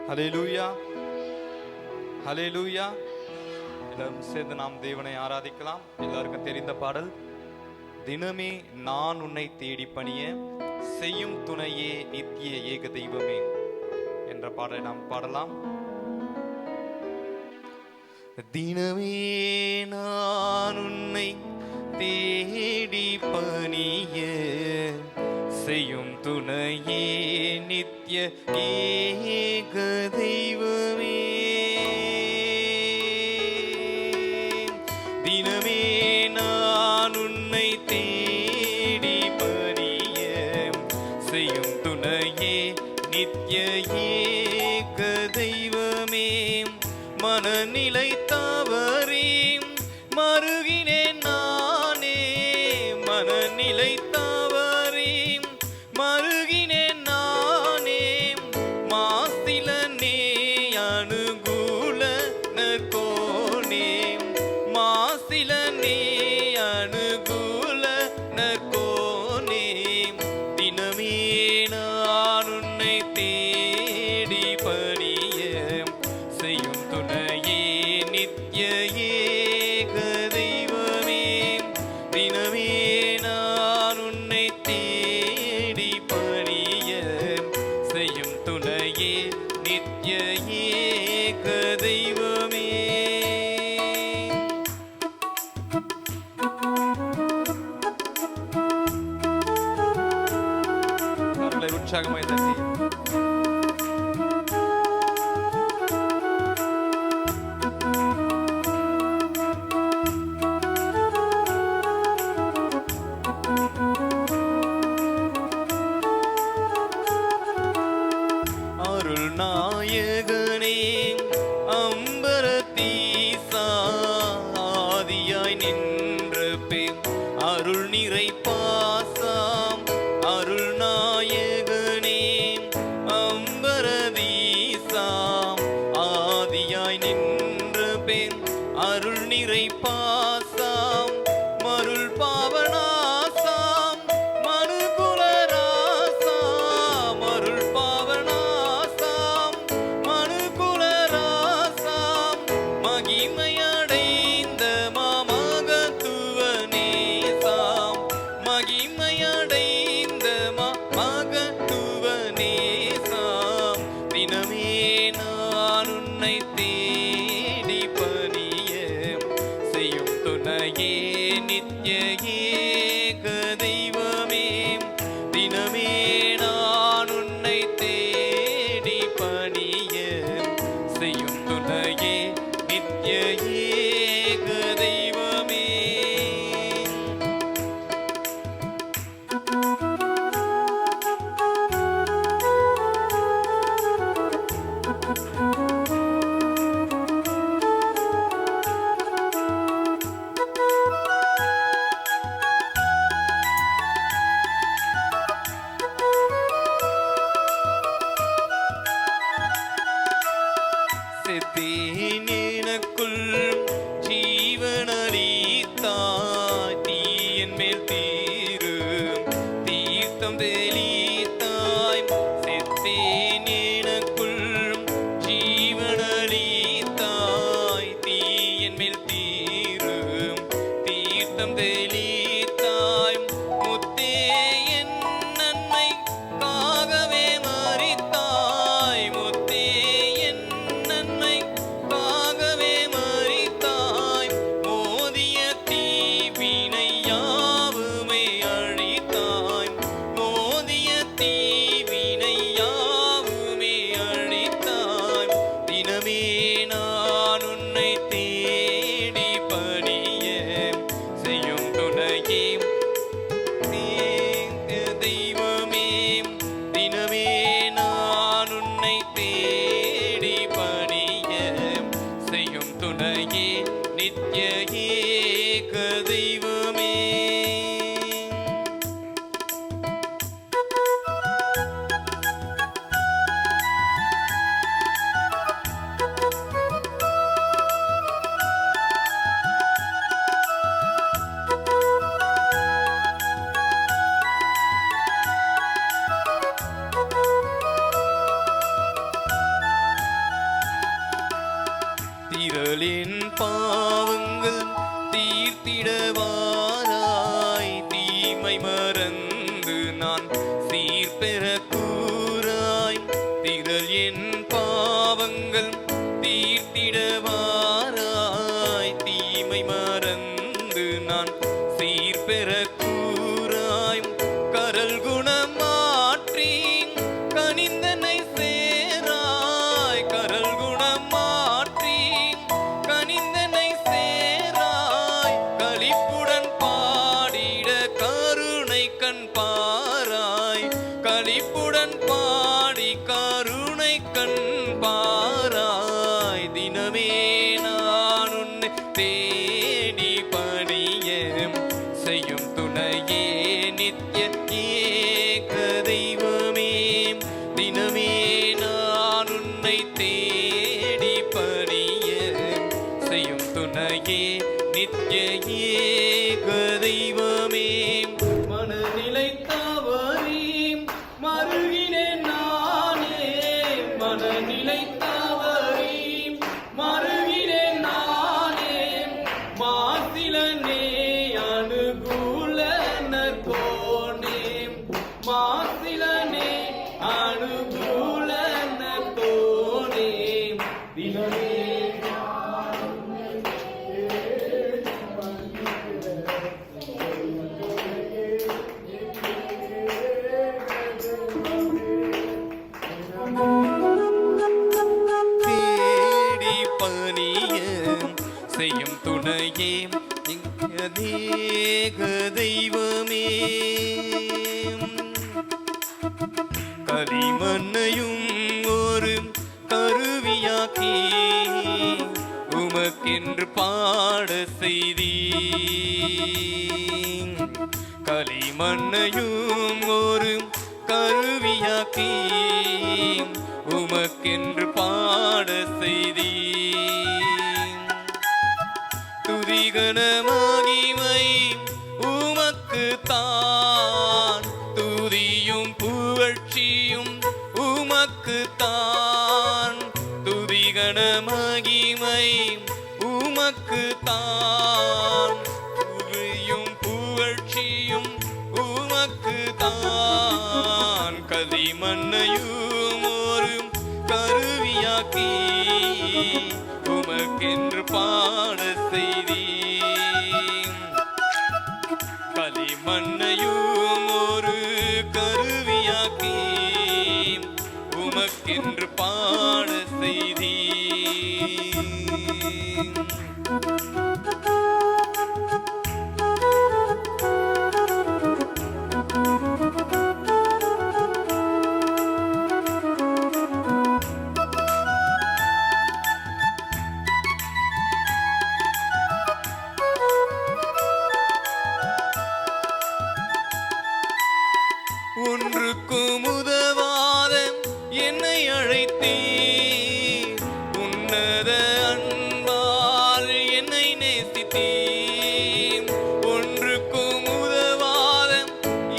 ஹல்லேலூயா, ஹல்லேலூயா. எல்லாரும் சேர்ந்து நாம் தேவனை ஆராதிக்கலாம். எல்லாருக்கும் தெரிந்த பாடல், தினமே நான் உன்னை தேடி பணிய செய்யும் துணையே நித்திய ஏக தெய்வமே என்ற பாடலை நாம் பாடலாம். தினமே நான் உன்னை தேடி பணிய செய்யும் துணையே நித்திய ஏக தெய்வமே. தினமே நான் உன்னை தேடி பணிய செய்யும் துணையே நித்திய ஏக தெய்வமே. மனநிலை தவறி மருகினேன் நானே, மனநிலை தவறி மருகினேன் நானே. மாசில நே அனுகூல நற்கோனே, மாசில நே அனுகூல நற்கோனே. தினமே நான் உன்னை தேடி பணிய செய்யும் துணையே நித்திய ஏக தெய்வமே. தினமே நான் உன்னை தேடி பணிய செய்யும் துணையே நித்திய ஏக தெய்வமே. அவர்களை உற்சாகமாய் தட்டி நாயகனே அம்பரத்தீசா ஆதியாய் நின்ற பேர் அருள் நிறை பாசாம். அருள் நாயகனே அம்பரதீசாம் ஆதியாய் நின்ற பேர் அருள் நிறை பாசாம். மருள் பாவனாசாம் மனுகுலராசாம், அருள் பாவனாசாம் மனுகுலராசாம். மகிமையடைந்த மகத்துவனேசாம், மகிமையடைந்த மகத்துவனேசாம். சீர்பெற கூறாய் திரள் என் பாவங்கள் தீர்த்திடவாராய் தீமை மறந்து நான் சீர்பெற கூறாய் கரல் குணம் மாற்றி கனிந்தனை சேராய் கரல் குணம் மாற்றி கனிந்தனை சேராய் களிப்புடன் பாடிட கருணை கண் பாராய் களிப்புடன் பாடி கருணை கண் பாராய் தினமே நான் உன்னை தேடி பணிய செய்யும் துணையே நித்ய ஏக தெய்வமே தினமே நான் உன்னை தேடி பணிய செய்யும் துணையே நித்ய ஏக தெய்வமே மனநிலை தவறி மருகினேன் நானே மனநிலை தவறி மருகினேன் நானே மாசிலனே அனுகூலனர் போனே மாசிலனே அனுகூலனர் போனே தினமே தேடி பணிய செய்யும் துணையே ஏக தெய்வமே களிமண்ணையும் ஒரு கருவியாக்கி உமக்கென்று பாட செய்தி களிமண்ணையும் ஒரு கருவியாக்கி உமக்கென்று பாட செய்தி துதிகன மகிமை உமக்கு தான் துதியும் புகழ்ச்சியும் உமக்கு தான் துதிகன மகிமை உமக்கு தான் துதியும் புகழ்ச்சியும் உமக்கு தான் களிமண்ணையும் ஒரு கருவியாக்கி உமக்கென்று பாட செய்தி களிமண்ணையும் ஒரு கருவியாக்கி உமக்கென்று பாட செய்தி ஒன்றுக்கும் உதவாத என்னை அழைத்தீர் உன்னத அன்பால் என்னை நேசித்தீர் ஒன்றுக்கும் உதவாத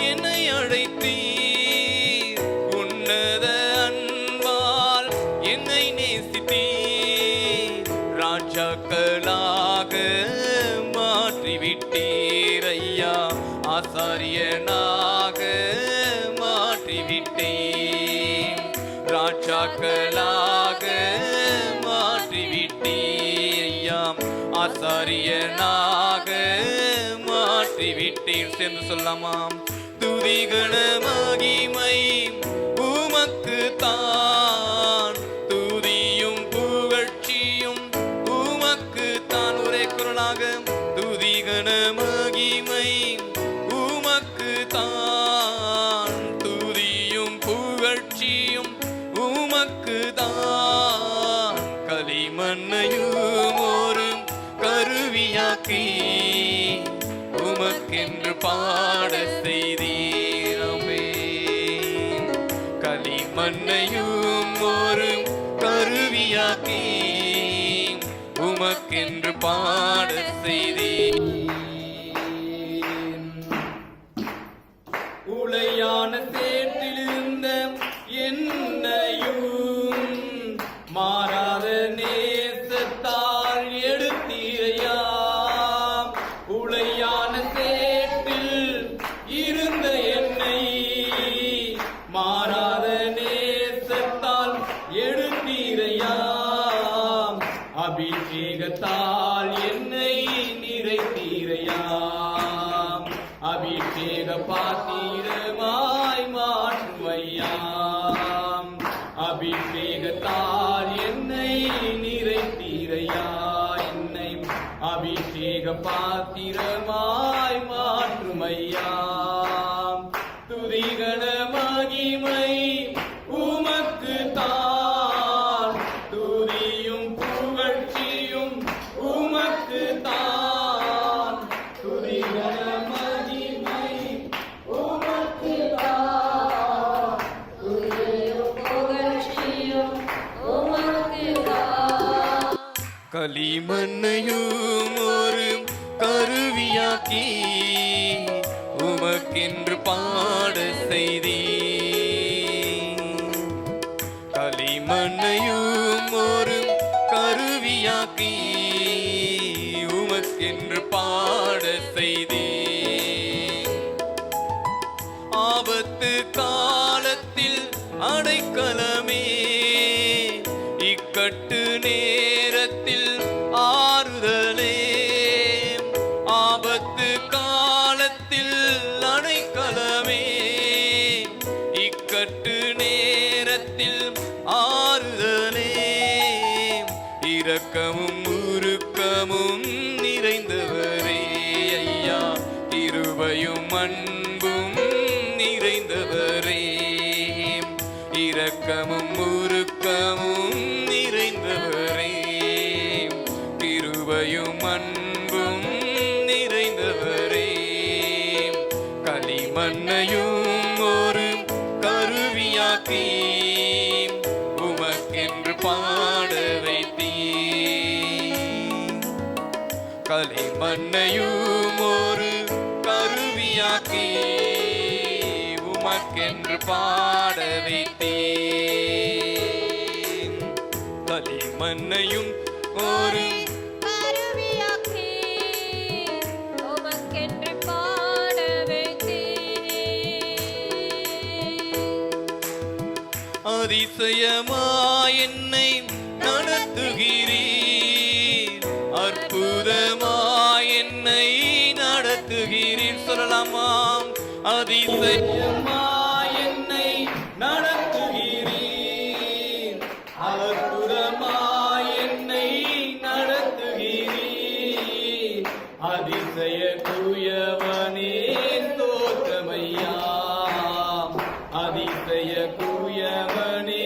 என்னை அழைத்தீர் உன்னத அன்பால் என்னை நேசித்தீர் ராஜாக்களாக மாற்றிவிட்டீர் ஐயா ஆசாரியனாக மாற்றிவிட்டேன் ராஜாக்களாக மாற்றிவிட்டேன் ஐயா ஆசாரியனாக மாற்றிவிட்டேன் சேர்ந்து சொல்லாமாம் துதிகன மகிமை உமக்கு தான் துதியும் புகழ்ச்சியும் உமக்கு தான் ஒரே குரலாக துதிகன மகிமை உமக்கு தான் துதியும் புகழ்ச்சியும் உமக்கு தான் களிமண்ணையும் ஒரு கருவியாக்கி உமக்கென்று பாட செய்தீரமே களிமண்ணையும் ஒரு கருவியாக்கி உமக்கென்று பாட செய்தீர் உளையான சேற்றிலிருந்த என்னையும் மாறாத நேசத்தால் எடுத்தீரையா உளையான சேற்றில் இருந்த என்னை பாத்திரமாய் மாற்றும் ஐயா. துதிகன மகிமை உமக்கு தான், துதியும் புகழ்ச்சியும் உமக்கு தான். துதிகன மகிமை உமக்கு தான், துதியும் புகழ்ச்சியும் உமக்கு தான். களிமண்ணையும் ஒரு கருவியாக்கி உமக்கென்று பாட செய்தி. களிமண்ணையும் ஒரு கருவியாக்கி உமக்கென்று பாட செய்தி. ஆபத்து காலத்தில் அடைக்கலமே, இக்கட்டு நேரத்தில் ஆறுதலே. ஆபத்து காலத்தில் அடைக்கலமே, இக்கட்டு நேரத்தில் ஆறுதலே. இரக்கமும் உருக்கமும் நிறைந்தவரே ஐயா, கிருபையும் அன்பும் நிறைந்தவரே. இரக்கமும் உருக்கமும் நிறைந்தவரே, கிருபையும் அன்பும் நிறைந்தவரே. களிமண்ணையும் ஒரு கருவியாக்கி உமக்கென்று பாட வைத்தீர். களிமண்ணையும் ஒரு கருவியாக்கி உமக்கென்று பாட வைத்தீர். களிமண்ணையும் ஒரு கருவியாக்கி உமக்கென்று பாட வைத்தீர். அதிசயமாய் என்னை நடத்துகிறீர், அற்புதமாய் என்னை நடத்துகிறீர். சொல்லலாமாம். அதிசயமாய் என்னை நடத்துகிறீர், அற்புதமாய் என்னை நடத்துகிறீர். அதிசய தூயவனே ஸ்தோத்திரமையா, அதிசய தூயவனே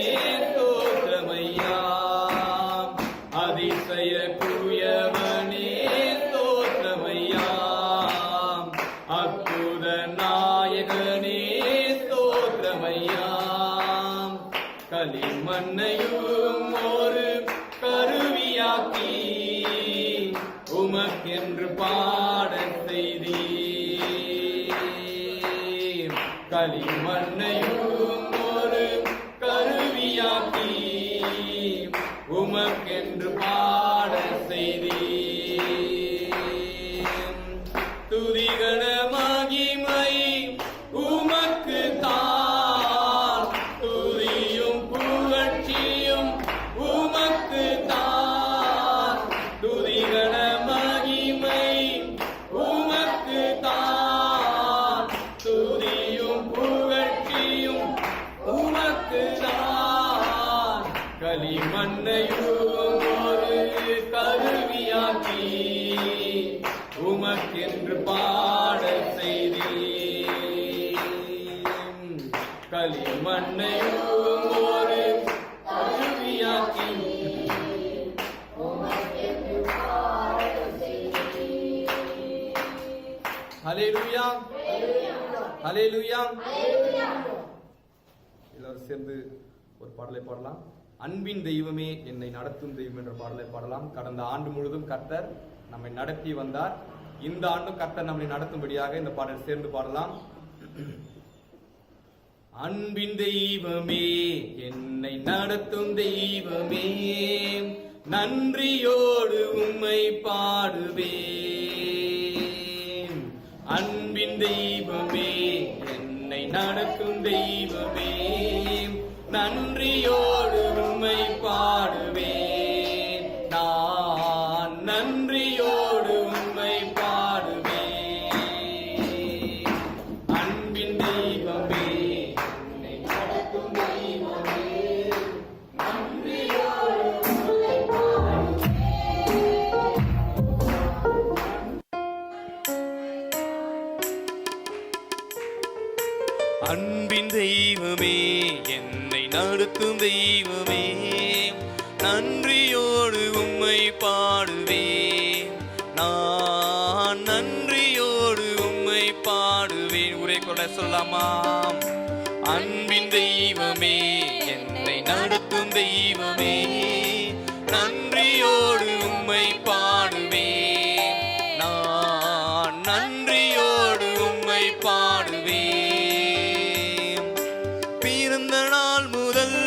ஸ்தோத்திரமையா. அதிசய தூயவனே ஸ்தோத்திரமையா. அற்புத நாயகனே ஸ்தோத்திரமையா. களிமண்ணையும் ஒரு கருவியாக்கி உமக்கென்று பாட செய்தீர். களிமண்ணையும் ஒரு கருவியாக்கி உமக்கென்று பாட செய்தீர். துதிகன மகிமை உமக்கு தான், துதியும் புகழ்ச்சியும் உமக்கு தான். துதிகன மகிமை உமக்கு தான், துதியும் புகழ்ச்சியும் உமக்கு தான். களிமண்ணையும் ஒரு கருவியாக்கி உமக்கென்று பாட செய்தீர். களிமண்ணையும் ஒரு கருவியாக்கி உமக்கென்று பாட செய்தீர். ஹல்லேலூயா, ஹல்லேலூயா. எல்லாரும் சேர்ந்து ஒரு பாடலை பாடலாம். அன்பின் தெய்வமே என்னை நடத்தும் தெய்வம் என்ற பாடலை பாடலாம். கடந்த ஆண்டு முழுவதும் கர்த்தர் நம்மை நடத்தி வந்தார். இந்த ஆண்டும் கர்த்தர் நம்மை நடத்தும்படியாக இந்த பாடல் சேர்ந்து பாடலாம். அன்பின் தெய்வமே என்னை நடத்தும் தெய்வமே, நன்றியோடு உம்மை பாடுவேன். அன்பின் தெய்வமே என்னை நடத்தும் தெய்வமே, நன்றியோடு உம்மை பாடுவேன். நான் நன்றியோடு உம்மை பாடுவேன். அன்பின் தெய்வமே என்னை நடத்தும் தெய்வமே, நன்றியோடு உம்மை பாடுவேன். நடத்தும் தெய்வமே, நன்றியோடு உம்மை பாடுவேன். நான் நன்றியோடு உம்மை பாடுவேன். ஒரே குரலை சொல்லலாமா? அன்பின் தெய்வமே, என்னை நடத்தும் தெய்வமே, நன்றியோடு உம்மை பாடுவேன். நான் நன்றியோடு உம்மை பாடுவேன். பிறந்த நாள் முதல்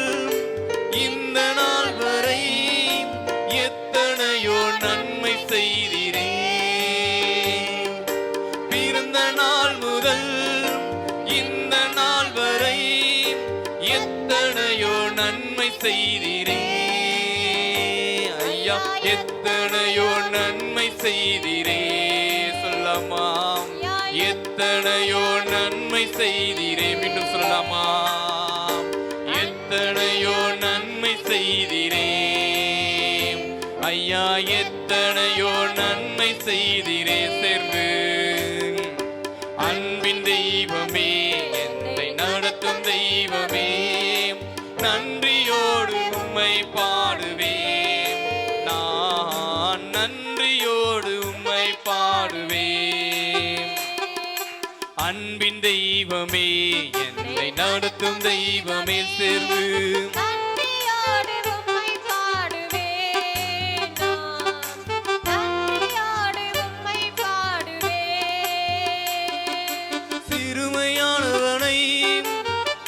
இந்த நாள் வரை எத்தனையோ நன்மை செய்தீரே. பிறந்த நாள் முதல் இந்த நாள் வரை எத்தனையோ நன்மை செய்தீரே. ஐயா, எத்தனையோ நன்மை செய்தீரே. சொல்லலாமா? எத்தனையோ நன்மை செய்தீரே. மீண்டும் சொல்லலாமா? எத்தனையோ நன்மை செய்தீரே. ஐயா, எத்தனையோ நன்மை செய்தீரே. சேர்ந்து அன்பின் தெய்வமே, என்னை நடத்தும் தெய்வமே, நன்றியோடு உம்மை பாடுவேன். நான் நன்றியோடு உம்மை பாடுவேன். அன்பின் தெய்வமே, என்னை நடத்தும் தெய்வமே, சேர்ந்து நன்றியோடு உம்மை பாடுவேன். நன்றியோடு உம்மை பாடுவேன். சிறுமையானவனை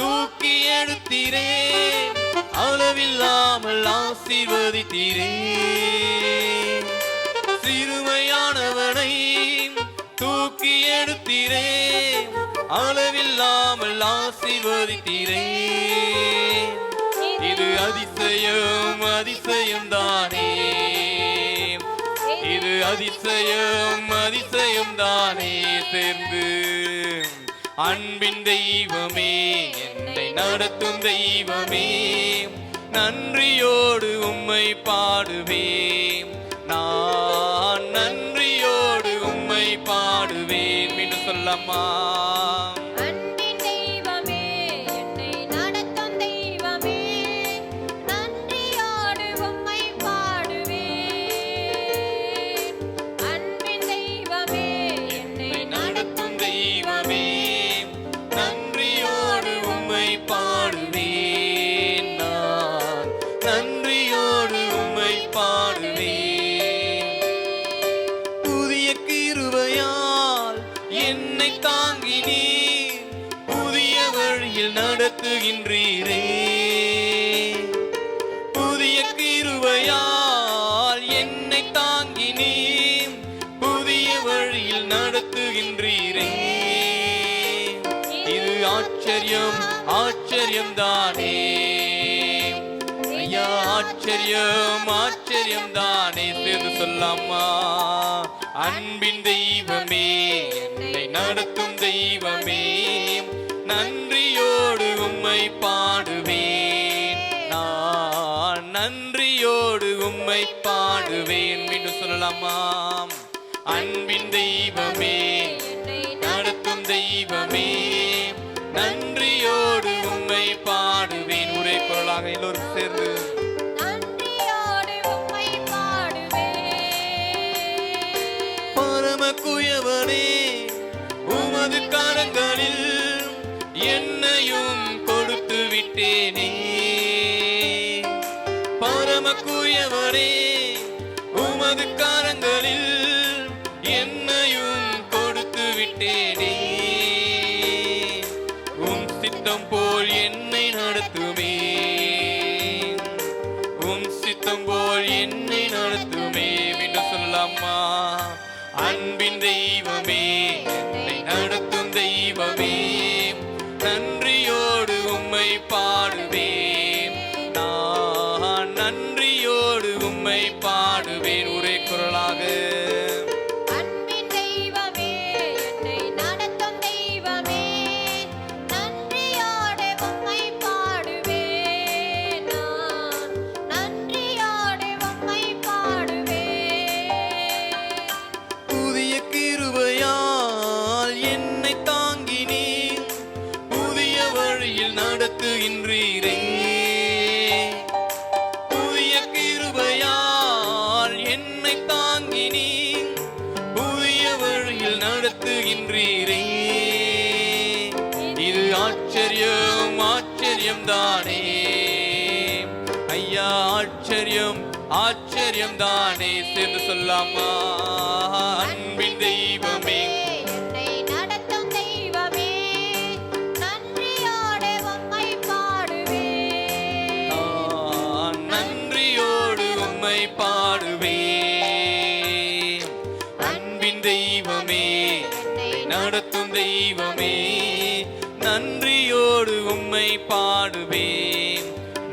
தூக்கி எடுத்தீரே, அளவில்லாமல் ஆசீர்வதித்தீரே. சிறுமையானவனை தூக்கி எடுத்தீரே, அளவில்லாமல் ஆசீர்வதித்தீரே. இது அதிசயம், அதிசயம் தானே. இது அதிசயம், அதிசயம் தானே. சேர்ந்து அன்பின் தெய்வமே, என்னை நடத்தும் தெய்வமே, நன்றியோடு உம்மை பாடுவேன். நான் நன்றியோடு உம்மை பாடுவேன். மீண்டும் சொல்லலாமா? அன்பின் தெய்வமே, என்னை நடத்தும் தெய்வமே, நன்றியோடு உம்மை பாடுவேன். அன்பின் தெய்வமே, என்னை நடத்தும் தெய்வமே, நன்றியோடு உம்மை பாடுவேன். நான் நன்றியோடு உம்மை பாடுவேன். புதிய கிருபையால் என்னை தாங்கினீர், புதிய வழியில் நடத்துகின்றீரே. புதிய கிருபையால் என்னை தாங்கினீர், புதிய வழியில் நடத்துகின்றீரே. இது ஆச்சரியம், ஆச்சரியம் தானே. ஐயா, ஆச்சரியம், ஆச்சரியம் தானே. சேர்ந்து சொல்லாமா? அன்பின் தெய்வமே, என்னை நடத்தும் தெய்வமே, நன்றியோடு உம்மை பாடுவேன். நான் நன்றியோடு உம்மை பாடுவேன். மீண்டும் சொல்லலாமா? அன்பின் தெய்வமே, என்னை நடத்தும் தெய்வமே, நன்றியோடு உம்மை பாடுவேன். ஒரே குரலாக எல்லோரும் சேர்ந்து நன்றியோடு உம்மை பாடுவேன். பரம குயவனே, உமது கரங்களில் என்னையும் கொடுத்து விட்டேனே. பரம குயவனே, உமது கரங்களில் என்னையும் கொடுத்து விட்டேனே. உம் சித்தம் போல் என்னை நடத்துமே, உம் சித்தம் போல் என்னை நடத்துமே. மீண்டும் சொல்லலாமா? அன்பின் தெய்வமே, என்னை நடத்தும் தெய்வமே, நன்றியோடு உம்மை பாடுவேன். நான் நன்றியோடு உம்மை பாடுவேன். ஒரே குரலாக அன்பின் தெய்வமே, என்னை நடத்தும் தெய்வமே, நன்றியோடு உம்மை பாடுவேன். நடத்துகின்றீரே. புதிய கிருபையால் என்னை தாங்கி நீ புதிய வழியில் நடத்துகின்றீரே. இது ஆச்சரியம் ஆச்சரியம் தானே ஐயா, ஆச்சரியம் ஆச்சரியம் தானே. சேர்ந்து சொல்லாமா? அன்பின் தெய்வமே, என்னை நடத்தும் தெய்வமே, நன்றியோடு உம்மை பாடுவேன். நான் நன்றியோடு உம்மை பாடுவேன். அன்பின் தெய்வமே, என்னை நடத்தும் தெய்வமே, நன்றியோடு உம்மை பாடுவேன்.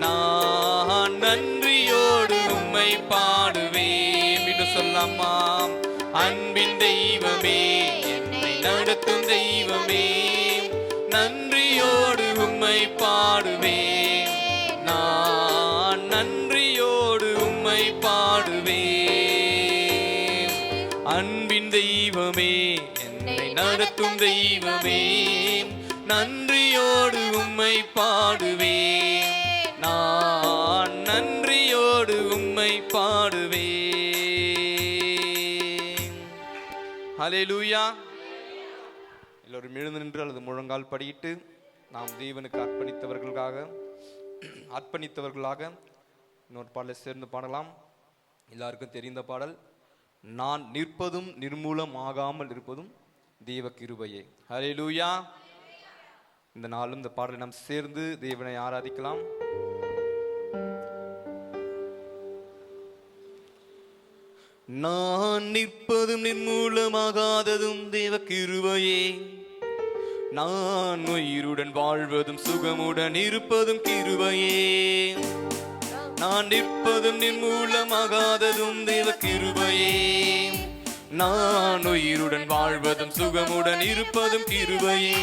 நான் நன்றியோடு உம்மை பாடுவேன். என்று சொல்லாமா? அன்பின் தெய்வமே, என்னை நடத்தும் தெய்வமே, நன்றியோடு உம்மை பாடுவேன். நான் நன்றியோடு உம்மை பாடுவேன். அன்பின் தெய்வமே, என்னை நடத்தும் தெய்வமே, நன்றியோடு உம்மை பாடுவேன். நான் நன்றியோடு உம்மை பாடுவேன். ஹல்லேலூயா. எல்லோரும் எழுந்து நின்று அல்லது முழங்கால் படியிட்டு நாம் தேவனுக்கு அர்ப்பணித்தவர்களாக இன்னொரு பாடலை சேர்ந்து பாடலாம். எல்லாருக்கும் தெரிந்த பாடல், நான் நிற்பதும் நிர்மூலமாகாமல் இருப்பதும் தேவ கிருபையே. ஹல்லேலூயா. இந்த நாளும் இந்த பாடலை நாம் சேர்ந்து தேவனை ஆராதிக்கலாம். நான் நிற்பதும் நிர்மூலமாகாததும் தேவ கிருபையே, நான் உயிருடன் வாழ்வதும் சுகமுடன் இருப்பதும் கிருபையே. நான் நிற்பதும் நிர்மூலமாகாததும் தேவ கிருபையே, நான் உயிருடன் வாழ்வதும் சுகமுடன் இருப்பதும் கிருபையே.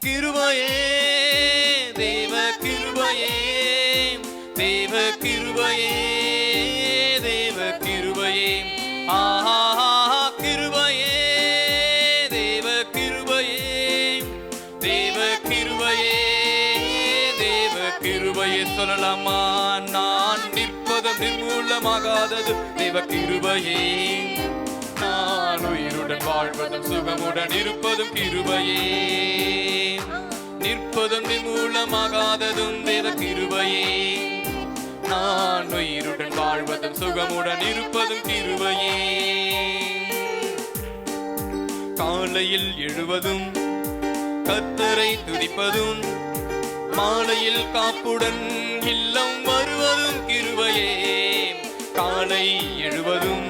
கிருபையே தேவ கிருபையே, தேவ கிருபையே, தேவ கிருபையே. ஆஹா கிருபையே, தேவ கிருபையே, தேவ கிருபையே, தேவ கிருபையே. சொல்லலாமா? நான் நிற்பதும் நிர்மூலமாகாதது தேவ கிருபையே, நான் உயிருடன் வாழ்வதும் சுகமுடன் இருப்பதும் கிருபையே. நிற்பதும் நிர்மூலமாகாததும் தேவ கிருபையே, நான் உயிருடன் வாழ்வதும் சுகமுடன் இருப்பதும் கிருபையே. காலையில் எழுவதும் கர்த்தரை துதிப்பதும், மாலையில் காப்புடன் இல்லம் வருவதும் கிருபையே. காலை எழுவதும்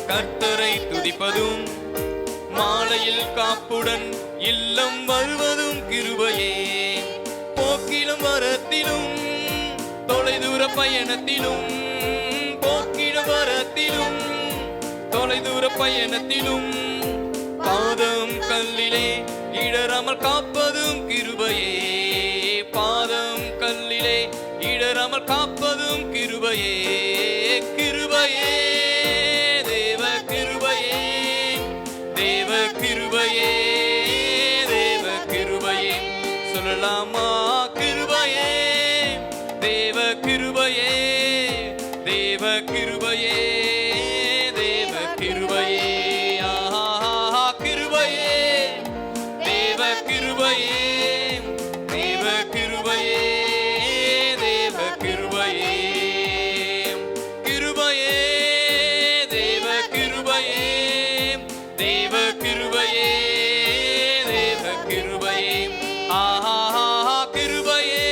கர்த்தரை துதிப்பதும், மாலையில் காப்புடன் இல்லம் வருவதும் கிருபையே. போக்கிலும் வரத்திலும் தொலைதூர பயணத்திலும், போக்கிலும் வரத்திலும் தொலைதூர பயணத்திலும், பாதம் கல்லிலே இடராமல் காப்பதும் கிருபையே. பாதம் கல்லிலே இடராமல் காப்பதும் கிருபையே. கிருபையே தேவ கிருபையே, தேவ கிருபையே, தேவ கிருபையே. சொல்லலாமா? கிருபையே தேவ கிருபையே, தேவ கிருபையே, தேவ கிருபையே. ஆஹா கிருபையே தேவ கிருபையே, தேவ கிருபையே, தேவ கிருபையே. கிருபையே தேவ கிருபையே, தேவ கிருபையே, தேவ கிருபையே. ஆஹா கிருபையே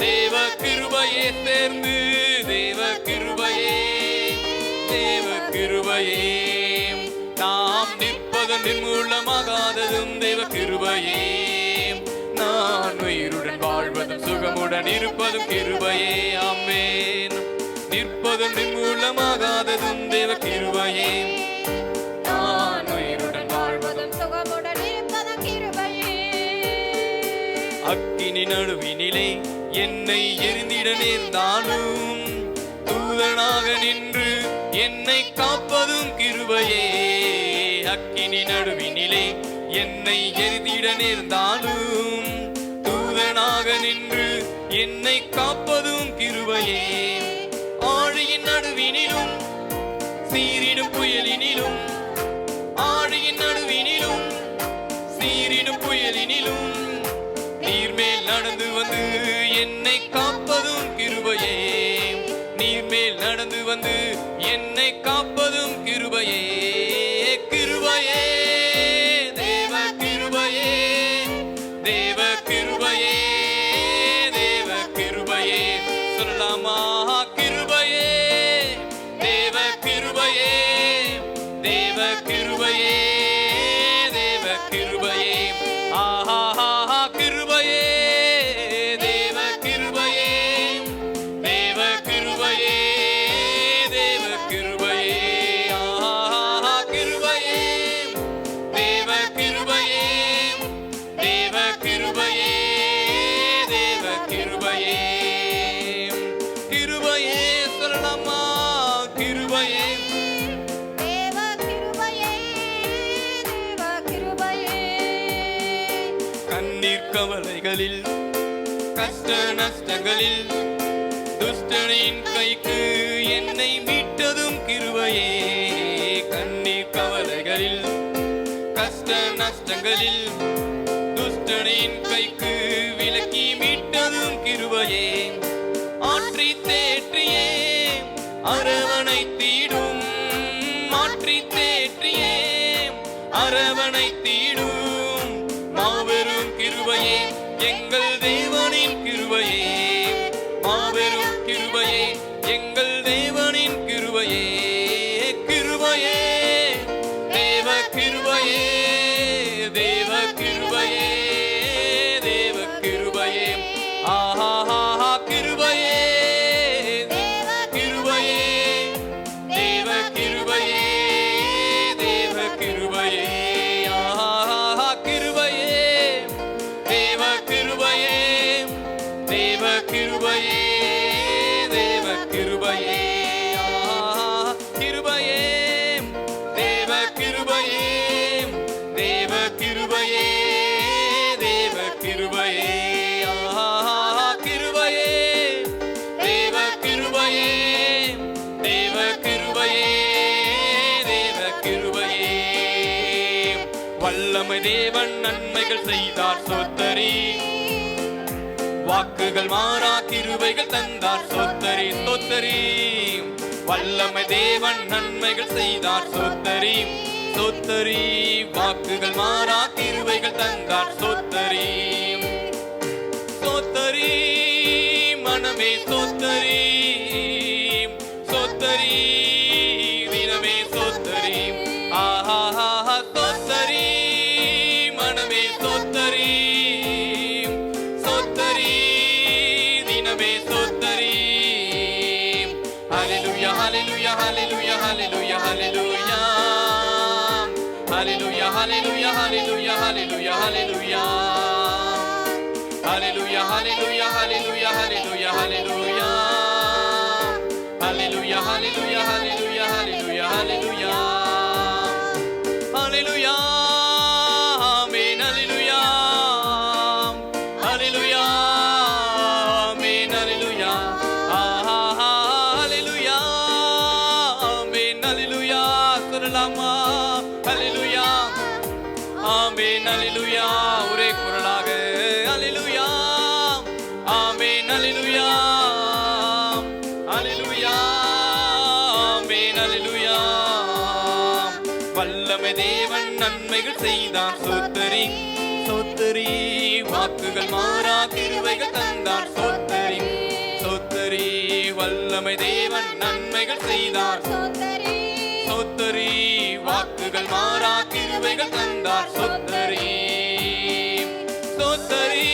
தேவ கிருபையே. சேர்ந்து தேவ கிருபையே, தேவ கிருபையே. நாம் நிற்பதும் நிர்மூலமாகாததும் தேவ கிருபையே, நான் உயிருடன் வாழ்வதும் சுகமுடன் இருப்பதும் கிருபையே. ஆமென். நிற்பதும் நிர்மூலமாகாததும் தேவ கிருபையே, நான் உயிருடன் வாழ்வதும் சுகமுடன் இருப்பதும் கிருபையே. அக்கினி நடுவினிலே என்னை எரிந்திட நேர்ந்தாலும், தூதனாக நின்று என்னை காப்பதும் கிருபையே. அக்கினி நடுவினிலே என்னை எரிந்திட நேர்ந்தாலும், எனக்காக நின்று என்னை காப்பதும் கிருபையே. ஆழியின் நடுவினிலும் சீரிடும் புயலினிலும், ஆழியின் நடுவினிலும் சீரிடும் புயலினிலும் நீர்மேல் நடந்து வந்து என்னை காப்பதும் கிருபையே. நீர்மேல் நடந்து வந்து என்னை காப்பதும் கிருபையே. கிருபையே, தேவ கிருபையே, தேவ கிருபையே, தேவ கிருபையே. சொல்லலாமா? கிருபையே, தேவ கிருபையே, தேவ கிருபையே, தேவ கிருபையே. ஆஹா கிருபையே, தேவ கிருபையே, தேவ கிருபையே, தேவ கிருபையே. ஆஹா கிருபையே, தேவ கிருபையே, தேவ கிருபையே, தேவ கிருபையே. கிருபையே சொல்லலாமா? கிருபையே, தேவ கிருபையே, தேவ கிருபையே. கண்ணீர் கவலைகளில் கஷ்ட நஷ்டங்களில் துஷ்டனின் கைக்கு என்னை மீட்டதும் கிருபையே. கண்ணீர் கவலைகளில் கஷ்ட நஷ்டங்களில் துஷ்டனின் கைக்கு விலக்கி மீட்டதும் கிருபையே. ஆற்றி தேற்றியே அரவணை தீடும், மாற்றி தேற்றியே அரவணை தீடும் மாபெரும் கிருபையே எங்கள் தேவனின் கிருபையே. மாபெரும் கிருபையே எங்கள் தேவனின் கிருபையே. கிருபையே, தேவ கிருபையே, தேவ கிருபையே, தேவ கிருபையே. ஆஹா கிருபையே, கிருபையே, தேவ கிருபையே, தேவ கிருபையே. ஆஹா கிருபையே, தேவ கிருபையே, தேவ கிருபையே, தேவ கிருபையே. ஆஹா கிருபையே, தேவ கிருபையே, தேவ கிருபையே, தேவ கிருபையே. ஆஹா கிருபையே, தேவ கிருபையே, தேவ கிருபையே, தேவ கிருபையே. வல்லமை தேவன் நன்மைகள் செய்தார் சோத்தரி, வாக்குகள் மாறா கிருபைகள் தந்தார் சோத்தரி. சோத்தரி, வல்லமை தேவன் நன்மைகள் செய்தார் சோத்தரி. சோத்தரி, வாக்குகள் மாறா கிருபைகள் தந்தார் சோத்தரி. சோத்தரி, மனமே சோத்தரி, சோத்தரி, தினமே சோத்தரி. ஆஹா சோத்தரி, மனமே சோத்தரி, சோத்தரி, தினமே சோத்தரி. ஹல்லேலூயா, ஹல்லேலூயா, ஹல்லேலூயா, ஹல்லேலூயா, ஹல்லேலூயா. ஹல்லேலூயா, ஹல்லேலூயா, ஹல்லேலூயா, ஹல்லேலூயா, ஹல்லேலூயா. Hallelujah, hallelujah, hallelujah, hallelujah, hallelujah. Hallelujah, hallelujah, hallelujah, hallelujah, hallelujah. Hallelujah, amen, hallelujah. Hallelujah, amen, hallelujah. Hallelujah, amen, hallelujah. சொல்லலாமா? Hallelujah, amen, hallelujah. ஒரே குரலாக Hallelujah, amen, hallelujah, hallelujah, amen, hallelujah. வல்லமை தேவன் நன்மைகள் செய்தார் சோத்தரி. சோத்தரி, வாக்குகள் மாறா கிருபைகள் தந்தார் சோத்தரி. சோத்தரி, வல்லமை தேவன் நன்மைகள் செய்தார் சோத்தரி, சோத்தரி, வாக்குகள் மாறா கிருபைகள் தந்தார் சோத்தரி. சோத்தரி,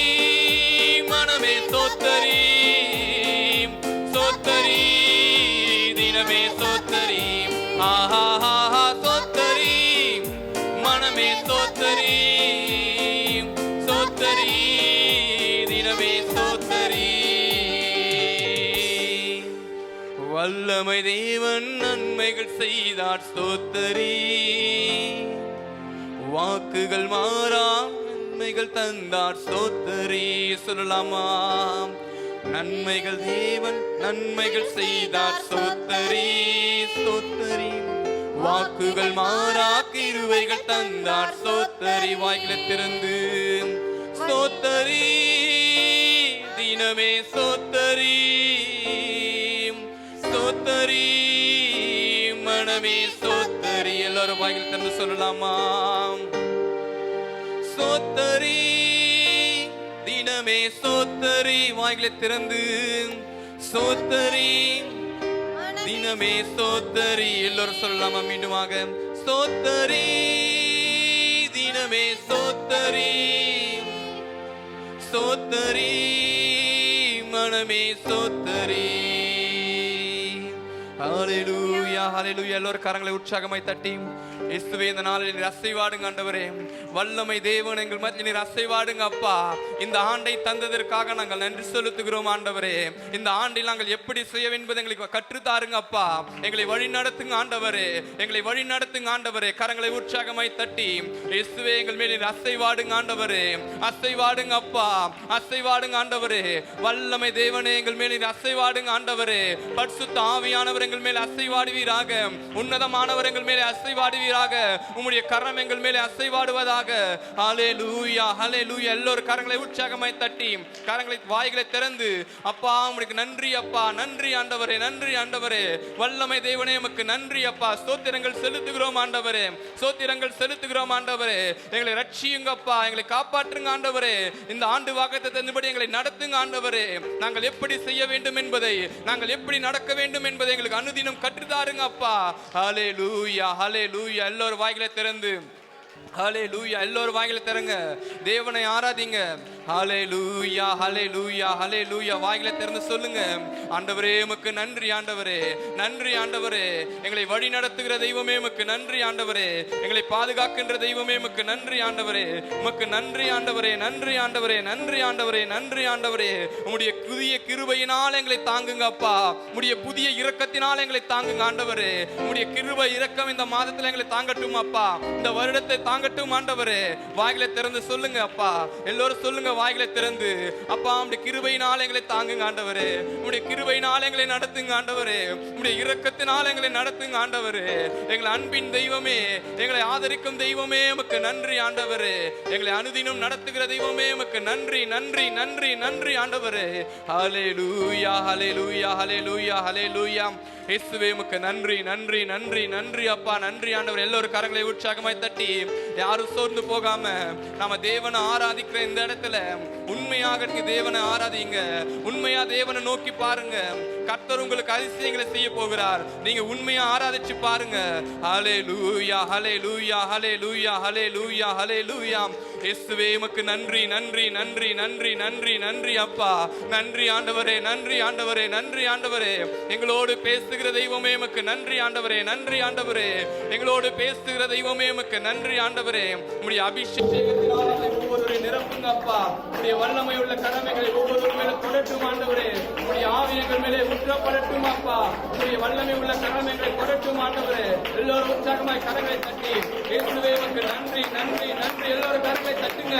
மனமே சோத்தரி, சோத்தரி, தினமே சோத்தரி. ஆஹா சோத்தரி, மனமே சோத்தரி, சோத்தரி, தினமே சோத்தரி. வல்லமை தேவன் நன்மைகள் செய்தார் சோத்தரி. வாக்குகள் மாறா நன்மைகள் தந்தார் ஸ்தோத்திரி. சொல்லலாமா? நன்மைகள் தேவன் நன்மைகள் செய்தார் ஸ்தோத்திரி ஸ்தோத்திரி. வாக்குகள் மாறா கிருபைகள் தந்தார் ஸ்தோத்திரி. வாய்களை திறந்து ஸ்தோத்திரி, தினமே ஸ்தோத்திரி ஸ்தோத்திரி, மனமே ஸ்தோத்திரி. எல்லாரும் வாய்களை திறந்து சொல்லலாமா? ஸ்தோத்திரி, தினமே ஸ்தோத்திரி. வாய்களை திறந்து ஸ்தோத்திரி, தினமே ஸ்தோத்திரி. எல்லோரும் சொல்லலாமா? மீண்டுமாக ஸ்தோத்திரி, தினமே ஸ்தோத்திரி ஸ்தோத்திரி, மனமே ஸ்தோத்திரி. ஹல்லேலூயா ஹல்லேலூயா. எல்லோரும் கரங்களை உற்சாகமாய் தட்டி இயேசுவே இந்த நாளில் நீர் அசைவாடுங்க ஆண்டவரே. வல்லமை தேவன் எங்கள் மத்தியில் நீர் அசைவாடுங்க அப்பா. இந்த ஆண்டை தந்ததற்காக நாங்கள் நன்றி செலுத்துகிறோம் ஆண்டவரே. இந்த ஆண்டில் நாங்கள் எப்படி செய்ய என்பதை எங்களுக்கு கற்றுத்தாருங்க அப்பா. எங்களை வழி நடத்துங்க ஆண்டவரே, எங்களை வழி நடத்துங்க ஆண்டவரே. கரங்களை உற்சாகமாய் தட்டி இயேசுவே எங்கள் மேல் நீர் அசைவாடுங்க ஆண்டவரே. அசைவாடுங்க அப்பா, அசைவாடுங்க ஆண்டவரே. வல்லமை தேவனே எங்கள் மேல் நீர் அசைவாடுங்க ஆண்டவரே. பரிசுத்த ஆவியானவர் எங்கள் மேல் அசைவாடுவீராக. உன்னதமானவர் எங்கள் மேலே அசைவாடுவீராக. உம்முடைய கரம் எங்கள் மேலே அசைவாடுவதாக. ஹல்லேலூயா ஹல்லேலூயா. எல்லோரும் கரங்களை உற்சாகமாய் தட்டி கரங்களை வாய்களை திறந்து அப்பா உம்முடைய நன்றி அப்பா, நன்றி ஆண்டவரே, நன்றி ஆண்டவரே. வல்லமை தேவனே உமக்கு நன்றி அப்பா. ஸ்தோத்திரங்கள் செலுத்துகிறோம் ஆண்டவரே, ஸ்தோத்திரங்கள் செலுத்துகிறோம் ஆண்டவரே. எங்களை ரட்சியுங்க அப்பா, எங்களை காப்பாற்றுங்க ஆண்டவரே. இந்த ஆண்டு வாக்குத்தத்தத்தின்படி எங்களை நடத்துங்க ஆண்டவரே. நாங்கள் எப்படி செய்ய வேண்டும் என்பதை, நாங்கள் எப்படி நடக்க வேண்டும் என்பதை எங்களுக்கு அனுதினம் கற்றுத்தாருங்க அப்பா. ஹல்லேலூயா ஹல்லேலூயா. எல்லோரும் வாய்களை திறந்து ஹல்லேலூயா. எல்லோரும் வாய்களை திறங்க, தேவனை ஆராதிங்க. ஹல்லேலூயா ஹல்லேலூயா ஹல்லேலூயா. வாய்களை திறந்து சொல்லுங்க, ஆண்டவரே உமக்கு நன்றி ஆண்டவரே, நன்றி ஆண்டவரே. எங்களை வழி நடத்துகிற தெய்வமே உமக்கு நன்றி ஆண்டவரே. எங்களை பாதுகாக்கின்ற தெய்வமே உமக்கு நன்றி ஆண்டவரே. உமக்கு நன்றி ஆண்டவரே, நன்றி ஆண்டவரே, நன்றி ஆண்டவரே, நன்றி ஆண்டவரே. உம்முடைய புதிய கிருபையினால் எங்களை தாங்குங்க அப்பா. உம்முடைய புதிய இரக்கத்தினால் எங்களை தாங்குங்க ஆண்டவரே. உம்முடைய கிருபை இரக்கம் இந்த மாதத்தில் எங்களை தாங்கட்டும் அப்பா. இந்த வருடத்தை தாங்கட்டும் ஆண்டவரே. வாய்களை திறந்து சொல்லுங்க அப்பா. எல்லோரும் சொல்லுங்க வாய்களை திறந்து அப்பா. உம்முடைய கிருபையினால் எங்களை தாங்குங்க ஆண்டவரே. உம்முடைய கிருபையினால் எங்களை நடத்துங்க ஆண்டவரே. உம்முடைய இரக்கத்தினால் எங்களை நடத்துங்க ஆண்டவரே. எங்களை அன்பின் தெய்வமே, எங்களை ஆதரிக்கும் தெய்வமே உமக்கு நன்றி ஆண்டவரே. எங்களை அனுதினம் நடத்துகிற தெய்வமே உமக்கு நன்றி நன்றி நன்றி நன்றி ஆண்டவரே. ஹல்லேலூயா ஹல்லேலூயா ஹல்லேலூயா ஹல்லேலூயா. இயேசுவே உமக்கு நன்றி நன்றி நன்றி நன்றி அப்பா, நன்றி ஆண்டவர். எல்லோரும் கரங்களை உற்சாகமாய் தட்டி யாரும் சோர்ந்து போகாம நாம தேவனை ஆராதிக்கிற இந்த இடத்துல உண்மையாக தேவனை ஆராதிங்க. உண்மையா தேவனை நோக்கி பாருங்க. கர்த்தர் உங்களுக்கு அதிசயங்களை செய்ய போகிறார். நீங்க உண்மையா ஆராதிச்சு பாருங்க. ஹல்லேலூயா ஹல்லேலூயா ஹல்லேலூயா ஹல்லேலூயா ஹல்லேலூயா. இயேசுவே உமக்கு நன்றி நன்றி நன்றி நன்றி நன்றி நன்றி அப்பா. நன்றி ஆண்டவரே, நன்றி ஆண்டவரே, நன்றி ஆண்டவரே. எங்களோடு பேசுகிற தெய்வமே உமக்கு நன்றி ஆண்டவரே, நன்றி ஆண்டவரே. எங்களோடு பேசுகிற தெய்வமே உமக்கு நன்றி ஆண்டவரே. உம்முடைய அபிஷேகத்தினால் ஒவ்வொருவரை நிரப்புங்க அப்பா. உம்முடைய வல்லமை உள்ள கடமைகளை ஒவ்வொரு மேல கொடட்டும் ஆண்டவரே. உம்முடைய ஆவியங்கள் மேலே ஊற்றப்படட்டும் அப்பா. உம்முடைய வல்லமை உள்ள கடமைகளை கொடட்டும் ஆண்டவரே. எல்லோரும் உற்சாகமாய் கரங்களை தட்டி இயேசுவே உமக்கு நன்றி நன்றி நன்றி. எல்லோரும் கரங்களை தட்டுங்க.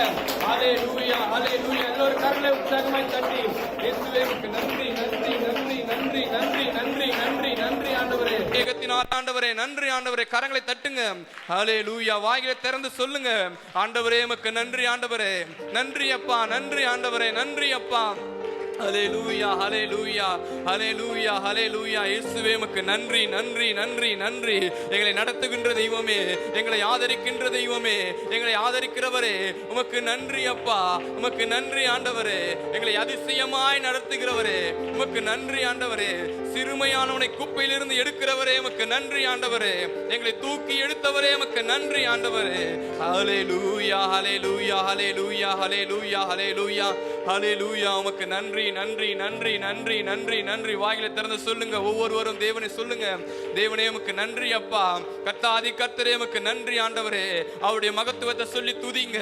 ஹல்லேலூயா ஹல்லேலூயா. எல்லோரும் கரங்களை உற்சாகமாய் தட்டி இயேசுவே உமக்கு நன்றி நன்றி நன்றி நன்றி நன்றி நன்றி நன்றி நன்றி ஆண்டவரே. ஏகத்தினால் ஆண்டவரே நன்றி ஆண்டவரே. கரங்களை தட்டுங்க. ஹல்லேலூயா. வாய்களை திறந்து சொல்லுங்க, ஆண்டவரே உமக்கு நன்றி ஆண்டவரே. நன்றி அப்பா, நன்றி ஆண்டவரே, நன்றி அப்பா. ஹல்லேலூயா ஹல்லேலூயா ஹல்லேலூயா ஹல்லேலூயா. இயேசுவே உமக்கு நன்றி நன்றி நன்றி நன்றி. எங்களை நடத்துகின்ற தெய்வமே, எங்களை ஆதரிக்கின்ற தெய்வமே, எங்களை ஆதரிக்கிறவரே உமக்கு நன்றி அப்பா. உமக்கு நன்றி ஆண்டவரே. எங்களை அதிசயமாய் நடத்துகிறவரே உமக்கு நன்றி ஆண்டவரே. சிறுமையானவனை குப்பையிலிருந்து எடுக்கிறவரே உமக்கு நன்றி ஆண்டவரே. எங்களை தூக்கி எடுத்தவரே உமக்கு நன்றி ஆண்டவரே. ஹல்லேலூயா ஹல்லேலூயா ஹல்லேலூயா ஹல்லேலூயா ஹல்லேலூயா ஹல்லேலூயா. உமக்கு நன்றி நன்றி நன்றி நன்றி நன்றி நன்றி. வாயில திறந்து சொல்லுங்க, ஒவ்வொருவரும் தேவனை சொல்லுங்க. தேவனே உமக்கு நன்றி அப்பா. கர்த்தாதி கர்த்தரே உமக்கு நன்றி ஆண்டவரே. அவருடைய மகத்துவத்தை சொல்லி துதிங்க.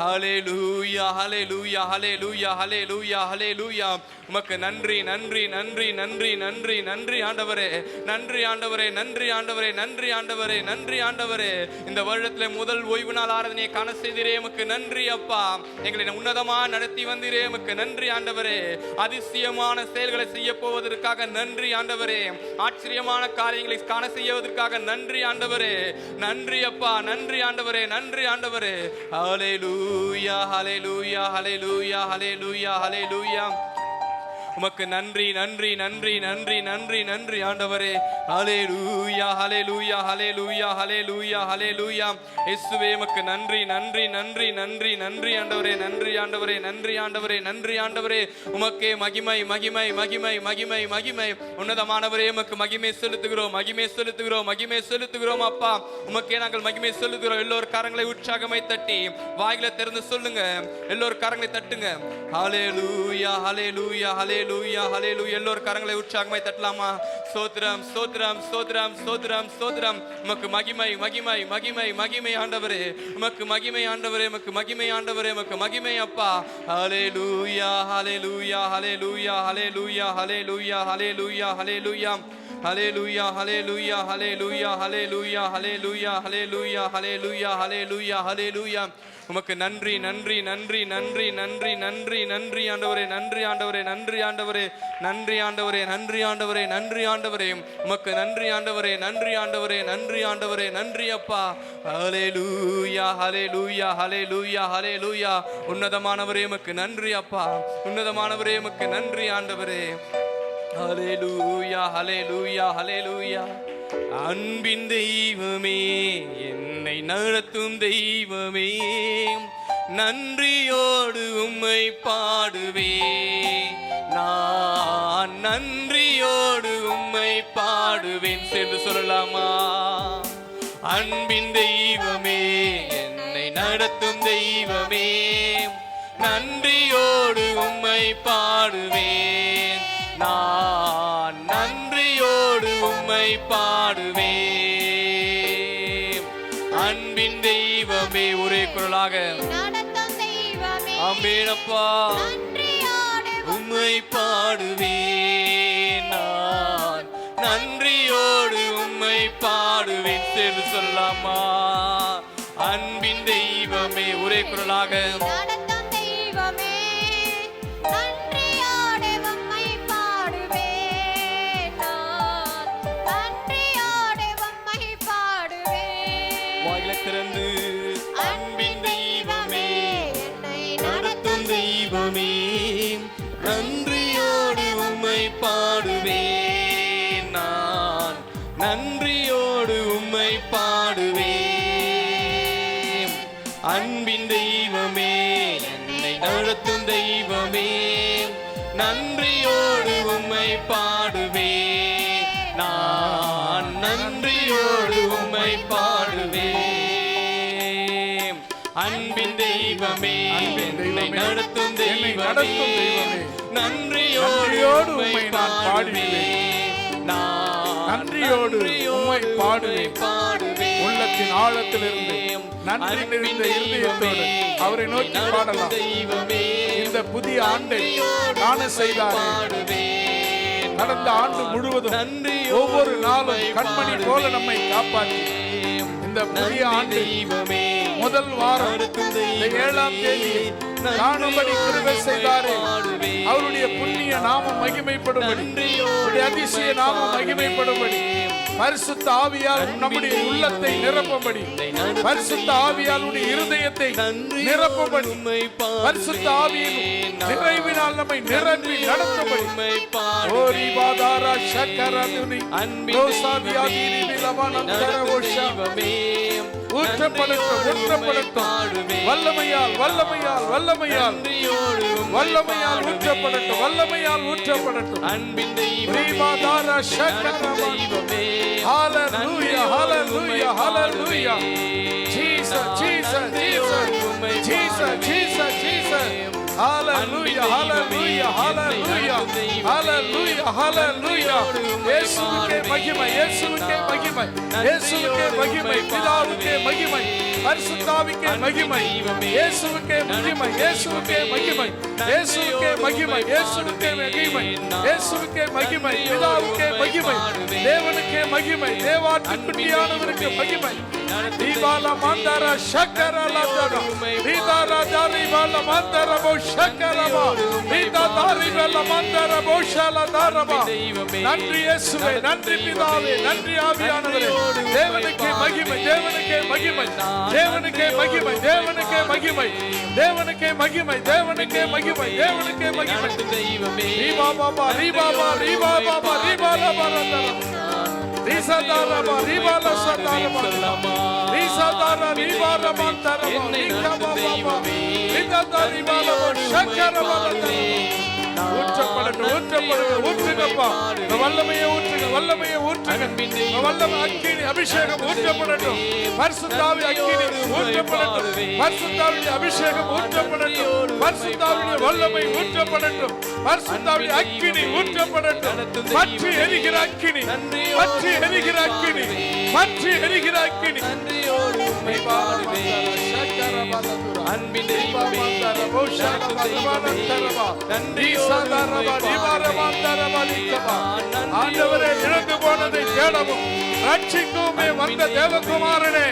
ஹல்லேலூயா ஹல்லேலூயா ஹல்லேலூயா ஹல்லேலூயா ஹல்லேலூயா. உமக்கு நன்றி நன்றி நன்றி நன்றி நன்றி நன்றி ஆண்டவரே. நன்றி ஆண்டவரே நன்றி ஆண்டவரே நன்றி ஆண்டவரே நன்றி ஆண்டவரே. இந்த வருடத்திலே முதல் ஓய்வு நாள் ஆராதனையை காண செய்திரே உமக்கு நன்றி அப்பா. எங்களை உன்னதமா நடத்தி வந்தீரே உமக்கு நன்றி ஆண்டவரே. அதிசயமான செயல்களை செய்ய போவதற்காக நன்றி ஆண்டவரே. ஆச்சரியமான காரியங்களை காண செய்வதற்காக நன்றி ஆண்டவரே. நன்றி அப்பா நன்றி ஆண்டவரே நன்றி ஆண்டவரே. ஹல்லேலூயா ஹல்லேலூயா ஹல்லேலூயா ஹல்லேலூயா ஹல்லேலூயா. உமக்கு நன்றி நன்றி நன்றி நன்றி நன்றி நன்றி ஆண்டவரே. ஹல்லேலூயா ஹல்லேலூயா ஹல்லேலூயா ஹல்லேலூயா ஹல்லேலூயா. இயேசுவே உமக்கு நன்றி நன்றி நன்றி நன்றி நன்றி ஆண்டவரே. நன்றி ஆண்டவரே நன்றி ஆண்டவரே நன்றி ஆண்டவரே. உமக்கே மகிமை மகிமை மகிமை மகிமை மகிமை. உன்னதமானவரே உமக்கு மகிமை செலுத்துகிறோம் மகிமை செலுத்துகிறோம் மகிமை செலுத்துகிறோம் அப்பா. உமக்கே நாங்கள் மகிமை செலுத்துகிறோம். எல்லோரும் கரங்களை உற்சாகமாய் தட்டி வாயில திறந்து சொல்லுங்க. எல்லோரும் கரங்களை தட்டுங்க. ஹல்லேலூயா ஹல்லேலூயா ஹல்லேலூயா ஹல்லேலூயா. எல்லோரும் கரங்களை உற்சாகமாய் தட்டலாமா? ஸ்தோத்திரம் ஸ்தோத்திரம் ஸ்தோத்திரம் ஸ்தோத்திரம் ஸ்தோத்திரம். உமக்கு மகிமை மகிமை மகிமை மகிமை ஆண்டவரே. உமக்கு மகிமை ஆண்டவரே. உமக்கு மகிமை ஆண்டவரே. உமக்கு மகிமை அப்பா. ஹல்லேலூயா ஹல்லேலூயா ஹல்லேலூயா ஹல்லேலூயா ஹல்லேலூயா ஹல்லேலூயா ஹல்லேலூயா ஹல்லேலூயா ஹல்லேலூயா ஹல்லேலூயா ஹல்லேலூயா ஹல்லேலூயா ஹல்லேலூயா ஹல்லேலூயா ஹல்லேலூயா ஹல்லேலூயா. உமக்கு நன்றி நன்றி நன்றி நன்றி நன்றி நன்றி நன்றி ஆண்டவரே நன்றி ஆண்டவரே நன்றி ஆண்டவரே நன்றி ஆண்டவரே நன்றி ஆண்டவரே நன்றி ஆண்டவரே. உமக்கு நன்றி ஆண்டவரே நன்றி ஆண்டவரே நன்றி ஆண்டவரே நன்றி அப்பா. ஹல்லேலூயா ஹல்லேலூயா ஹல்லேலூயா ஹல்லேலூயா. உன்னதமானவரே உமக்கு நன்றி அப்பா. உன்னதமானவரே உமக்கு நன்றி ஆண்டவரே. ஹல்லேலூயா ஹல்லேலூயா ஹல்லேலூயா. அன்பின் தெய்வமே என்னை நடத்தும் தெய்வமே, நன்றியோடு உம்மை பாடுவே. நான் நன்றியோடு உம்மை பாடுவேன். சேர்ந்து சொல்லலாமா? அன்பின் தெய்வமே என்னை நடத்தும் தெய்வமே, நன்றியோடு உம்மை பாடுவேன். நான் நன்றியோடு உம்மை பாடுவேன். அன்பின் தெய்வமே ஒரே குரலாக ஆமெனப்பா. உம்மை பாடுவேன். நான் நன்றியோடு உம்மை பாடுவேன். சேர்ந்து சொல்லலாமா? அன்பின் தெய்வமே ஒரே குரலாக திறந்து. அன்பின் தெய்வமே என்னை நடத்தும் தெய்வமே, நன்றியோடு உம்மை பாடுவேன். நான் நன்றியோடு உம்மை பாடுவேன். அன்பின் தெய்வமே என்னை நடத்தும் தெய்வமே, நன்றியோடு உம்மை பாடுவேன். நான் நன்றியோடு உம்மை பாடுவேன். அன்பின் தெய்வமே என்னை நடத்தும் தெய்வமே, நன்றியோடு உம்மை பாடுவேன். நன்றியோடு உம்மை பாடுவேன். உள்ளத்தின் ஆழத்திலிருந்து நன்றி நிறைந்த இருதயத்தோடு அவரை நோக்கி பாடலாம். இந்த புதிய ஆண்டை காண செய்தாரே. கடந்த ஆண்டு முழுவதும் ஒவ்வொரு நாளும் கண்மணி போல நம்மை காப்பாற்றி இந்த புதிய ஆண்டு முதல் வாரம் 7ஆம் தேதி காணும்படி கிருபை செய்தாரே. அவருடைய புண்ணிய நாமம் மகிமைப்படும்படி, அதிசய நாமம் மகிமைப்படும்படி, பரிசுத்த ஆவியால் நம்முடைய உள்ளத்தை நிரப்பும்படி, பரிசுத்த ஆவியால் இருதயத்தை நிரப்பும்படி, பரிசுத்த ஆவியின் நிறைவினால் நம்மை நிரப்பி நடத்தும்படி வல்லமையால் வல்லமையால் வல்லமையால் வல்லமையால் ஊற்றப்படட்டும், வல்லமையால் ஊற்றப்படட்டும். அன்பின் தெய்வமே ஹalleluya hallelujah hallelujah. Jesus Jesus Jesus Jesus Jesus Jesus ஹalleluya ஹalleluya ஹalleluya ஹalleluya ஹalleluya இயேசுவுக்கே மகிமை இயேசுவுக்கே மகிமை இயேசுவுக்கே மகிமை பிதாவுக்கே மகிமை பரிசுத்தாவிக்கே மகிமை இயேசுவுக்கே மகிமை இயேசுவுக்கே மகிமை இயேசுவுக்கே மகிமை இயேசுவுக்கே மகிமை இயேசுவுக்கே மகிமை பிதாவுக்கே மகிமை தேவனுக்கே மகிமை தேவாட்டுக்குட்டியானவருக்கு மகிமை தீபால மாந்தர சக்கரலதர தீதாரா தாரிபால மாந்தர போ சக்கரபா தீதா தாரிபால மாந்தர போ ஷலதரபா நன்றி இயேசுவே நன்றி பிதாவே நன்றி ஆவியானவரே தேவனுக்கே மகிமை தேவனுக்கே மகிமை தேவனுக்கே மகிமை தேவனுக்கே மகிமை தேவனுக்கே மகிமை தேவனுக்கே மகிமை தேவனுக்கே மகிமை தெய்வமே ரீபா பாபா ரீபா பாபா ரீபா பாபா ரீபால பரதர ரீசதாரபா ரீபால சதாரபா ரீசதார ரீபால மந்தர ரீகா பாபா ரீதா ரீபால சக்கரபா ஊற்றப்படட்டும் ஊற்றப்படட்டும் ஊற்றுங்கப்பா வல்லமையை ஊற்றுங்க வல்லமையை ஊற்றுங்க வல்லமை அக்கினி அபிஷேகம் ஊற்றப்படட்டும் பரிசுத்தாவி அக்கினி ஊற்றப்படட்டும் பரிசுத்தாவின் அபிஷேகம் ஊற்றப்படட்டும் பரிசுத்தாவின் வல்லமை ஊற்றப்படட்டும் பரிசுத்தாவின் அக்கினி ஊற்றப்படட்டும் பற்றி எரிகிற அக்கினி பற்றி எரிகிற அக்கினி பற்றி எரிகிற அக்கினி அன்பின் தெய்வமே நன்றி ஆண்டவரே இழந்து போனதை தேடவும் ரட்சிக்குமே வந்த தேவகுமாரனே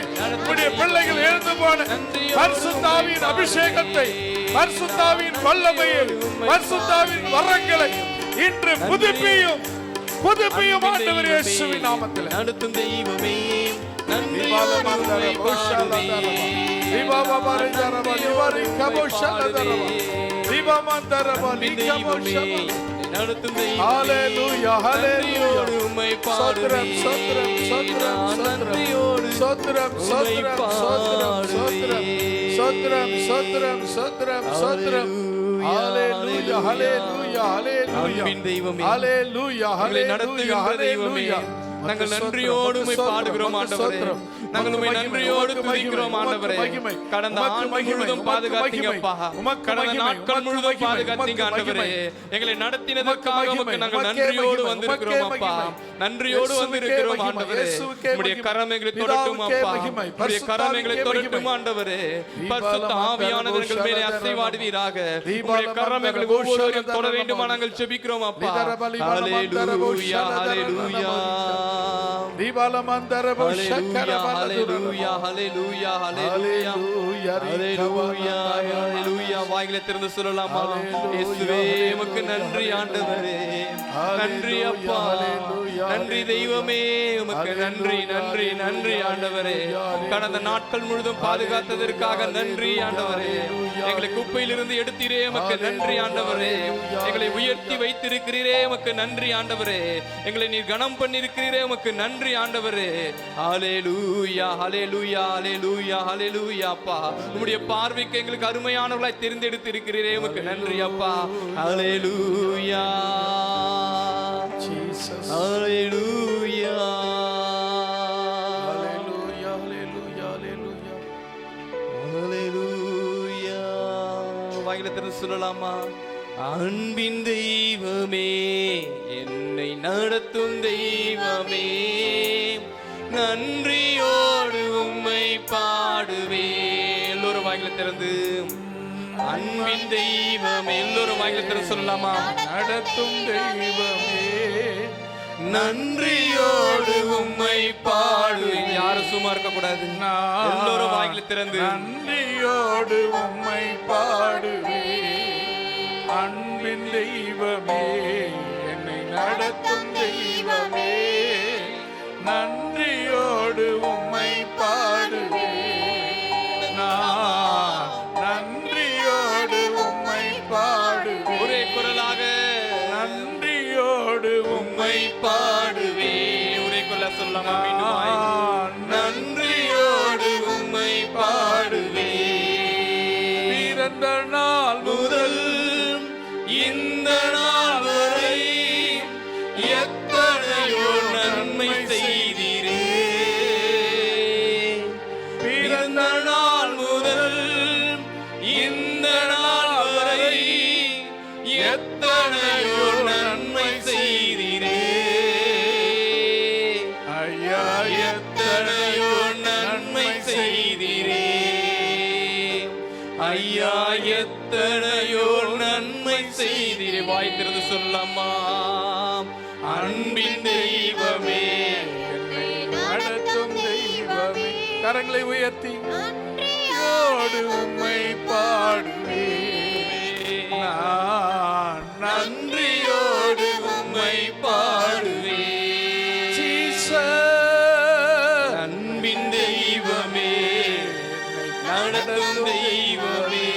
உடைய பிள்ளைகள் எழுந்து போன பரிசுத்தாவின் அபிஷேகத்தை பரிசுத்தாவின் வல்லமையை பரிசுத்தாவின் வரங்களை இன்று புதுப்பியும் புதுப்பியும் ஆண்டவர் இயேசுவின் நாமத்தில் நடத்தும் தெய்வமே நன்றி ஹalleluya ஹalleluya உம்மை பாடுவேன் சோத்ரம் சோத்ரம் நன்றியோடு சோத்ரம் சோத்ரம் சோத்ரம் சோத்ரம் சோத்ரம் சோத்ரம் சோத்ரம் ஹalleluya ஹalleluya ஹalleluya அன்பின் தெய்வமே ஹalleluya ஹalleluya ஹalleluya நாங்கள் நன்றியோடு உம்மை பாடுகிறோம் ஆண்டவரே நாங்கள் உம்மை நன்றியோடு துதிக்கிறோம் ஆண்டவரே கடந்த ஆண்டு முழுவதும் பாதுகாத்தீங்கப்பா கடந்த நாட்கள் முழுவதும் பாதுகாத்தீங்க ஆண்டவரே எங்களை நடத்தினதற்காக உமக்கு நாங்கள் நன்றியோடு வந்திருக்கிறோம் அப்பா நன்றியோடு வந்திருக்கிறோம் ஆண்டவரே உம்முடைய கரம் எங்களை தொடட்டும் அப்பா உம்முடைய கரம் எங்களை தொடட்டும் ஆண்டவரே பரிசுத்த ஆவியானவர் எங்கள் மேலே அசைவாடுவீராக உம்முடைய கரம் எங்களை ஒவ்வொருவரையும் தொட வேண்டுமா நாங்கள் ஜெபிக்கிறோம் அப்பா ஹalleluya ஹalleluya தீபால மந்தர போ சக்கரபா ஹalleluya ஹalleluya ஹalleluya ஹalleluya ஹalleluya வாய்களை திறந்து சொல்லலாமா இயேசுவே உமக்கு நன்றி ஆண்டவரே நன்றி அப்பா நன்றி தெய்வமே உமக்கு நன்றி நன்றி நன்றி ஆண்டவரே கடந்த நாட்கள் முழுதும் பாதுகாத்ததற்காக நன்றி ஆண்டவரே எங்களை குப்பையிலிருந்து எடுத்தீரே உமக்கு நன்றி ஆண்டவரே எங்களை உயர்த்தி வைத்திருக்கிறீரே உமக்கு நன்றி ஆண்டவரே எங்களை நீர் கனம் பண்ணியிருக்கிறீரே உமக்கு நன்றி ஆண்டவரே ஹalleluya ஹalleluya ஹalleluya ஹalleluya அப்பா உம்முடைய பார்வைக்கு எங்களுக்கு அருமையானவர்களாய் தெரிந்தெடுத்து இருக்கிறீரே உமக்கு நன்றி அப்பா ஹalleluya ஜீசஸ் ஹalleluya ஹalleluya ஹalleluya ஹalleluya ஹalleluya வாயில திறந்து சொல்லலாமா அன்பின் தெய்வமே என்னை நடத்தும் தெய்வமே நன்றியோடு உம்மை பாடுவே எல்லோரும் வாயில திறந்து அன்பின் தெய்வமே எல்லோரும் வாயில திறந்து சொல்லலாமா நடத்தும் தெய்வமே நன்றியோடு உம்மை பாடுவே யாரும் சும்மா இருக்க கூடாது எல்லோரும் வாயில திறந்து நன்றியோடு உம்மை பாடுவே அன்பின் தெய்வமே என்னை நடத்தும் தெய்வமே நன்றியோடு உம்மை பாடுவே நன்றியோடு உம்மை பாடுவே ஒரே குரலாக நன்றியோடு உம்மை பாடுவே ஒரே குரலா சொல்லலாமா மீண்டும் நன்றியோடு உம்மை பாடுவே பிறந்த நாள் முதல் இந்த நாள் வரை எத்தனையோ நன்மை செய்தீரே பிறந்த நாள் முதல் இந்த நாள் வரை எத்தனையோ நன்மை செய்தீரே ஐயா, எத்தனையோ நன்மை செய்தீரே ஐயா, எத்தனையோ நன்மை செய்தீரே. வாய் திறந்து சொல்லம்மா. அன்பின் தெய்வமே, என்னை நடத்தும் தெய்வமே. கரங்களை உயர்த்தி நன்றியோடு உம்மை பாடுவே. நான் நன்றியோடு உம்மை பாடுவே. அன்பின் தெய்வமே, நடத்தும் தெய்வமே,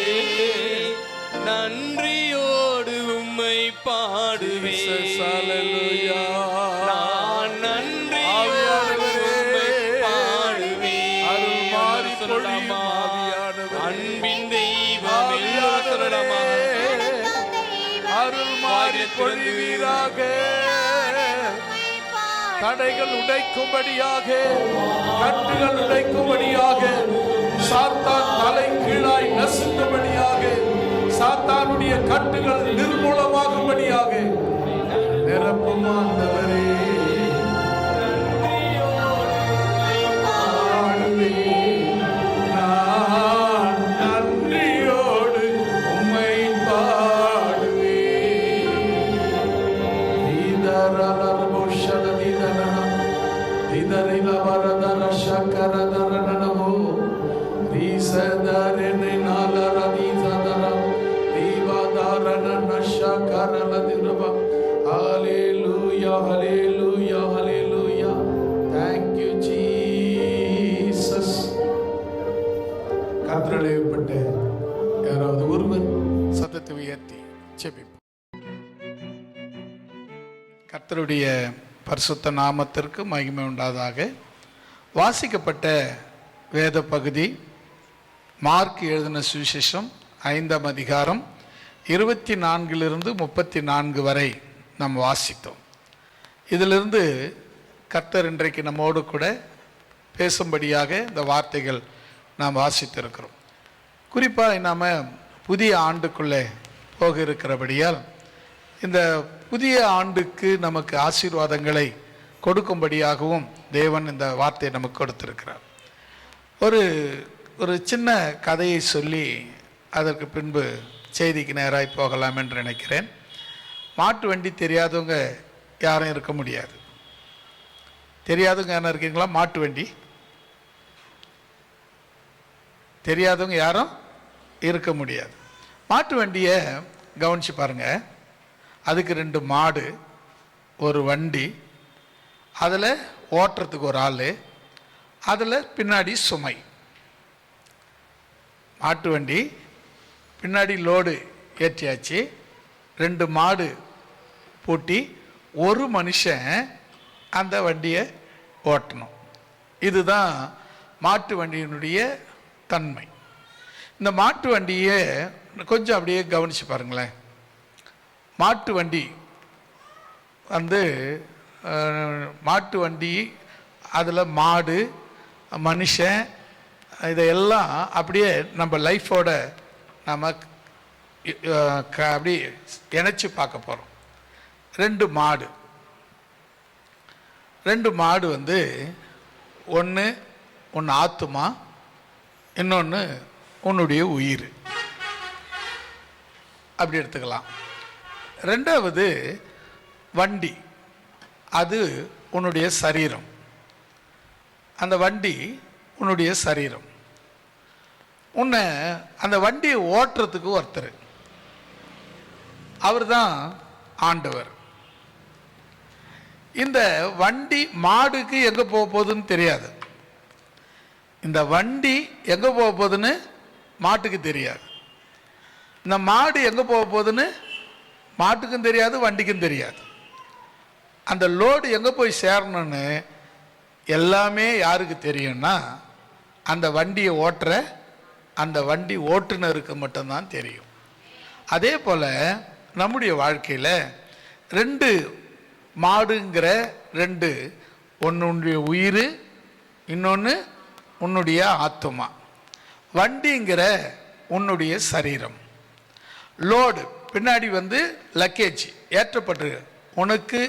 நன்றியோடு உம்மை பாடுவே. நான் நன்றியோடு உம்மை பாடுவே. அருள் மாறி சொல்லலாமா? அன்பின் தெய்வமே சொல்லலாமா? அருள் மாறி பொழிவீராக. தடைகள் உடைக்கும்படியாக, கட்டுகள் உடைக்கும்படியாக, சாத்தான் தலை கீழாய் நசுங்கும்படியாக, சாத்தானுடைய கட்டுகள் நிர்மூலமாகும்படியாக நிரப்பும் ஆண்டவரே. நான் நன்றியோடு உம்மை பாடுவே. Hallelujah, hallelujah, hallelujah. Thank you, Jesus. கர்த்தருடையப்பட்ட யாராவது ஒருவர் சத்தத்தை உயர்த்தி ஜெபிப்போம். கர்த்தருடைய பரிசுத்த நாமத்திற்கு மகிமை உண்டாதாக. வாசிக்கப்பட்ட வேத பகுதி மார்க் எழுதின சுவிசேஷம் 5ஆம் அதிகாரம் 24 34 வரை நாம் வாசித்தோம். இதிலிருந்து கர்த்தர் இன்றைக்கு நம்மோடு கூட பேசும்படியாக இந்த வார்த்தைகள் நாம் வாசித்திருக்கிறோம். குறிப்பாக நாம் புதிய ஆண்டுக்குள்ளே போக இருக்கிறபடியால் இந்த புதிய ஆண்டுக்கு நமக்கு ஆசீர்வாதங்களை கொடுக்கும்படியாகவும் தேவன் இந்த வார்த்தையை நமக்கு கொடுத்திருக்கிறார். ஒரு சின்ன கதையை சொல்லி அதற்கு பின்பு செய்திக்கு நேராக போகலாம் என்று நினைக்கிறேன். மாட்டு வண்டி தெரியாதவங்க யாரும் இருக்க முடியாது. தெரியாதவங்க யாரும் இருக்கீங்களா? மாட்டு வண்டி தெரியாதவங்க யாரும் இருக்க முடியாது. மாட்டு வண்டியை கவனித்து பாருங்கள். அதுக்கு 2 மாடு, ஒரு வண்டி, அதில் ஓட்டுறதுக்கு ஒரு ஆள், அதில் பின்னாடி சுமை. மாட்டு வண்டி பின்னாடி லோடு ஏற்றியாச்சு, 2 மாடு பூட்டி ஒரு மனுஷன் அந்த வண்டியை ஓட்டணும். இதுதான் மாட்டு வண்டியினுடைய தன்மை. இந்த மாட்டு வண்டியை கொஞ்சம் அப்படியே கவனித்து பாருங்களேன். மாட்டு வண்டி மாட்டு வண்டி அதில் மாடு, மனுஷன், இதையெல்லாம் அப்படியே நம்ம லைஃபோட நம்ம அப்படி இணைச்சி பார்க்க போகிறோம். 2 மாடு ஒன்று ஆத்துமா, இன்னொன்று உன்னுடைய உயிர், அப்படி எடுத்துக்கலாம். 2வது வண்டி, அது உன்னுடைய சரீரம். அந்த வண்டி உன்னுடைய சரீரம். உன்னை அந்த வண்டியை ஓட்டுறதுக்கு ஒருத்தர், அவர் தான் ஆண்டவர். இந்த வண்டி மாடுக்கு எங்கே போக போகுதுன்னு தெரியாது. இந்த வண்டி எங்கே போக போகுதுன்னு மாட்டுக்கு தெரியாது. இந்த மாடு எங்கே போக போகுதுன்னு மாட்டுக்கும் தெரியாது, வண்டிக்கும் தெரியாது. அந்த லோடு எங்கே போய் சேரணும்னு எல்லாமே யாருக்கு தெரியும்னா அந்த வண்டியை ஓட்டுற அந்த வண்டி ஓட்டுநருக்கு மட்டும்தான் தெரியும். அதே போல் நம்முடைய வாழ்க்கையில் 2 மாடுங்கிற 2, ஒன்னுடைய உயிர், இன்னொன்று உன்னுடைய ஆத்துமா. வண்டிங்கிற உன்னுடைய சரீரம். லோடு பின்னாடி லக்கேஜ் ஏற்றப்பட்டிருக்கு. உனக்கு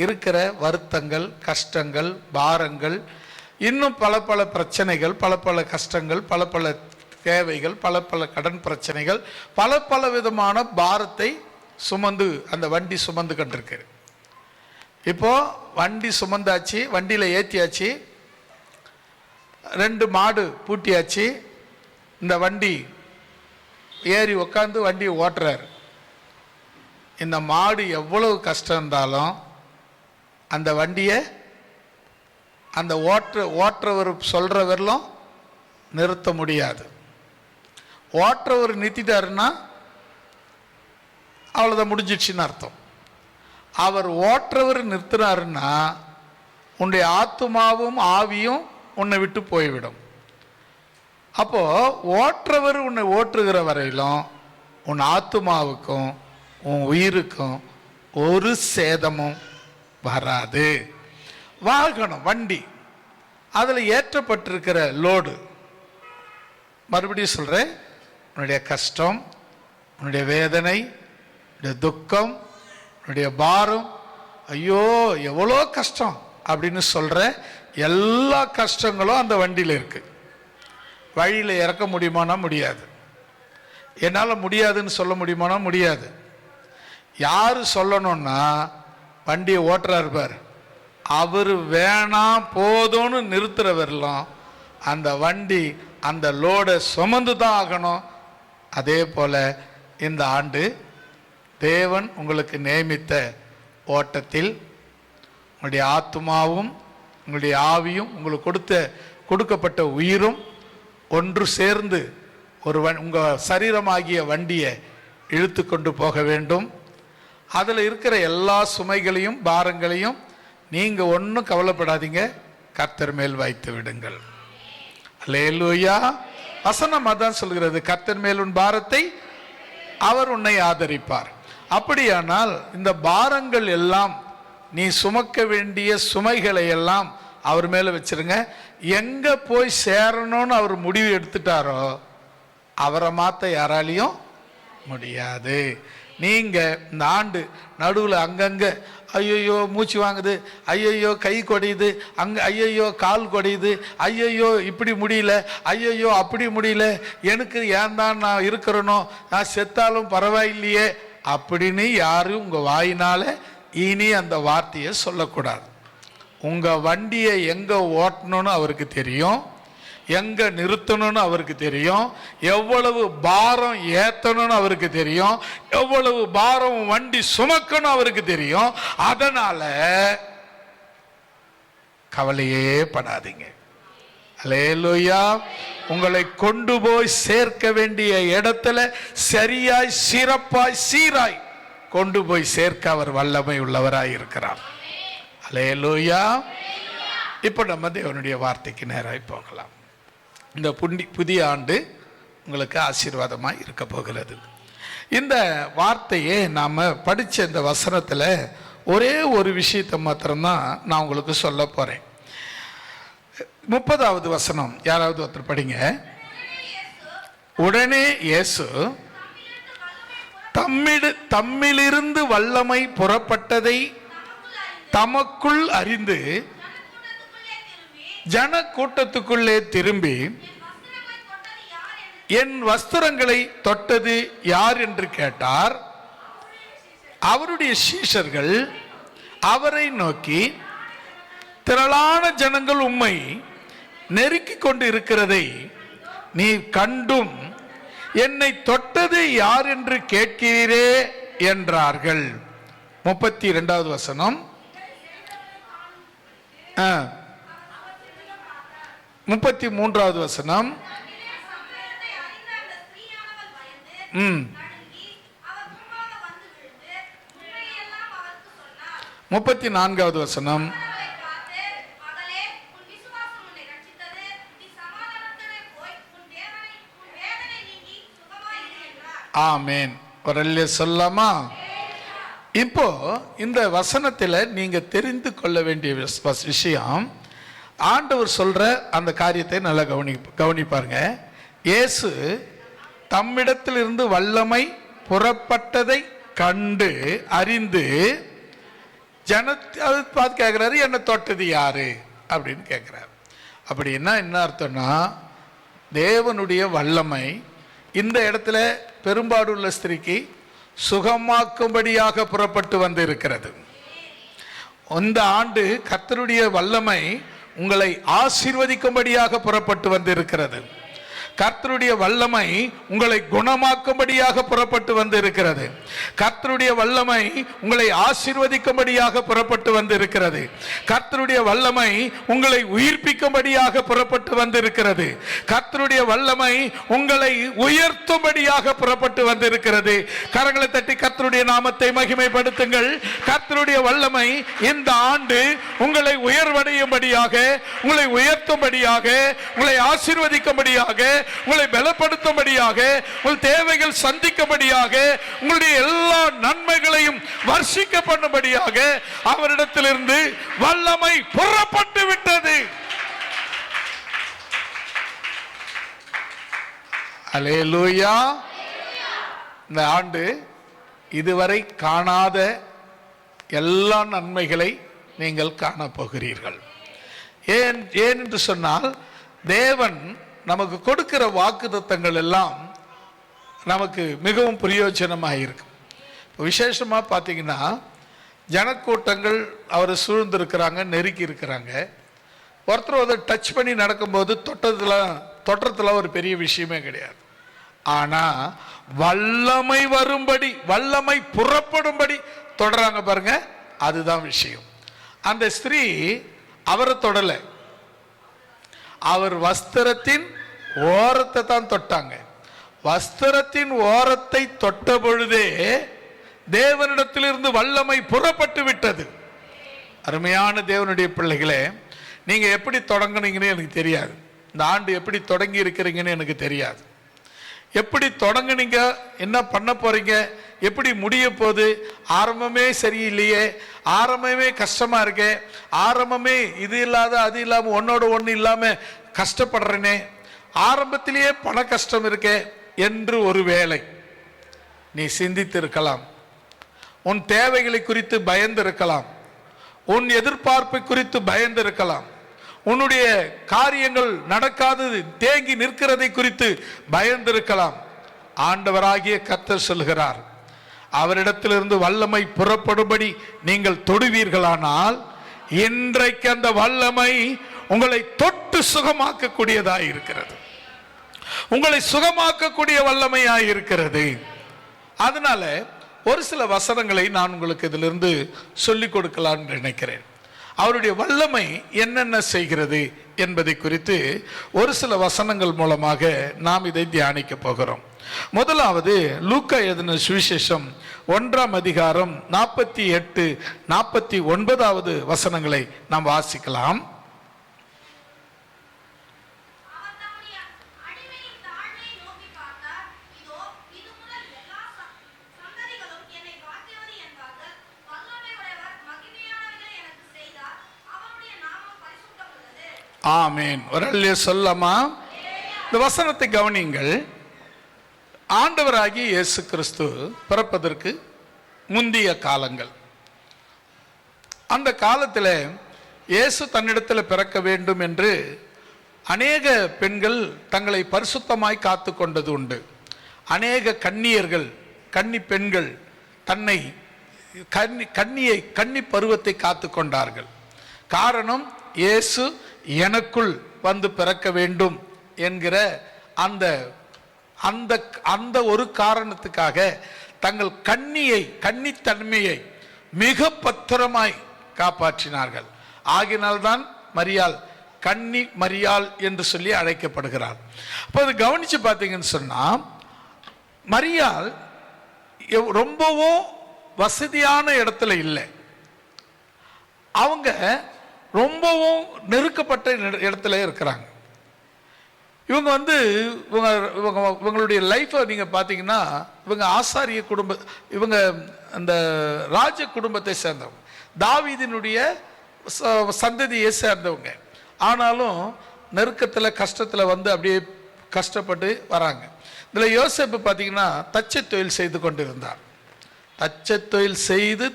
இருக்கிற வருத்தங்கள், கஷ்டங்கள், பாரங்கள், இன்னும் பல பல பிரச்சனைகள், பல பல கஷ்டங்கள், பல பல தேவைகள், பல பல கடன் பிரச்சனைகள், பல பல விதமான பாரத்தை சுமந்து அந்த வண்டி சுமந்து கொண்டிருக்கு. இப்போ வண்டி சுமந்தாச்சு, வண்டியில் ஏற்றியாச்சு, 2 மாடு பூட்டியாச்சு. இந்த வண்டி ஏறி உக்காந்து வண்டி ஓட்டுறாரு. இந்த மாடு எவ்வளவு கஷ்டம் இருந்தாலும் அந்த வண்டியை அந்த ஓட்டுறவர் சொல்கிறவர்களும் நிறுத்த முடியாது. ஓட்டுறவர் நிறுத்திட்டாருன்னா அவ்வளோதான், முடிஞ்சிடுச்சின்னு அர்த்தம். அவர் ஓட்டுறவர் நிறுத்தினாருன்னா உன்னுடைய ஆத்துமாவும் ஆவியும் உன்னை விட்டு போய்விடும். அப்போ ஓட்டுறவர் உன்னை ஓட்டுகிற வரையிலும் உன் ஆத்துமாவுக்கும் உன் உயிருக்கும் ஒரு சேதமும் வராது. வாகனம், வண்டி, அதில் ஏற்றப்பட்டிருக்கிற லோடு, மறுபடியும் சொல்கிறேன், உன்னுடைய கஷ்டம், உன்னுடைய வேதனை, உன்னுடைய துக்கம், உன்னுடைய பாரம், ஐயோ எவ்வளோ கஷ்டம் அப்படின்னு சொல்கிற எல்லா கஷ்டங்களும் அந்த வண்டியில் இருக்குது. வழியில் இறக்க முடியுமானா முடியாது. என்னால் முடியாதுன்னு சொல்ல முடியுமானா முடியாது. யார் சொல்லணும்னா வண்டியை ஓட்டுறாரு பார், அவர் வேணாம் போதும்னு நிறுத்துறவரெல்லாம் அந்த வண்டி அந்த லோடை சுமந்து தான் ஆகணும். அதே போல் இந்த ஆண்டு தேவன் உங்களுக்கு நியமித்த ஓட்டத்தில் உங்களுடைய ஆத்துமாவும் உங்களுடைய ஆவியும் உங்களுக்கு கொடுக்கப்பட்ட உயிரும் ஒன்று சேர்ந்து உங்கள் சரீரமாகிய வண்டியை இழுத்து கொண்டு போக வேண்டும். அதில் இருக்கிற எல்லா சுமைகளையும் பாரங்களையும் நீங்கள் ஒன்றும் கவலைப்படாதீங்க, கர்த்தர் மேல் வைத்து விடுங்கள். அல்லேலூயா. வசனம் அதான் சொல்கிறது, கர்த்தர் மேல் உன் பாரத்தை அவர் உன்னை ஆதரிப்பார். அப்படியானால் இந்த பாரங்கள் எல்லாம், நீ சுமக்க வேண்டிய சுமைகளை எல்லாம் அவர் மேலே வச்சிருங்க. எங்கே போய் சேரணும்னு அவர் முடிவு எடுத்துட்டாரோ அவரை மாற்ற யாராலையும் முடியாது. நீங்கள் இந்த ஆண்டு நடுவில் அங்கங்கே ஐயையோ மூச்சு வாங்குது, ஐயையோ கை கொடையுது, அங்கே ஐயையோ கால் கொடையுது, ஐயையோ இப்படி முடியல, ஐயையோ அப்படி முடியல, எனக்கு ஏன் தான் நான் இருக்கிறனோ, நான் செத்தாலும் பரவாயில்லையே அப்படின்னு யாரும் உங்கள் வாயினால் இனி அந்த வார்த்தையை சொல்லக்கூடாது. உங்கள் வண்டியை எங்கே ஓட்டணும்னு அவருக்கு தெரியும், எங்கே நிறுத்தணும்னு அவருக்கு தெரியும், எவ்வளவு பாரம் ஏற்றணும்னு அவருக்கு தெரியும், எவ்வளவு பாரம் வண்டி சுமக்கணும் அவருக்கு தெரியும். அதனால கவலையே படாதீங்க. அல்லேலூயா. உங்களை கொண்டு போய் சேர்க்க வேண்டிய இடத்துல சரியாய் சிறப்பாய் சீராய் கொண்டு போய் சேர்க்க அவர் வல்லமை உள்ளவராய் இருக்கிறார். அல்லேலூயா. இப்போ நம்ம தேவனுடைய வார்த்தைக்கு நேராய் போகலாம். இந்த புதிய ஆண்டு உங்களுக்கு ஆசீர்வாதமாக இருக்க போகிறது. இந்த வார்த்தையை நாம் படித்த இந்த வசனத்தில் ஒரே ஒரு விஷயத்தை மாத்திரம்தான் நான் உங்களுக்கு சொல்ல போகிறேன். 30வது வசனம் யாராவது ஒருத்தர் படிங்க. உடனே இயேசு தம்மிலிருந்து வல்லமை புறப்பட்டதை தமக்குள் அறிந்து ஜன கூட்டத்துக்குள்ளே திரும்பி, என் வஸ்திரங்களை தொட்டது யார் என்று கேட்டார். அவருடைய சீஷர்கள் அவரை நோக்கி, திரளான ஜனங்கள் உம்மை நெருக்கிக் கொண்டு இருக்கிறதை நீ கண்டும் என்னை தொட்டது யார் என்று கேட்கிறீரே என்றார்கள். 32வது வசனம். 33வது வசனம். 34வது வசனம். ஆமேன். ஒரு அல்லேலூயா சொல்லலாமா? இப்போ இந்த வசனத்தில் நீங்க தெரிந்து கொள்ள வேண்டிய விஷயம், ஆண்டவர் சொல்ற அந்த காரியத்தை நல்லா கவனிப்பாருங்க. இயேசு தம்மிடத்தில் இருந்து வல்லமை புறப்பட்டதை கண்டு அறிந்து அது பார்த்து கேட்கிறாரு, என்ன தொட்டது யாரு அப்படின்னு கேட்கிறாரு. அப்படின்னா என்ன அர்த்தம்னா, தேவனுடைய வல்லமை இந்த இடத்துல பெரும்பாடுள்ள ஸ்திரீக்கு சுகமாக்கும்படியாக புறப்பட்டு வந்து இருக்கிறது. இந்த ஆண்டு கர்த்தருடைய வல்லமை உங்களை ஆசீர்வதிக்கும்படியாக புறப்பட்டு வந்து இருக்கிறது. கர்த்தருடைய வல்லமை உங்களை குணமாக்கும்படியாக புறப்பட்டு வந்து இருக்கிறது. கர்த்தருடைய வல்லமை உங்களை ஆசீர்வதிக்கும்படியாக புறப்பட்டு வந்து இருக்கிறது. கர்த்தருடைய வல்லமை உங்களை உயிர்ப்பிக்கும்படியாக புறப்பட்டு வந்து இருக்கிறது. கர்த்தருடைய வல்லமை உங்களை உயர்த்தும்படியாக புறப்பட்டு வந்து இருக்கிறது. கரங்களை தட்டி கர்த்தருடைய நாமத்தை மகிமைப்படுத்துங்கள். கர்த்தருடைய வல்லமை இந்த ஆண்டு உங்களை உயர்வடையும்படியாக, உங்களை உயர்த்தும்படியாக, உங்களை ஆசீர்வதிக்கும்படியாக, உங்களை பலப்படுத்தும்படியாக, உங்கள் தேவைகள் சந்திக்கும்படியாக, உங்களுடைய எல்லா நன்மைகளையும் வர்ஷிக்க பண்ணும்படியாக அவரிடத்திலிருந்து வல்லமை புறப்பட்டு விட்டது. அல்லேலூயா. இந்த ஆண்டு இதுவரை காணாத எல்லா நன்மைகளை நீங்கள் காணப்போகிறீர்கள். ஏன் என்று சொன்னால், தேவன் நமக்கு கொடுக்கிற வாக்குத்தத்தங்கள் எல்லாம் நமக்கு மிகவும் பிரயோஜனமாக இருக்கு. விசேஷமாக பார்த்தீங்கன்னா, ஜனக்கூட்டங்கள் அவரை சூழ்ந்திருக்கிறாங்க, நெருக்கி இருக்கிறாங்க. ஒருத்தர் டச் பண்ணி நடக்கும்போது தொட்டத்தில் ஒரு பெரிய விஷயமே கிடையாது. ஆனால் வல்லமை வரும்படி, வல்லமை புறப்படும்படி தொடராங்க பாருங்க, அதுதான் விஷயம். அந்த ஸ்திரீ அவரை தொடலை, அவர் வஸ்திரத்தின் ஓரத்தை தான் தொட்டாங்க. வஸ்திரத்தின் ஓரத்தை தொட்ட பொழுதே தேவனிடத்திலிருந்து வல்லமை புறப்பட்டு விட்டது. அருமையான தேவனுடைய பிள்ளைகளே, நீங்க எப்படி தொடங்குனீங்கன்னு எனக்கு தெரியாது. இந்த ஆண்டு எப்படி தொடங்கி இருக்கிறீங்கன்னு எனக்கு தெரியாது. எப்படி தொடங்குனீங்க, என்ன பண்ண போறீங்க, எப்படி முடிய போகுது, ஆரம்பமே சரியில்லையே, ஆரம்பமே கஷ்டமா இருக்கே, ஆரம்பமே இது இல்லாத அது இல்லாம ஒன்னோட ஒன்று இல்லாம கஷ்டப்படுறேனே, ஆரம்பத்திலேயே பண கஷ்டம் இருக்கே என்று ஒருவேளை நீ சிந்தித்து இருக்கலாம். உன் தேவைகளை குறித்து பயந்து இருக்கலாம். உன் எதிர்பார்ப்பை குறித்து பயந்து இருக்கலாம். உன்னுடைய காரியங்கள் நடக்காதது தேங்கி நிற்கிறதை குறித்து பயந்திருக்கலாம். ஆண்டவராகிய கர்த்தர் சொல்கிறார், அவரிடத்திலிருந்து வல்லமை புறப்படும்படி நீங்கள் தொடுவீர்களானால் இன்றைக்கு அந்த வல்லமை உங்களை தொட்டு சுகமாக்கக்கூடியதாய் இருக்கிறது. உங்களை சுகமாக்கக்கூடிய வல்லமையாய் இருக்கிறது. அதனால ஒரு சில வசனங்களை நான் உங்களுக்கு இதிலிருந்து சொல்லிக் கொடுக்கலாம் நினைக்கிறேன். அவருடைய வல்லமை என்னென்ன செய்கிறது என்பதை குறித்து ஒரு சில வசனங்கள் மூலமாக நாம் இதை தியானிக்க போகிறோம். முதலாவது லூக்கா எழுதின சுவிசேஷம் 1ஆம் அதிகாரம் 48, 49வது வசனங்களை நாம் வாசிக்கலாம். ஆமேன். ஒரு அல்லேலூயா சொல்லமா? இந்த வசனத்தை கவனியுங்கள். ஆண்டவராகிய இயேசு கிறிஸ்து பிறப்பதற்கு முந்திய காலங்கள், அந்த காலத்தில் இயேசு தன்னிடத்தில் பிறக்க வேண்டும் என்று அநேக பெண்கள் தங்களை பரிசுத்தமாய் காத்து கொண்டது உண்டு. அநேக கன்னியர்கள், கன்னி பெண்கள் தன்னை கன்னி பருவத்தை காத்து கொண்டார்கள். காரணம், இயேசு எனக்குள் வந்து பிறக்க வேண்டும் என்கிற அந்த அந்த அந்த ஒரு காரணத்துக்காக தங்கள் கன்னித்தன்மையை மிக பத்திரமாய் காப்பாற்றினார்கள். ஆகினால்தான் மரியாள் கன்னி மரியாள் என்று சொல்லி அழைக்கப்படுகிறார். அப்போ அதை கவனிச்சு பார்த்தீங்கன்னு சொன்னா, மரியாள் ரொம்பவும் வசதியான இடத்துல இல்லை, அவங்க ரொம்பவும் நெருக்கப்பட்ட இடத்துல இருக்கிறாங்க. இவங்க இவங்களுடைய லைஃப்பை நீங்கள் பார்த்தீங்கன்னா, இவங்க ஆசாரிய இவங்க அந்த ராஜ குடும்பத்தை சேர்ந்தவங்க, தாவீதினுடைய சந்ததியை சேர்ந்தவங்க. ஆனாலும் நெருக்கத்தில் கஷ்டத்தில் அப்படியே கஷ்டப்பட்டு வராங்க. இதில் யோசேப்பு பார்த்தீங்கன்னா தச்சை தொழில் செய்து கொண்டிருந்தார். தச்சை தொழில் செய்து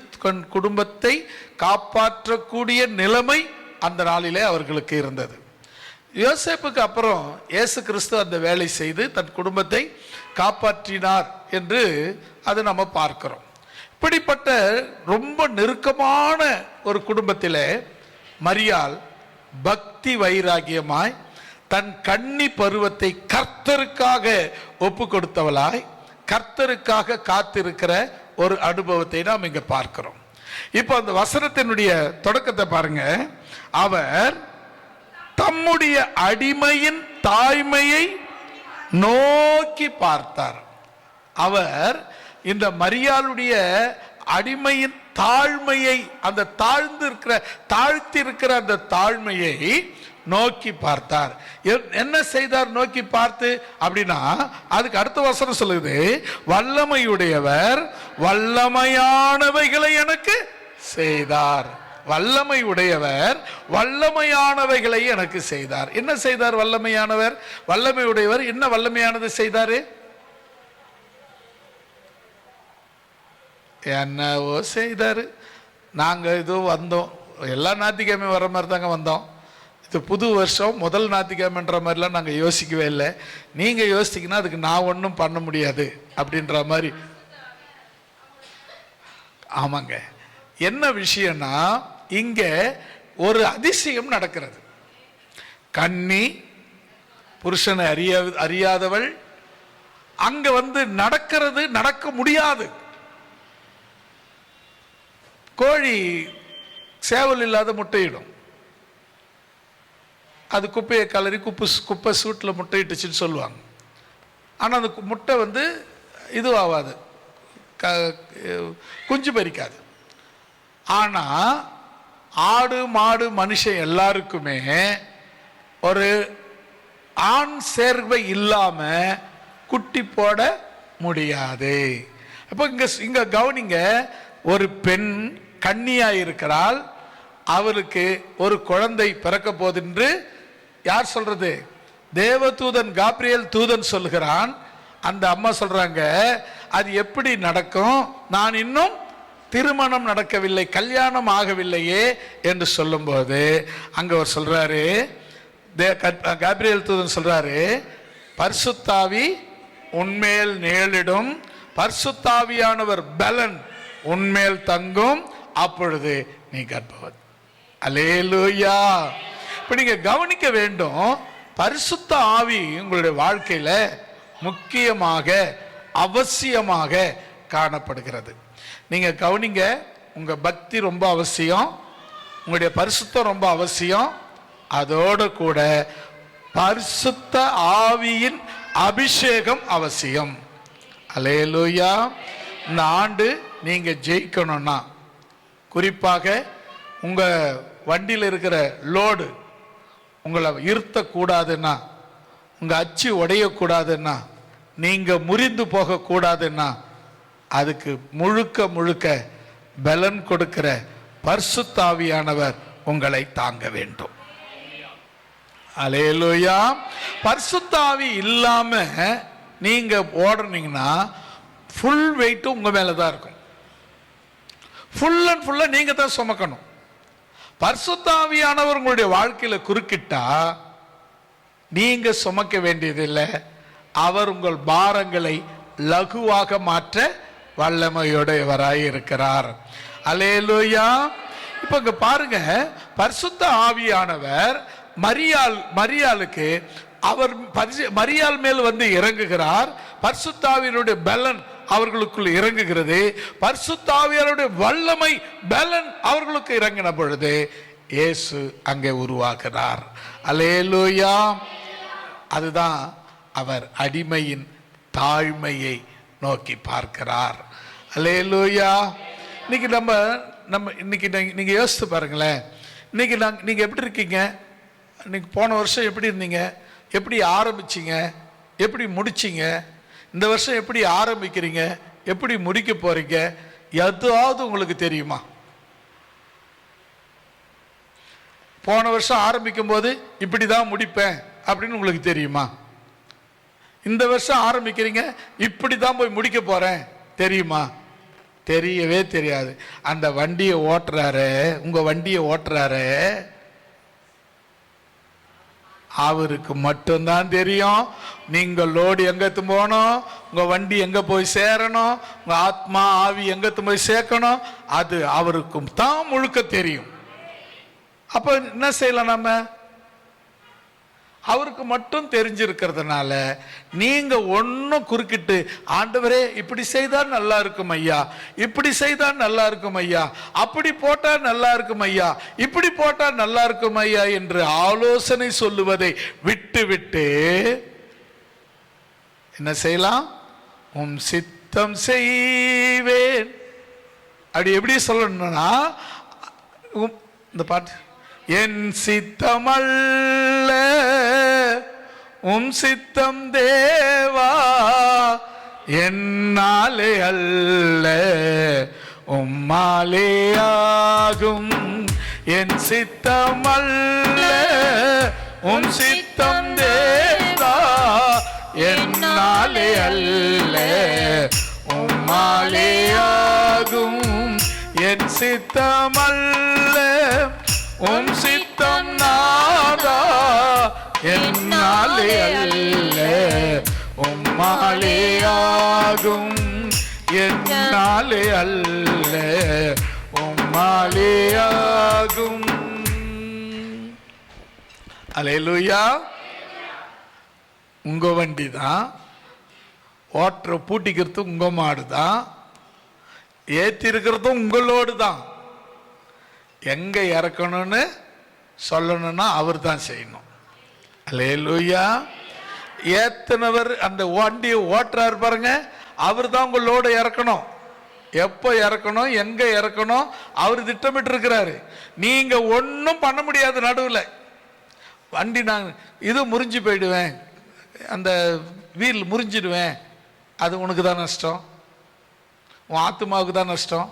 குடும்பத்தை காப்பாற்றக்கூடிய நிலைமை அந்த நாளிலே அவர்களுக்கு இருந்தது. யோசேப்புக்கு அப்புறம் இயேசு கிறிஸ்து அந்த வேலை செய்து தன் குடும்பத்தை காப்பாற்றினார் என்று அதை நம்ம பார்க்கிறோம். இப்படிப்பட்ட ரொம்ப நெருக்கமான ஒரு குடும்பத்திலே மரியாள் பக்தி வைராகியமாய் தன் கன்னி பருவத்தை கர்த்தருக்காக ஒப்பு கொடுத்தவளாய் கர்த்தருக்காக காத்திருக்கிற ஒரு அனுபவத்தை நாம் இங்க பார்க்கிறோம். இப்போ அந்த வசனத்தினுடைய தொடக்கத்தை பாருங்க. அவர் தம்முடைய அடிமையின் தாய்மையை நோக்கி பார்த்தார். அவர் இந்த மரியாளுடைய அடிமையின் தாழ்மையை, அந்த தாழ்த்தி இருக்கிற அந்த தாழ்மையை நோக்கி பார்த்தார். என்ன செய்தார் நோக்கி பார்த்து அப்படின்னா, அதுக்கு அடுத்த வசனம் சொல்லுது, வல்லமையுடையவர் வல்லமையானவைகளை எனக்கு செய்தார். வல்லமை உடையவர் வல்லமையானவைகளை எனக்கு செய்தார். என்ன செய்தார் வல்லமையானவர்? வல்லமை உடையவர் என்ன வல்லமையானது செய்தாரு? என்னவோ செய்தாரு. நாங்கள் இதோ வந்தோம், எல்லா ஞாயிற்றுக்கிழமையும் வர மாதிரி தாங்க வந்தோம். இது புது வருஷம் முதல் ஞாயிற்றுக்கிழமைன்ற மாதிரிலாம் நாங்கள் யோசிக்கவே இல்லை. நீங்கள் யோசிச்சிங்கன்னா அதுக்கு நான் ஒன்றும் பண்ண முடியாது அப்படின்ற மாதிரி. ஆமாங்க. என்ன விஷயம்னா, இங்க ஒரு அதிசயம் நடக்கிறது. கன்னி, புருஷனை அறியாதவள் அங்க வந்து நடக்கிறது, நடக்க முடியாது. கோழி சேவல் இல்லாத முட்டையிடும். அது குப்பையை கலரி குப்பை சூட்டில் முட்டையிட்டுச்சுன்னு சொல்லுவாங்க. ஆனால் அந்த முட்டை வந்து இதுவாகாது, குஞ்சு பறிக்காது. ஆனால் ஆடு மாடு மனுஷன் எல்லாருக்குமே ஒரு ஆண் சேர்வை இல்லாம குட்டி போட முடியாது. அப்போ இங்க கவனிங்க, ஒரு பெண் கன்னியா இருக்கிறாள், அவருக்கு ஒரு குழந்தை பிறக்க போகுது என்று யார் சொல்றது? தேவதூதன் காப்ரியேல் தூதன் சொல்லுகிறான். அந்த அம்மா சொல்றாங்க, அது எப்படி நடக்கும்? நான் இன்னும் திருமணம் நடக்கவில்லை, கல்யாணம் ஆகவில்லையே என்று சொல்லும்போது அங்க அவர் சொல்றாரு, காப்ரியேல் தூதன் சொல்றாரு, பரிசுத்தாவி உன்மேல் நேரிடும், பரிசுத்தாவியானவர் பலன் உன்மேல் தங்கும், அப்பொழுது நீ கர்ப்பவதி. அல்லேலூயா. இப்ப நீங்க கவனிக்க வேண்டும், பரிசுத்த ஆவி உங்களுடைய வாழ்க்கையில முக்கியமாக அவசியமாக காணப்படுகிறது. நீங்க கவனிங்க, உங்க பக்தி ரொம்ப அவசியம், உங்களுடைய பரிசுத்தம் ரொம்ப அவசியம், அதோடு கூட பரிசுத்த ஆவியின் அபிஷேகம் அவசியம். அல்லேலூயா. இந்த ஆண்டு நீங்க ஜெயிக்கணும்னா, குறிப்பாக உங்க வண்டியில் இருக்கிற லோடு உங்களை இருத்தக்கூடாதுன்னா, உங்க அச்சு உடையக்கூடாதுன்னா, நீங்க முறிந்து போகக்கூடாதுன்னா, அதுக்கு முழுக்க முழுக்க பலன் கொடுக்கிற பரிசுத்த ஆவியானவர் உங்களை தாங்க வேண்டும். அல்லேலூயா. பரிசுத்த ஆவி இல்லாம நீங்க ஓடுனீங்கன்னா ஃபுல் வெயிட் உங்க மேலதான் இருக்கும். ஃபுல் அண்ட் ஃபுல்லா நீங்க தான் சுமக்கணும். பரிசுத்த ஆவியானவர் உங்களுடைய வாழ்க்கையில குறுக்கிட்டா நீங்க சுமக்க வேண்டியதில்லை, அவர் உங்கள் பாரங்களை லகுவாக மாற்ற வல்லமையுடையவராய் இருக்கிறார். அல்லேலூயா. இப்ப இங்க பாருங்க, பரிசுத்த ஆவியானவர் மரியாளுக்கு அவர் மரியாள் மேல் வந்து இறங்குகிறார். பரிசுத்த ஆவியினுடைய பலன் அவர்களுக்குள் இறங்குகிறது. பரிசுத்த ஆவியாருடைய வல்லமை பலன் அவர்களுக்கு இறங்கின பொழுது இயேசு அங்கே உருவாகிறார். அல்லேலூயா. அதுதான் அவர் அடிமையின் தாழ்மையை நோக்கி பார்க்கிறார். அல்லேலூயா. இன்னைக்கு இன்னைக்கு நீங்க யோசித்து பாருங்களேன், இன்னைக்கு நீங்க எப்படி இருக்கீங்க? இன்னைக்கு போன வருஷம் எப்படி இருந்தீங்க? எப்படி ஆரம்பிச்சீங்க? எப்படி முடிச்சீங்க? இந்த வருஷம் எப்படி ஆரம்பிக்கிறீங்க? எப்படி முடிக்க போறீங்க? எதாவது உங்களுக்கு தெரியுமா? போன வருஷம் ஆரம்பிக்கும் போது இப்படிதான் முடிப்பேன் அப்படின்னு உங்களுக்கு தெரியுமா? இந்த வருஷம் ஆரம்பிக்கிறீங்க, இப்படி தான் போய் முடிக்க போறேன் தெரியுமா? தெரியவே தெரியாது. அந்த வண்டியை ஓட்டுறாரு, உங்க வண்டியை ஓட்டுறாரு, அவருக்கு மட்டும்தான் தெரியும் நீங்க லோடு எங்கத்து போகணும், உங்க வண்டி எங்க போய் சேரணும், உங்க ஆத்மா ஆவி எங்கத்து போய் சேர்க்கணும், அது அவருக்கும் தான் முழுக்க தெரியும். அப்ப என்ன செய்யலாம்? நம்ம அவருக்கு மட்டும் தெரிஞ்சிருக்கிறதுனால நீங்க ஒன்னும் குறுக்கிட்டு, ஆண்டவரே இப்படி செய்தால் நல்லா இருக்கும் ஐயா, இப்படி செய்தால் நல்லா இருக்கும் ஐயா, அப்படி போட்டா நல்லா இருக்கும் ஐயா, இப்படி போட்டா நல்லா இருக்கும் ஐயா என்று ஆலோசனை சொல்லுவதை விட்டு விட்டு என்ன செய்யலாம்? உம் சித்தம் செய்வேன். அப்படி எப்படி சொல்லணும்னா, இந்த பாட்டு, என் சித்தமல்ல உம் சித்தம் தேவா, என்னாலே அல்ல உம்மாலே ஆகும். என் சித்தமல்ல உம் சித்தம் தேவா, என்னாலே அல்ல உம்மாலே ஆகும். என் சித்தமல்ல உம் சித்தம் நாதா, என்னாலே அல்ல உம்மாலே ஆகும். என்னாலே அல்ல உம்மாலே ஆகும். அல்லேலூயா. உங்க வண்டி தான், ஓட்டுற பூட்டிக்கிறது உங்க மாடு தான், ஏற்றி இருக்கிறதும் உங்களோடு தான். எங்க இறக்கணும்னு சொல்லணும்னா அவர் தான் செய்யணும். அல்லேலூயா. ஏத்தனவர் அந்த வண்டியை ஓட்டுறாரு பாருங்க, அவர் தான் உங்களோட இறக்கணும். எப்போ இறக்கணும், எங்க இறக்கணும் அவர் திட்டமிட்டு இருக்கிறாரு. நீங்க ஒன்றும் பண்ண முடியாது. நடுவில் வண்டி நான் இது முறிஞ்சு போயிடுவேன், அந்த வீல் முறிஞ்சிடுவேன், அது உனக்கு தான் நஷ்டம், உன் ஆத்மாவுக்கு தான் நஷ்டம்.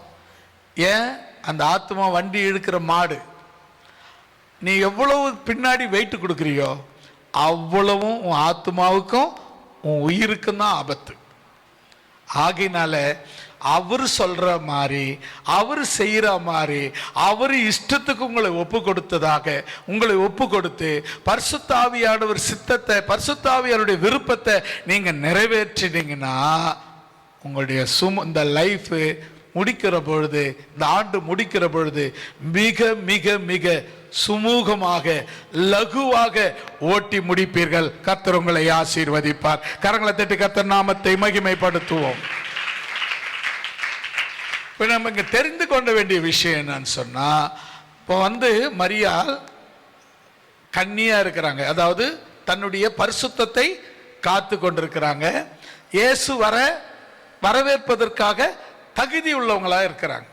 ஏன்? அந்த ஆத்மா வண்டி இழுக்கிற மாடு. நீ எவ்வளவு பின்னாடி வெயிட் கொடுக்குறியோ அவ்வளவும் உன் ஆத்மாவுக்கும் உன் உயிருக்கும் தான் ஆபத்து. ஆகையினால அவர் சொல்ற மாதிரி, அவர் செய்யற மாதிரி, அவர் இஷ்டத்துக்கு உங்களை ஒப்பு கொடுத்ததாக உங்களை ஒப்பு கொடுத்து பரிசுத்த ஆவியானவர் சித்தத்தை, பரிசுத்த ஆவியாருடைய விருப்பத்தை நீங்க நிறைவேற்றினீங்கன்னா உங்களுடைய இந்த லைஃப் முடிக்கிற பொழுது, இந்த ஆண்டு முடிக்கிற பொழுது மிக மிக மிக சுமூகமாக லகுவாக ஓட்டி முடிப்பீர்கள். கர்த்தர் உங்களை ஆசீர்வதிப்பார். கரங்களை தட்டி கர்த்தர் நாமத்தை மகிமைப்படுத்துவோம். இப்போ நம்ம இங்க தெரிந்து கொள்ள வேண்டிய விஷயம் என்னன்னு சொன்னா, இப்போ மரியாள் கன்னியா இருக்கிறாங்க, அதாவது தன்னுடைய பரிசுத்தத்தை காத்து கொண்டிருக்கிறாங்க. இயேசு வரவேற்பதற்காக தகுதி உள்ளவங்களா இருக்கிறாங்க.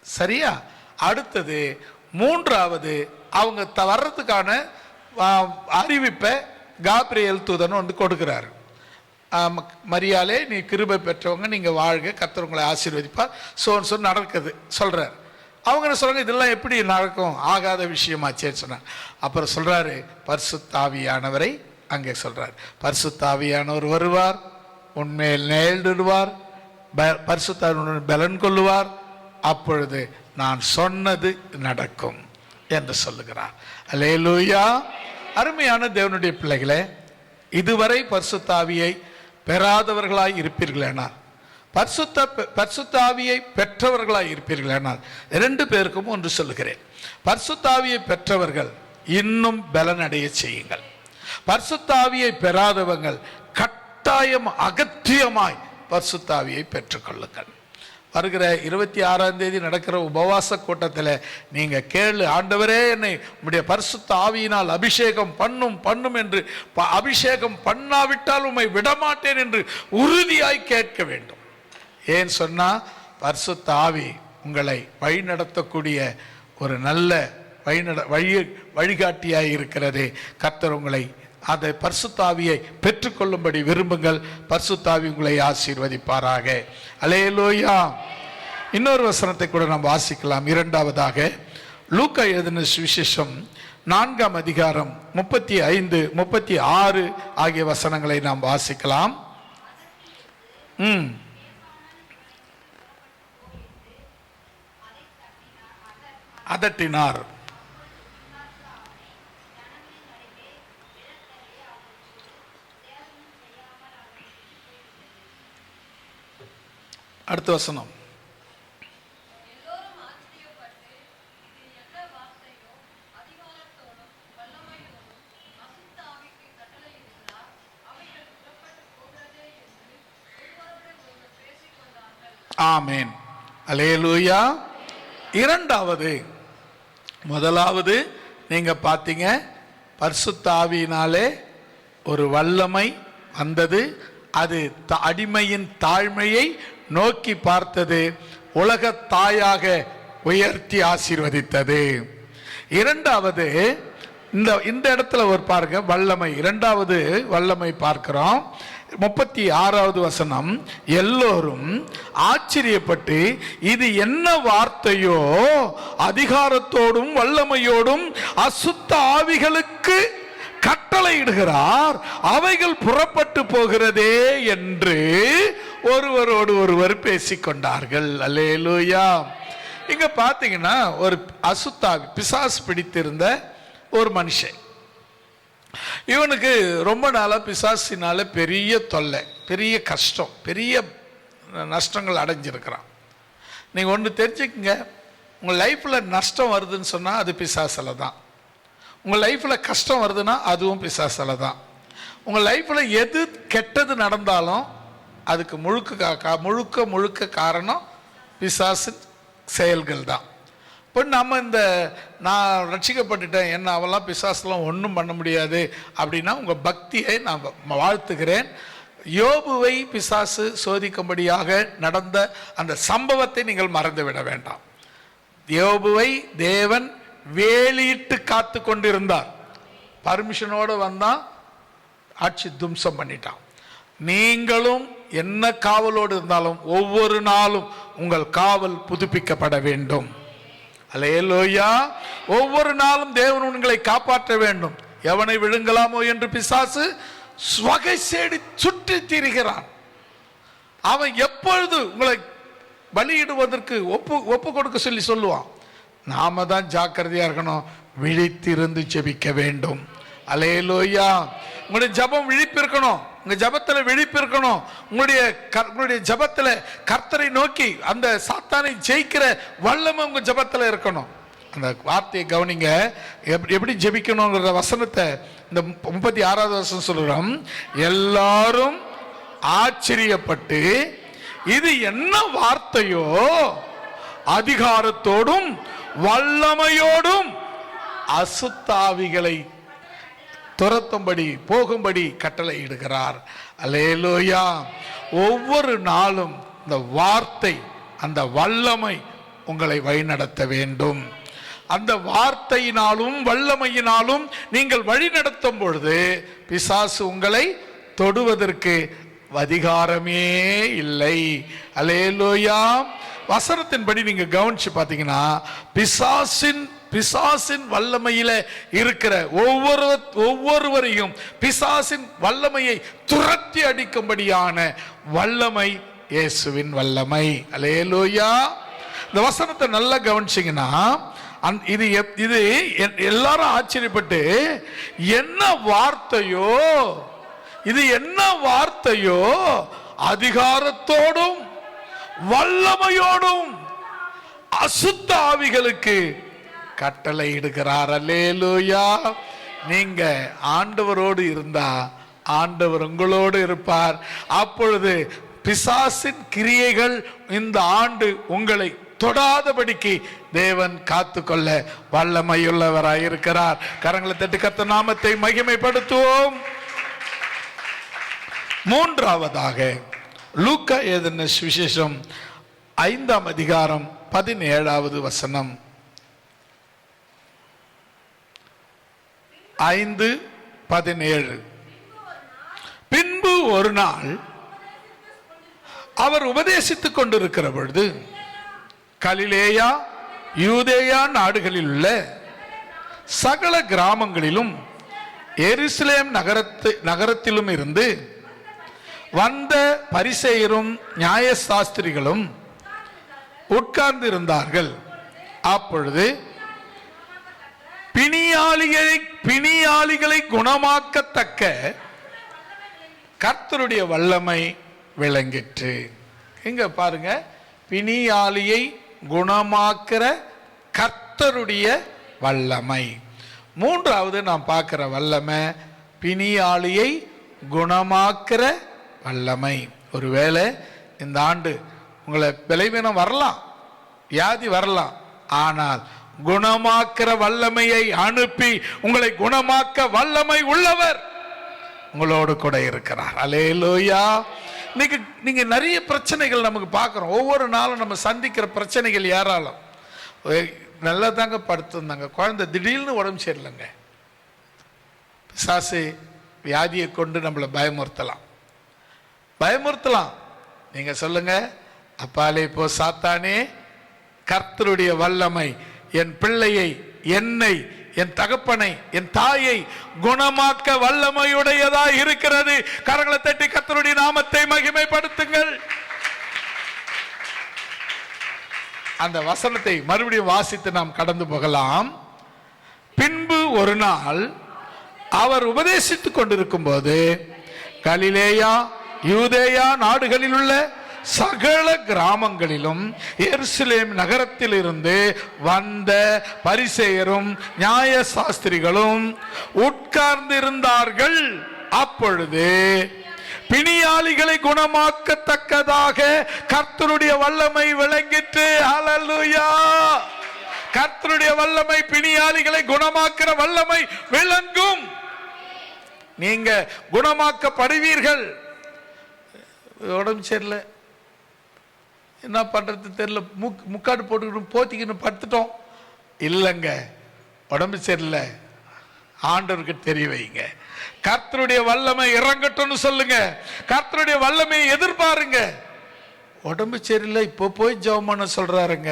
சரியா? அடுத்தது மூன்றாவது, அவங்க வர்றதுக்கான அறிவிப்பை காபிரியேல் தூதன் கொடுக்கிறாரு. மரியாளே, நீ கிருபை பெற்றவங்க, நீங்க வாழ்க, கர்த்தர் உங்களை ஆசீர்வதிப்பார், சொல் நடக்குது சொல்றாரு. அவங்க என்ன சொல்றாங்க, இதெல்லாம் எப்படி நடக்கும், ஆகாத விஷயமாச்சேன்னு சொன்னாங்க. அப்புறம் சொல்றாரு, பரிசுத்த ஆவியானவரை அங்கே சொல்றாரு. பரிசுத்த ஆவியானவர் வருவார், உண்மையில் நேரிடுவார், பரிசுத்த ஆவியானவர் பலன் கொள்ளுவார், அப்பொழுது நான் சொன்னது நடக்கும் என்று சொல்லுகிறார். அல்லேலூயா. அருமையான தேவனுடைய பிள்ளைகளே, இதுவரை பரிசுத்த ஆவியை பெறாதவர்களாய் இருப்பீர்களானால், பரிசுத்த ஆவியை பெற்றவர்களாய் இருப்பீர்களானால், இரண்டு பேருக்கும் ஒன்று சொல்லுகிறேன். பரிசுத்த ஆவியை பெற்றவர்கள் இன்னும் பலனடைய செய்யுங்கள். பரிசுத்த ஆவியை பெறாதவர்கள் கட்டாயம் அகத்தியமாய் பரிசுத்த ஆவியை பெற்றுக்கொள்ளுங்கள். வருகிற 26ஆம் தேதி நடக்கிற உபவாச கூட்டத்தில் நீங்க கேளு, ஆண்டவரே என்னை உம்முடைய பரிசுத்த ஆவியினால் அபிஷேகம் பண்ணும் என்று, அபிஷேகம் பண்ணாவிட்டால் உம்மை விடமாட்டேன் என்று உறுதியாய் கேட்க வேண்டும். ஏன் சொன்னா, பரிசுத்த ஆவி உங்களை வழி நடத்தக்கூடிய ஒரு நல்ல வழிகாட்டியாய் இருக்கிறது. கர்த்தர் உங்களை அதை பரிசுத்த ஆவியை பெற்றுக்கொள்ளும்படி விரும்புங்கள். பரிசுத்த ஆவி உங்களை ஆசீர்வதிப்பாராக. அல்லேலூயா. இன்னொரு வசனத்தை கூட நாம் வாசிக்கலாம். இரண்டாவதாக லூக்கா எழுதின சுவிசேஷம் 4ஆம் அதிகாரம் 35, 36 ஆகிய வசனங்களை நாம் வாசிக்கலாம். அதட்டினார். அடுத்த வசனம். ஆமென். அல்லேலூயா. இரண்டாவது, முதலாவது நீங்க பார்த்தீங்க, பரிசுத்த ஆவியினாலே ஒரு வல்லமை வந்தது. அது அடிமையின் தாழ்மையை நோக்கி பார்த்தது, உலக தாயாக உயர்த்தி ஆசீர்வதித்தது. இரண்டாவது, இந்த இடத்துல ஒரு பாருங்க வல்லமை, இரண்டாவது வல்லமை பார்க்கிறோம். 36வது வசனம், எல்லோரும் ஆச்சரியப்பட்டு இது என்ன வார்த்தையோ, அதிகாரத்தோடும் வல்லமையோடும் அசுத்த ஆவிகளுக்கு கட்டளையிடுகிறார், அவைகள் புறப்பட்டு போகிறதே என்று ஒருவரோடு ஒருவர் பேசிக்கொண்டார்கள். அல்லேலூயா. இங்க பாத்தீங்கன்னா ஒரு அசுத்தாவி, பிசாசு பிடித்திருந்த ஒரு மனுஷன். இவனுக்கு ரொம்ப நாளா பிசாசினால பெரிய தொல்லை, பெரிய கஷ்டம், பெரிய நஷ்டங்கள் அடைஞ்சிருக்கிறான். நீங்க ஒன்று தெரிஞ்சுக்கங்க, உங்க லைஃப்ல நஷ்டம் வருதுன்னு சொன்னா அது பிசாசால தான். உங்க லைஃப்ல கஷ்டம் வருதுன்னா அதுவும் பிசாசால தான். உங்க லைஃப்ல எது கெட்டது நடந்தாலும் அதுக்கு முழுக்க முழுக்க காரணம் பிசாசு செயல்கள் தான். இப்போ நம்ம நான் ரட்சிக்கப்பட்டுட்டேன், என்ன அவெல்லாம் பிசாசுலாம் ஒன்றும் பண்ண முடியாது அப்படின்னா உங்கள் பக்தியை நான் வாழ்த்துகிறேன். யோபுவை பிசாசு சோதிக்கும்படியாக நடந்த அந்த சம்பவத்தை நீங்கள் மறந்து விட வேண்டாம். யோபுவை தேவன் வேலியிட்டு காத்து கொண்டிருந்தார். பர்மிஷனோடு வந்தான், ஆட்சி தும்சம் பண்ணிட்டான். நீங்களும் என்ன காவலோடு இருந்தாலும் ஒவ்வொரு நாளும் உங்கள் காவல் புதுப்பிக்கப்பட வேண்டும். அல்லேலூயா. ஒவ்வொரு நாளும் தேவன் உங்களை காப்பாற்ற வேண்டும். எவனை விழுங்கலாமோ என்று பிசாசு வகை தேடி சுற்றி திரிகிறான். அவன் எப்பொழுது உங்களை பலியிடுவதற்கு ஒப்பு கொடுக்க சொல்லுவான். நாம தான் ஜாக்கிரதையா இருக்கணும், விழித்திருந்து ஜெபிக்க வேண்டும். அல்லேலூயா. உங்களுடைய ஜபம் விழிப்பு இருக்கணும், உங்க ஜபத்தில் விழிப்பு இருக்கணும். உங்களுடைய ஜபத்தில் கர்த்தரை நோக்கி அந்த சாத்தானை ஜெயிக்கிற வல்லமை உங்க ஜபத்தில் இருக்கணும். அந்த வார்த்தையை கவனிங்க, எப்படி ஜெபிக்கணுங்கிற வசனத்தை இந்த 36வது வசனம் சொல்றோம். எல்லாரும் ஆச்சரியப்பட்டு இது என்ன வார்த்தையோ, அதிகாரத்தோடும் வல்லமையோடும் அசுத்தாவிகளை துரத்தும்படி போகும்படி கட்டளை இடுகிறார். அல்லேலூயா. ஒவ்வொரு நாளும் இந்த வார்த்தை, அந்த வல்லமை உங்களை வழிநடத்த வேண்டும். அந்த வார்த்தையினாலும் வல்லமையினாலும் நீங்கள் வழி நடத்தும் பொழுது பிசாசு உங்களை தொடுவதற்கு அதிகாரமே இல்லை. அல்லேலூயா. வசனத்தின்படி நீங்க கவனிச்சு பார்த்தீங்கன்னா, பிசாசின் வல்லமையில இருக்கிற ஒவ்வொருவரையும் பிசாசின் வல்லமையை துரத்தி அடிக்கும்படியான வல்லமை இயேசுவின் வல்லமை. அல்லேலூயா. இந்த வசனத்தை நல்லா கவனிச்சீங்கன்னா, இது எல்லாரும் ஆச்சரியப்பட்டு என்ன வார்த்தையோ, இது என்ன வார்த்தையோ, அதிகாரத்தோடும் வல்லமையோடும் அசுத்த ஆவிகளுக்கு கட்டளை இடுகிறார். அல்லேலூயா. நீங்க ஆண்டவரோடு இருந்தா ஆண்டவர் உங்களோடு இருப்பார். அப்பொழுது பிசாசின் கிரியைகள் இந்த ஆண்டு உங்களை தொடாதபடிக்கு தேவன் காத்துக்கொள்ள வல்லமையுள்ளவராயிருக்கிறார். கரங்களை தட்டி கர்த்தர் நாமத்தை மகிமைப்படுத்துவோம். மூன்றாவதாக லூக்கா எழுதின சுவிசேஷம் 5ஆம் அதிகாரம் 17வது வசனம். 5:17. பின்பு ஒரு நாள் அவர் உபதேசித்துக் கொண்டிருக்கிற பொழுது கலிலேயா யூதேயா நாடுகளில் உள்ள சகல கிராமங்களிலும் எருசலேம் நகரத்திலும் இருந்து வந்த பரிசேயரும் நியாயசாஸ்திரிகளும் உட்கார்ந்து இருந்தார்கள். அப்பொழுது பிணியாளிகளை குணமாக்கத்தக்க கர்த்தருடைய வல்லமை விளங்கிற்று. இங்க பாருங்க, பிணியாளியை குணமாக்குற கர்த்தருடைய வல்லமை. மூன்றாவது நாம் பார்க்கிற வல்லமை பிணியாளியை குணமாக்குற வல்லமை. ஒருவேளை இந்த ஆண்டு உங்களை பலவீனம் வரலாம், வியாதி வரலாம், ஆனால் குணமாக்குற வல்லமையை அனுப்பி உங்களை குணமாக்க வல்லமை உள்ளவர் உங்களோடு கூட இருக்கிறார். அல்லேலூயா. நீங்க நிறைய பிரச்சனைகள் நமக்கு பார்க்கிறோம். ஒவ்வொரு நாளும் நம்ம சந்திக்கிற பிரச்சனைகள் ஏராளம். நல்லா தாங்க படுத்திருந்தாங்க, குழந்தை திடீர்னு உடம்பு சரியில்லைங்க. பிசாசு வியாதியை கொண்டு நம்மளை பயமுறுத்தலாம். நீங்க சொல்லுங்க, அப்பாலே போ சாத்தானே, கர்த்தருடைய வல்லமை என் பிள்ளையை, என்னை, என் தகப்பனை, என் தாயை குணமாக்க வல்லமையுடையதா இருக்கிறது. கரங்களை தட்டி கர்த்தருடைய நாமத்தை மகிமைப்படுத்துங்கள். அந்த வசனத்தை மறுபடியும் வாசித்து நாம் கடந்து போகலாம். பின்பு ஒரு நாள் அவர் உபதேசித்துக் கொண்டிருக்கும் போது கலிலேயா யூதேயா நாடுகளில் உள்ள சகல கிராமங்களிலும் எருசலேம் நகரத்தில் இருந்து வந்த பரிசேயரும் நியாய சாஸ்திரிகளும் உட்கார்ந்திருந்தார்கள். அப்பொழுது பிணியாளிகளை குணமாக்கத்தக்கதாக கர்த்தருடைய வல்லமை விளங்கிற்று. ஹல்லேலூயா. கர்த்தருடைய வல்லமை, பிணியாளிகளை குணமாக்குற வல்லமை விளங்கும். நீங்க குணமாக்கப்படுவீர்கள். உடம்பு சரியில்லை, என்ன பண்றது தெரியல, முக்காடு போட்டுக்கணும், போத்திக்கணும், படுத்துட்டோம். இல்லைங்க, உடம்பு சரியில்லை, ஆண்டவருக்கு தெரிய வைங்க. கர்த்தருடைய வல்லமை இறங்கட்டும்னு சொல்லுங்க. கர்த்தருடைய வல்லமையை எதிர்பாருங்க. உடம்பு சரியில்லை, இப்போ போய் ஜெபம் பண்ண சொல்றாருங்க.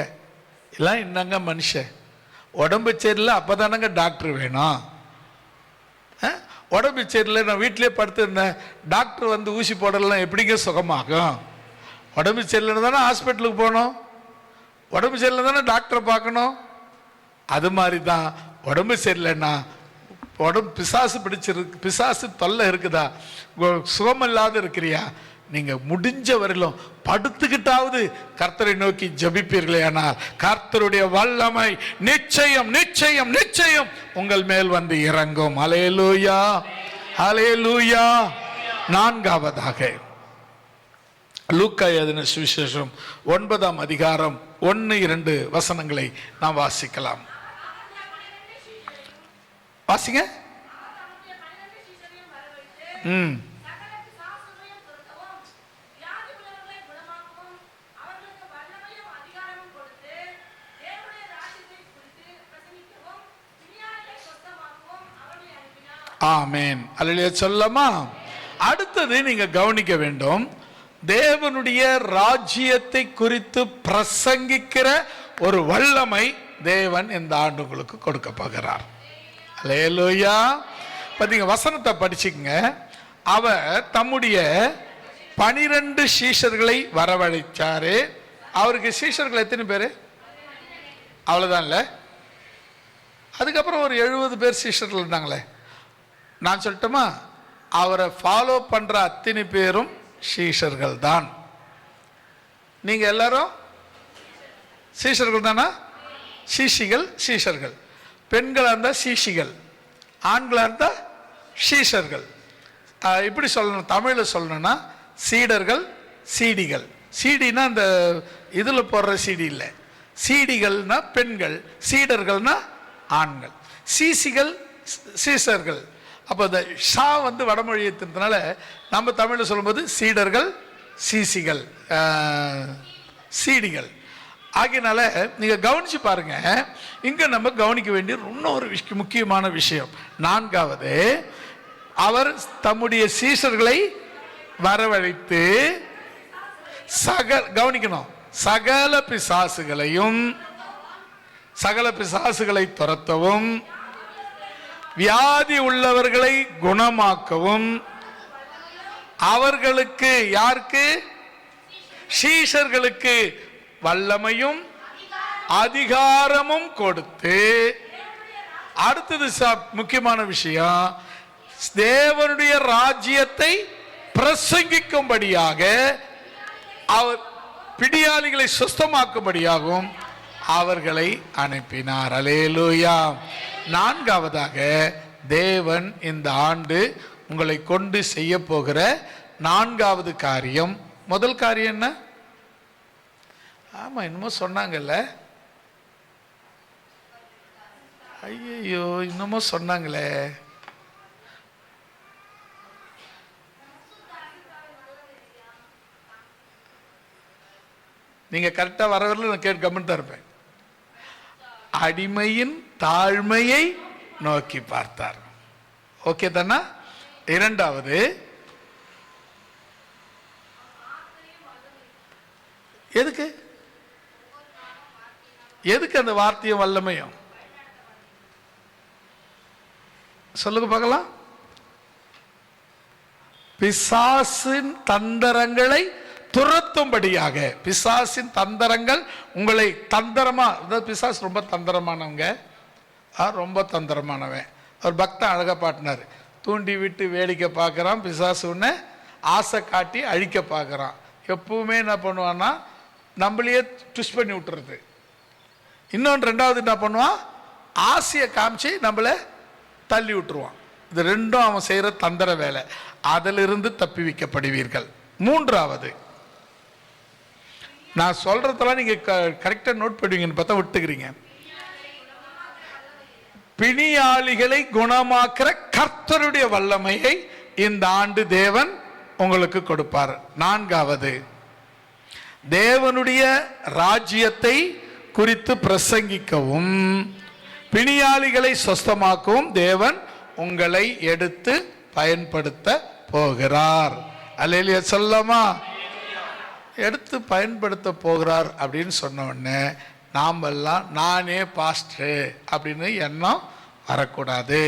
எல்லாம் என்னங்க மனுஷன், உடம்பு சரியில்லை அப்பதானங்க டாக்டர் வேணும். உடம்பு சரியில்லை, நான் வீட்டிலே படுத்துருந்தேன், டாக்டர் வந்து ஊசி போடலாம், எப்படிங்க சுகமாகும்? உடம்பு சரியில்லைன்னு தானே ஹாஸ்பிட்டலுக்கு போகணும், உடம்பு சரியில்லை தானே டாக்டரை பார்க்கணும். அது மாதிரி தான் உடம்பு சரியில்லைன்னா, உடம்பு பிசாசு பிடிச்சிருக்கு, பிசாசு தொல்லை இருக்குதா, சுகமில்லாத இருக்கிறியா, நீங்க முடிஞ்ச வரையிலும் படுத்துக்கிட்டாவது கர்த்தரை நோக்கி ஜெபிப்பீர்களே, ஆனால் கர்த்தருடைய வல்லமை நிச்சயம் நிச்சயம் நிச்சயம் உங்கள் மேல் வந்து இறங்கும். அல்லேலூயா, அல்லேலூயா. நான்காவதாக லூக்கா எழுதின சுவிசேஷம் 9ஆம் அதிகாரம் 1-2 வசனங்களை நாம் வாசிக்கலாம். வாசிங்க. ஆமென். அல்லேலூயா சொல்லமா. அடுத்தது நீங்க கவனிக்க வேண்டும், தேவனுடைய ராஜ்யத்தை குறித்து பிரசங்கிக்கிற ஒரு வல்லமை தேவன் இந்த ஆண்டு உங்களுக்கு கொடுக்க போகிறார். அல்லேலூயா. பாத்தீங்க, வசனத்தை படிச்சுங்க. அவர் தம்முடைய 12 சீஷர்களை வரவழைச்சாரு. அவருக்கு சீஷர்கள் எத்தனை பேரு? அவ்வளவுதான்ல. அதுக்கப்புறம் ஒரு 70 பேர் சீஷர்கள் இருந்தாங்களே. நான் சொல்லட்டுமா, அவரை ஃபாலோ பண்ற அத்தனை பேரும் சீஷர்கள் தான். நீங்க எல்லாரும் சீஷர்கள் தானா? சீஷிகள், சீஷர்கள். பெண்களா இருந்தா சீஷிகள், ஆண்களா இருந்தா சீஷர்கள். இப்படி சொல்லணும், தமிழ்ல சொல்லணும்னா சீடர்கள், சீடிகள். சீடினா அந்த இதுல போடுற சீடி இல்லை, சீடிகள்னா பெண்கள், சீடர்கள்னா ஆண்கள், சீசிகள் சீசர்கள். அப்போ இந்த ஷா வந்து வடமொழியத்தினால நம்ம தமிழில் சொல்லும்போது சீடர்கள், சீசிகள், சீடிகள் ஆகியனால நீங்க கவனிச்சு பாருங்க. இங்க நம்ம கவனிக்க வேண்டிய இன்னொரு முக்கியமான விஷயம். நான்காவது, அவர் தம்முடைய சீஷர்களை வரவழைத்து கவனிக்கணும், சகல பிசாசுகளை துரத்தவும் வியாதி உள்ளவர்களை குணமாக்கவும் அவர்களுக்கு, யாருக்கு? சீஷர்களுக்கு வல்லமையும் அதிகாரமும் கொடுத்து, அடுத்தது முக்கியமான விஷயம், தேவனுடைய ராஜ்யத்தை பிரசங்கிக்கும்படியாக, அவர் பிடியாளிகளை சுத்தமாக்கும்படியாகவும் அவர்களை அனுப்பினார். அல்லேலூயா. நான்காவதாக, தேவன் இந்த ஆண்டு உங்களை கொண்டு செய்ய போகிற நான்காவது காரியம், முதல் காரியம் என்ன? ஆமா, இன்னமும் சொன்னாங்கல்ல, ஐயோ இன்னமும் சொன்னாங்களே, நீங்க கரெக்டா வரவரில் நான் கேட்டு கமெண்ட் தான் இருப்பேன். அடிமையின் தாழ்மையை நோக்கி பார்த்தார். ஓகே தானா? இரண்டாவது, எதுக்கு எதுக்கு அந்த வார்த்தையும் வல்லமையும் சொல்லுங்க பார்க்கலாம். பிசாசின் தந்திரங்களை துரத்தும்படியாக. பிசாசின் தந்திரங்கள் உங்களை தந்திரமா, பிசாசு ரொம்ப தந்திரமானவங்க, ரொம்ப தந்திரமானவன். ஒரு பக்தன் அழகா பாட்டினார், தூண்டி விட்டு வேடிக்கை பார்க்குறான் பிசாசு, உன்னை ஆசை காட்டி அழிக்க பார்க்குறான். எப்பவுமே என்ன பண்ணுவான்னா நம்மளையே ட்விஸ்ட் பண்ணி விட்டுறது. இன்னொன்று ரெண்டாவது என்ன பண்ணுவான், ஆசையை காமிச்சு நம்மளை தள்ளி விட்டுருவான். இது ரெண்டும் அவன் செய்கிற தந்திர வேலை. அதிலிருந்து தப்பி வைக்கப்படுவீர்கள். மூன்றாவது, நான் சொல்றதெல்லாம் நீங்க கரெக்டா நோட் பண்ணுவீங்கன்னு பார்த்தா விட்டுக்கிறீங்க. பிணியாளிகளை குணமாக்குற கர்த்தருடைய வல்லமையை இந்த ஆண்டு தேவன் உங்களுக்கு கொடுப்பார். நான்காவது, தேவனுடைய ராஜ்யத்தை குறித்து பிரசங்கிக்கவும் பிணியாளிகளை சொஸ்தமாக்கவும் தேவன் உங்களை எடுத்து பயன்படுத்த போகிறார். அல்லேலூயா சொல்லமா? எடுத்து பயன்படுத்த போகிறார் அப்படின்னு சொன்ன உடனே நாம் எல்லாம் நானே பாஸ்டர் அப்படின்னு எண்ணம் வரக்கூடாது.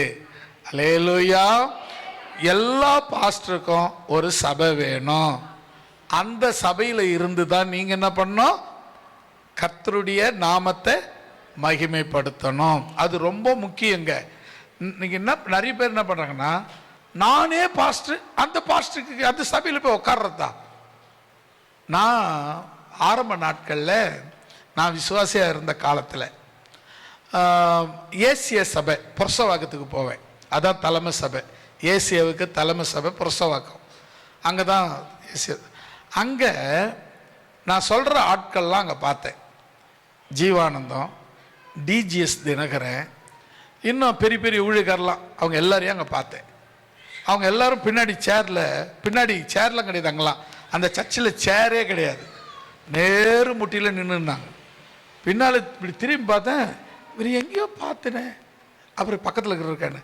அல்லேலூயா. எல்லா பாஸ்டருக்கும் ஒரு சபை வேணும். அந்த சபையில் இருந்து தான் நீங்கள் என்ன பண்ணணும், கர்த்தருடைய நாமத்தை மகிமைப்படுத்தணும். அது ரொம்ப முக்கியங்க. இன்னைக்கு என்ன நிறைய பேர் என்ன பண்ணுறாங்கன்னா, நானே பாஸ்டர், அந்த பாஸ்டருக்கு அந்த சபையில் போய் உட்கார்றது தான். நான் ஆரம்ப நாட்களில் நான் விசுவாசியாக இருந்த காலத்தில் ஏசிய சபை புரசவாக்கத்துக்கு போவேன். அதான் தலைமை சபை. ஏசியாவுக்கு தலைமை சபை புரசவாக்கம். அங்கே தான் ஏசியா. அங்கே நான் சொல்கிற ஆட்கள்லாம் அங்கே பார்த்தேன். ஜீவானந்தம், டிஜிஎஸ் தினகரன், இன்னும் பெரிய பெரிய ஊழியக்காரெலாம், அவங்க எல்லாரையும் அங்கே பார்த்தேன். அவங்க எல்லாரும் பின்னாடி சேர்லாம் கிடையாது. அங்கெல்லாம் அந்த சர்ச்சில் சேரே கிடையாது. நேரு முட்டியில் நின்றுனாங்க. பின்னால் இப்படி திரும்பி பார்த்தேன், இவர் எங்கேயோ பார்த்தேனே. அப்புறம் பக்கத்தில் இருக்கிற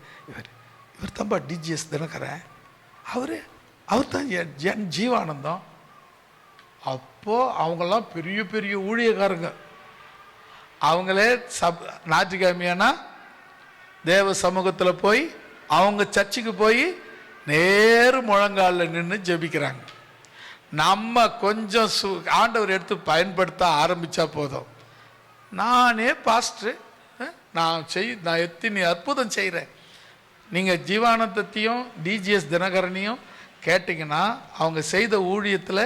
இவர் தம்பா டிஜிஎஸ் தினகரன், அவர் தான் என் ஜீவானந்தம். அப்போது அவங்கெல்லாம் பெரிய பெரிய ஊழியக்காரங்க. அவங்களே ஞாயிற்றுக்கிழமையானா தேவ சமூகத்தில் போய் அவங்க சர்ச்சுக்கு போய் நேரு முழங்காலில் நின்று ஜெபிக்கிறாங்க. நம்ம கொஞ்சம் ஆண்டவர் எடுத்து பயன்படுத்த ஆரம்பித்தா போதும். நானே பாஸ்டர், நான் எத்தனை அற்புதம் செய்கிறேன். நீங்கள் ஜீவானந்தத்தையும் டிஜிஎஸ் தினகரனையும் கேட்டிங்கன்னா அவங்க செய்த ஊழியத்தில்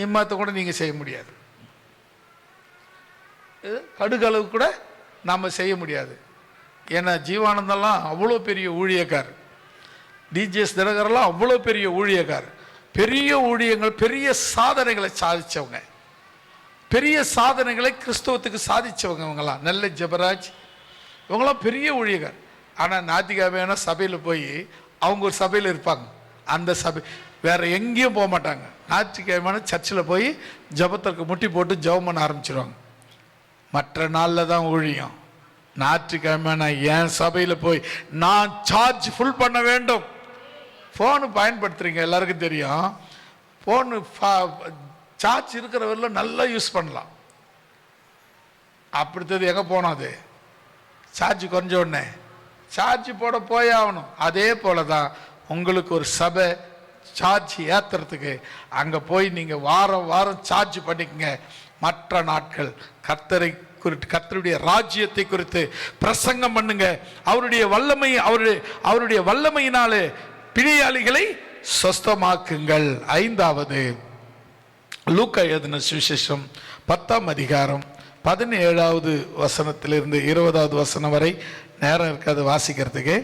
இம்மாத்த கூட நீங்கள் செய்ய முடியாது. கடுகளவு கூட நாம் செய்ய முடியாது. ஏன்னா ஜீவானந்தெல்லாம் அவ்வளோ பெரிய ஊழியக்கார், டிஜிஎஸ் தினகரெல்லாம் அவ்வளோ பெரிய ஊழியக்கார். பெரிய ஊழியங்கள், பெரிய சாதனைகளை சாதித்தவங்க, பெரிய சாதனைகளை கிறிஸ்தவத்துக்கு சாதித்தவங்க. இவங்கெல்லாம் நல்ல ஜெபராஜ், இவங்களாம் பெரிய ஊழியக்கார். ஆனால் ஞாயிற்றுக்கிழமையான சபையில் போய் அவங்க ஒரு சபையில் இருப்பாங்க. அந்த சபை வேறு எங்கேயும் போக மாட்டாங்க. ஞாயிற்றுக்கிழமையான சர்ச்சில் போய் ஜபத்திற்கு முட்டி போட்டு ஜெபம் பண்ண ஆரம்பிச்சிருவாங்க. மற்ற நாளில் தான் ஊழியம். ஞாயிற்றுக்கிழமை நான் என் சபையில் போய் நான் சார்ஜ் ஃபுல் பண்ண வேண்டும். ஃபோனு பயன்படுத்துகிறீங்க, எல்லாருக்கும் தெரியும். ஃபோனு சார்ஜ் இருக்கிறவரில் நல்லா யூஸ் பண்ணலாம். அப்படித்தது எங்கே போனோம், அது சார்ஜ் குறைஞ்ச உடனே சார்ஜ் போட போய் ஆகணும். அதே போல தான் உங்களுக்கு ஒரு சபை சார்ஜ் ஏற்றுறதுக்கு அங்கே போய் நீங்கள் வாரம் வாரம் சார்ஜ் பண்ணிக்கங்க. மற்ற நாட்கள் கர்த்தரை குறித்து, கர்த்தருடைய ராஜ்யத்தை குறித்து பிரசங்கம் பண்ணுங்க. அவருடைய வல்லமை, அவருடைய வல்லமையினாலே பிணியாளிகளை சொஸ்தமாக்குங்கள். 5வது லூக்கா எழுதின சுவிசேஷம் 10ஆம் அதிகாரம் 17வது வசனத்திலிருந்து 20வது வசனம் வரை நேரம் இருக்காது வாசிக்கிறதுக்கு.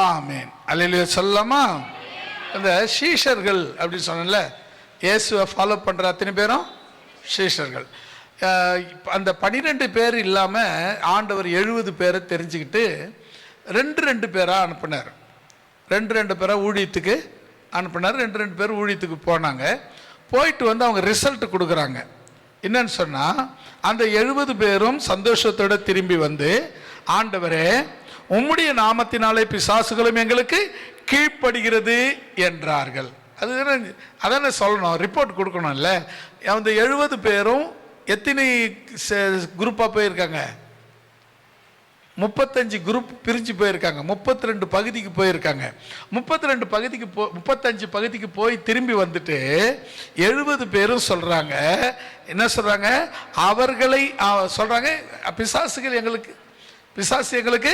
ஆமென். அல்லேலூயா சொல்லலாமா? இந்த சீஷர்கள் அப்படின்னு சொன்னல, இயேசுவை ஃபாலோ பண்ணுற அத்தனை பேரும் சீஷர்கள். அந்த 12 பேர் இல்லாமல் ஆண்டவர் 70 பேரை தெரிஞ்சுக்கிட்டு 2 பேராக அனுப்பினார். 2 பேராக ஊழியத்துக்கு அனுப்பினார். 2 பேர் ஊழியத்துக்கு போனாங்க. போயிட்டு வந்து அவங்க ரிசல்ட் கொடுக்குறாங்க. என்னன்னு சொன்னால், அந்த 70 பேரும் சந்தோஷத்தோடு திரும்பி வந்து, ஆண்டவரே உம்முடைய நாமத்தினாலே பிசாசுகளும் எங்களுக்கு கீழ்ப்படுகிறது என்றார்கள். அதான சொல்லணும், ரிப்போர்ட் கொடுக்கணும்ல. அந்த 70 பேரும் எத்தனை குரூப்பாக போயிருக்காங்க? 35 குரூப் பிரிஞ்சு போயிருக்காங்க. 32 பகுதிக்கு போயிருக்காங்க. 35 பகுதிக்கு போய் திரும்பி வந்துட்டு 70 பேரும் சொல்றாங்க, என்ன சொல்றாங்க? அவர்களை சொல்றாங்க, பிசாசு எங்களுக்கு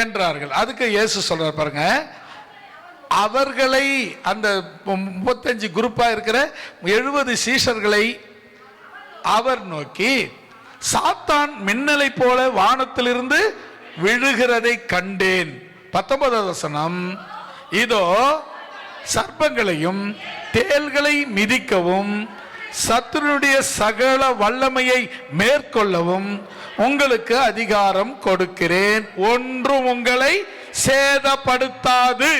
என்றார்கள். அதுக்கு இயேசு சொல்றார் பாருங்க, அவர்களை, அந்த 35 குரூப்பா இருக்கிற 70 சீஷர்களை அவர் நோக்கி, சாத்தான் மின்னலை போல வானத்திலிருந்து விழுகிறதை கண்டேன். 19வது வசனம், இதோ சர்ப்பங்களையும் தேள்களை மிதிக்கவும் சத்துருடைய சகல வல்லமையை மேற்கொள்ளவும் உங்களுக்கு அதிகாரம் கொடுக்கிறேன், ஒன்றும் உங்களை சேதப்படுத்தாது.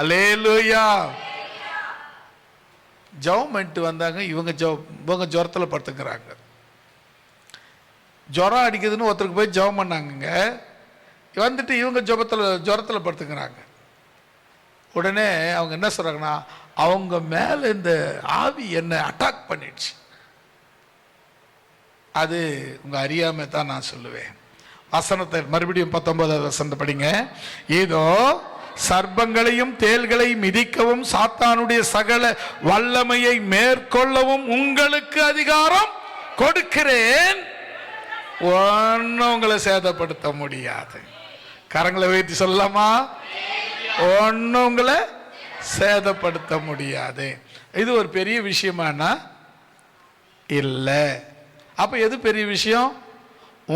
அல்லேலூயா. ஜெபம் பண்ணிட்டு வந்தாங்க. இவங்க ஜுரத்தில் படுத்துக்கிறாங்க. ஜுரம் அடிக்குதுன்னு ஒருத்தருக்கு போய் ஜெபம் பண்ணாங்க. வந்துட்டு இவங்க ஜுரத்தில் படுத்துக்கிறாங்க. உடனே அவங்க என்ன சொல்றாங்கன்னா, அவங்க மேலே இந்த ஆவி என்ன அட்டாக் பண்ணிடுச்சு. அது உங்க அறியாம தான் நான் சொல்லுவேன். வசனத்தை மறுபடியும் 19வது வசனத்தை படிங்க. இதோ சர்ப்பங்களையும் தேள்களை மிதிக்கவும் சாத்தானுடைய சகல வல்லமையை மேற்கொள்ளவும் உங்களுக்கு அதிகாரம் கொடுக்கிறேன், ஒன்னும் உங்களை சேதப்படுத்த முடியாது. கரங்களை வைத்து சொல்லலாமா? ஒன்னும் உங்களை சேதப்படுத்த முடியாது. இது ஒரு பெரிய விஷயமானா இல்லை. அப்ப எது பெரிய விஷயம்?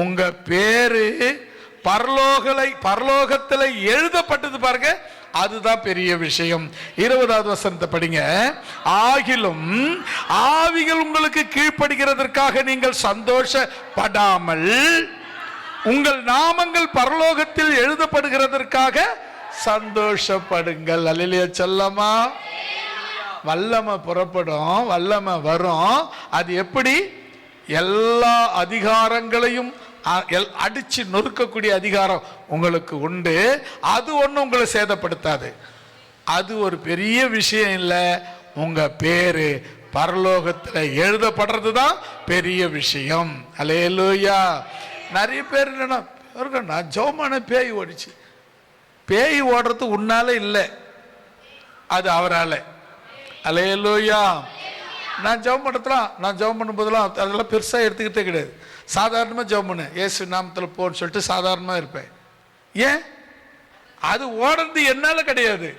உங்க பேரு பரலோகத்துல எழுதப்பட்டது பாருங்க, அதுதான் பெரிய விஷயம். 20வது வசனத்தை படிங்க. ஆகிலும் ஆவிகள் உங்களுக்கு கீழ்ப்படுகிறதற்காக நீங்கள் சந்தோஷப்படாமல் உங்கள் நாமங்கள் பரலோகத்தில் எழுதப்படுகிறதற்காக சந்தோஷப்படுங்கள். அல்லேலூயா சொல்லமா? வல்லமை புறப்படும், வல்லமை வரும். அது எப்படி? எல்லா அதிகாரங்களையும் அடிச்சு நொறுக்கக்கூடிய அதிகாரம் உங்களுக்கு உண்டு. அது ஒன்றும் உங்களை சேதப்படுத்தாது. அது ஒரு பெரிய விஷயம் இல்லை. உங்க பேரு பரலோகத்தில் எழுதப்படுறது தான் பெரிய விஷயம். அல்லேலூயா. நிறைய பேர் என்னன்னா ஜோமான பேய் ஓடிச்சு. பேய் ஓடுறது உன்னால இல்லை, அது அவரால. அல்லேலூயா. நான் ஜெபம் பண்ணும்போதெல்லாம் அதெல்லாம் பெருசாக எடுத்துக்கிட்டே கிடையாது. சாதாரணமாக ஜெபம் பண்ணு, இயேசு நாமத்தில் போன்னு சொல்லிட்டு சாதாரணமாக இருப்பேன். ஏன்? அது ஓடுறது என்னால் கிடையாது.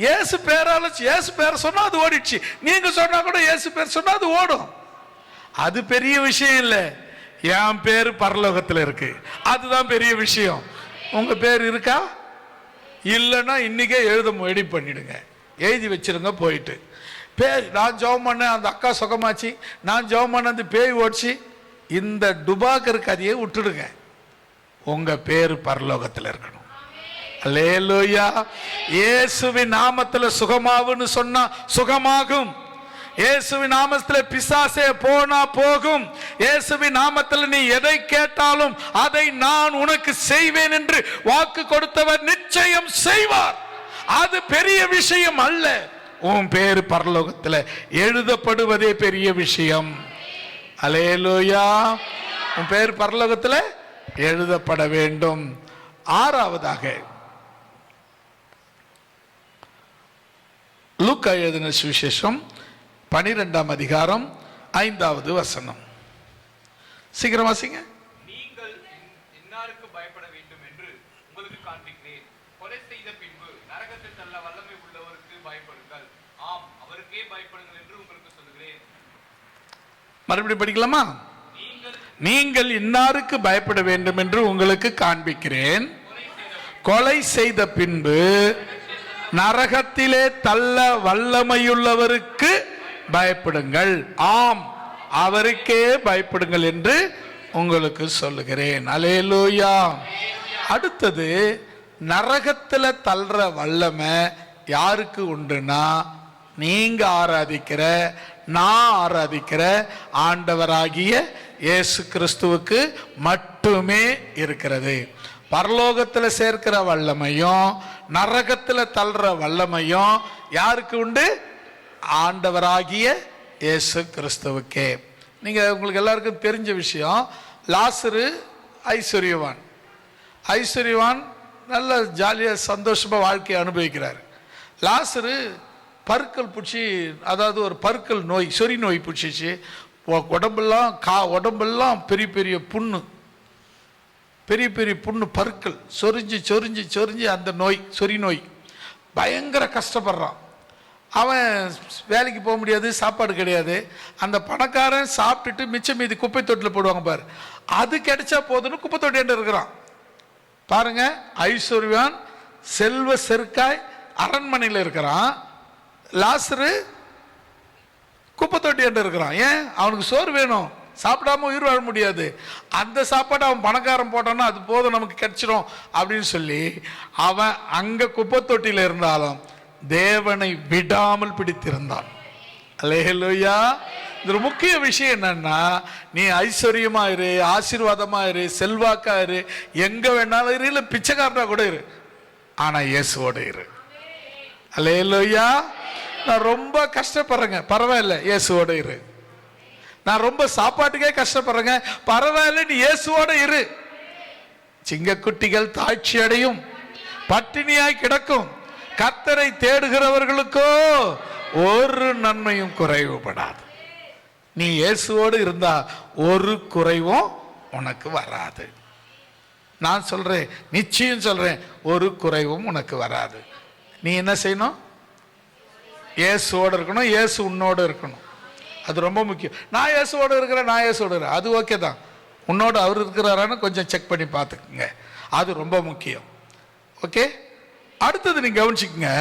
இயேசு பேரை சொன்னால் அது ஓடிடுச்சு. நீங்கள் சொன்னால் கூட இயேசு பேர் சொன்னால் அது ஓடும். அது பெரிய விஷயம் இல்லை. என் பேர் பரலோகத்தில் இருக்கு, அதுதான் பெரிய விஷயம். உங்கள் பேர் இருக்கா? இல்லைன்னா இன்னைக்கே எழுதி பண்ணிடுங்க, எழுதி வச்சிருங்க. போயிட்டு பேய், நான் ஜெபம் பண்ணேன் அந்த அக்கா சுகமாச்சு, நான் ஜெபம் பண்ண அந்த பேய் ஓடிச்சு, இந்த டுபாக்கர் கதையை விட்டுடுங்க. உங்க பேர் பரலோகத்தில் இருக்கணும். அல்லேலூயா. இயேசுவின் நாமத்தில் சுகமாவுன்னு சொன்னா சுகமாகும். இயேசுவின் நாமத்தில் பிசாசே போனா போகும். இயேசுவின் நாமத்தில் நீ எதை கேட்டாலும் அதை நான் உனக்கு செய்வேன் என்று வாக்கு கொடுத்தவர் நிச்சயம் செய்வார். அது பெரிய விஷயம் அல்ல. உன் பேர் பரலோகத்தில் எழுதப்படுவதே பெரிய விஷயம். அல்லேலூயா. உன் பேர் பரலோகத்தில் எழுதப்பட வேண்டும். ஆறாவதாக லூக்கா எழுதின சுவிசேஷம் 12ஆம் அதிகாரம் 5வது வசனம். சீக்கிரம் வாசிங்க. நீங்கள் இன்னாருக்கு பயப்பட வேண்டும் என்று உங்களுக்கு காண்பிக்கிறேன். கொலை செய்த பின்பு நரகத்தில் தள்ள வல்லமை உள்ளவருக்கு பயப்படுங்கள். ஆம், அவருக்கே பயப்படுங்கள் என்று உங்களுக்கு சொல்லுகிறேன். மறுபடியும் படிக்கலாமா? நீங்கள் இன்னாருக்கு பயப்பட வேண்டும் என்று உங்களுக்கு காண்பிக்கிறேன். கொலை செய்த பின்பு நரகத்திலே தள்ள வல்லமையுள்ளவருக்கு பயப்படுங்கள். ஆம், அவருக்கே பயப்படுங்கள் என்று உங்களுக்கு சொல்லுகிறேன். அல்லேலூயா. அடுத்தது, நரகத்தில் தள்ளுற வல்லமை யாருக்கு உண்டுனா, நீங்க ஆராதிக்கிற, நான் ஆராதிக்கிற ஆண்டவராகிய இயேசு கிறிஸ்துவுக்கு மட்டுமே இருக்கிறது. பரலோகத்தில் சேர்க்கிற வல்லமையும் நரகத்தில் தள்ளுற வல்லமையும் யாருக்கு உண்டு? ஆண்டவராகிய இயேசு கிறிஸ்துவுக்கே. நீங்க உங்களுக்கு எல்லாருக்கும் தெரிஞ்ச விஷயம், லாசரு ஐஸ்வர்யவான். ஐஸ்வர்யவான் நல்ல ஜாலியாக சந்தோஷமாக வாழ்க்கையை அனுபவிக்கிறார். லாசரு பருக்கள் பிடிச்சி, அதாவது ஒரு பருக்கள் நோய், சொறி நோய் பிடிச்சிச்சு. உடம்பெல்லாம் பெரிய பெரிய புண்ணு, பெரிய பெரிய புண்ணு, பருக்கள் சொரிஞ்சு சொரிஞ்சு சொரிஞ்சு அந்த நோய், சொறி நோய். பயங்கர கஷ்டப்படுறான். அவன் வேலைக்கு போக முடியாது, சாப்பாடு கிடையாது. அந்த பணக்காரன் சாப்பிட்டுட்டு மிச்சம் மீதி குப்பை தொட்டில் போடுவாங்க பாரு, அது கிடைச்சா போதுன்னு குப்பை தொட்டியாண்டு இருக்கிறான். பாருங்க, ஐஸ்வர்யான் செல்வ செருக்காய் அரண்மனையில் இருக்கிறான். லாசரு குப்பை தொட்டியாண்டு இருக்கிறான். ஏன்? அவனுக்கு சோறு வேணும், சாப்பிடாம உயிர் வாழ முடியாது. அந்த சாப்பாடு அவன் பணக்காரன் போட்டான்னா அது போதும், நமக்கு கிடைச்சிடும் அப்படின்னு சொல்லி அவன் அங்க குப்பை தொட்டியில் இருந்தாலும் தேவனை விடாமல் பிடித்திருந்தான். அல்லேலூயா. இது முக்கிய விஷயம் என்னன்னா, நீ ஐஸ்வர்யமா இரு, ஆசீர்வாதமா இரு, செல்வாக்கா இரு, எங்க வேணாலும் இரு, இல்ல பிச்சைக்காரனா கூட இரு, ஆனா இயேசுவோட இரு. அல்லேலூயா. நான் ரொம்ப கஷ்டப்படுறேங்க, பரவாயில்ல, இயேசுவோட இரு. நான் ரொம்ப சாப்பாட்டுக்கே கஷ்டப்படுறேங்க, பரவாயில்ல, நீ இயேசுவோட இரு. சிங்கக்குட்டிகள் தாழ்ச்சி அடையும், பட்டினியாய் கிடக்கும், கர்த்தரை தேடுகிறவர்களுக்கோ ஒரு நன்மையும் குறைவுபடாது. நீ இயேசுவோடு இருந்தா ஒரு குறைவும் உனக்கு வராது. நான் சொல்றேன், நிச்சயம் சொல்றேன், ஒரு குறைவும் உனக்கு வராது. நீ என்ன செய்யணும்? இயேசுவோடு இருக்கணும், இயேசு உன்னோடு இருக்கணும். அது ரொம்ப முக்கியம். நான் இயேசுவோடு இருக்கிறேன், நான் இயேசுவோடு இருக்கிறேன், அது ஓகே தான். உன்னோட அவர் இருக்கிறாரான்னு கொஞ்சம் செக் பண்ணி பார்த்துக்குங்க, அது ரொம்ப முக்கியம். ஓகே. அடுத்தது நீங்க கவனிச்சுக்குங்க,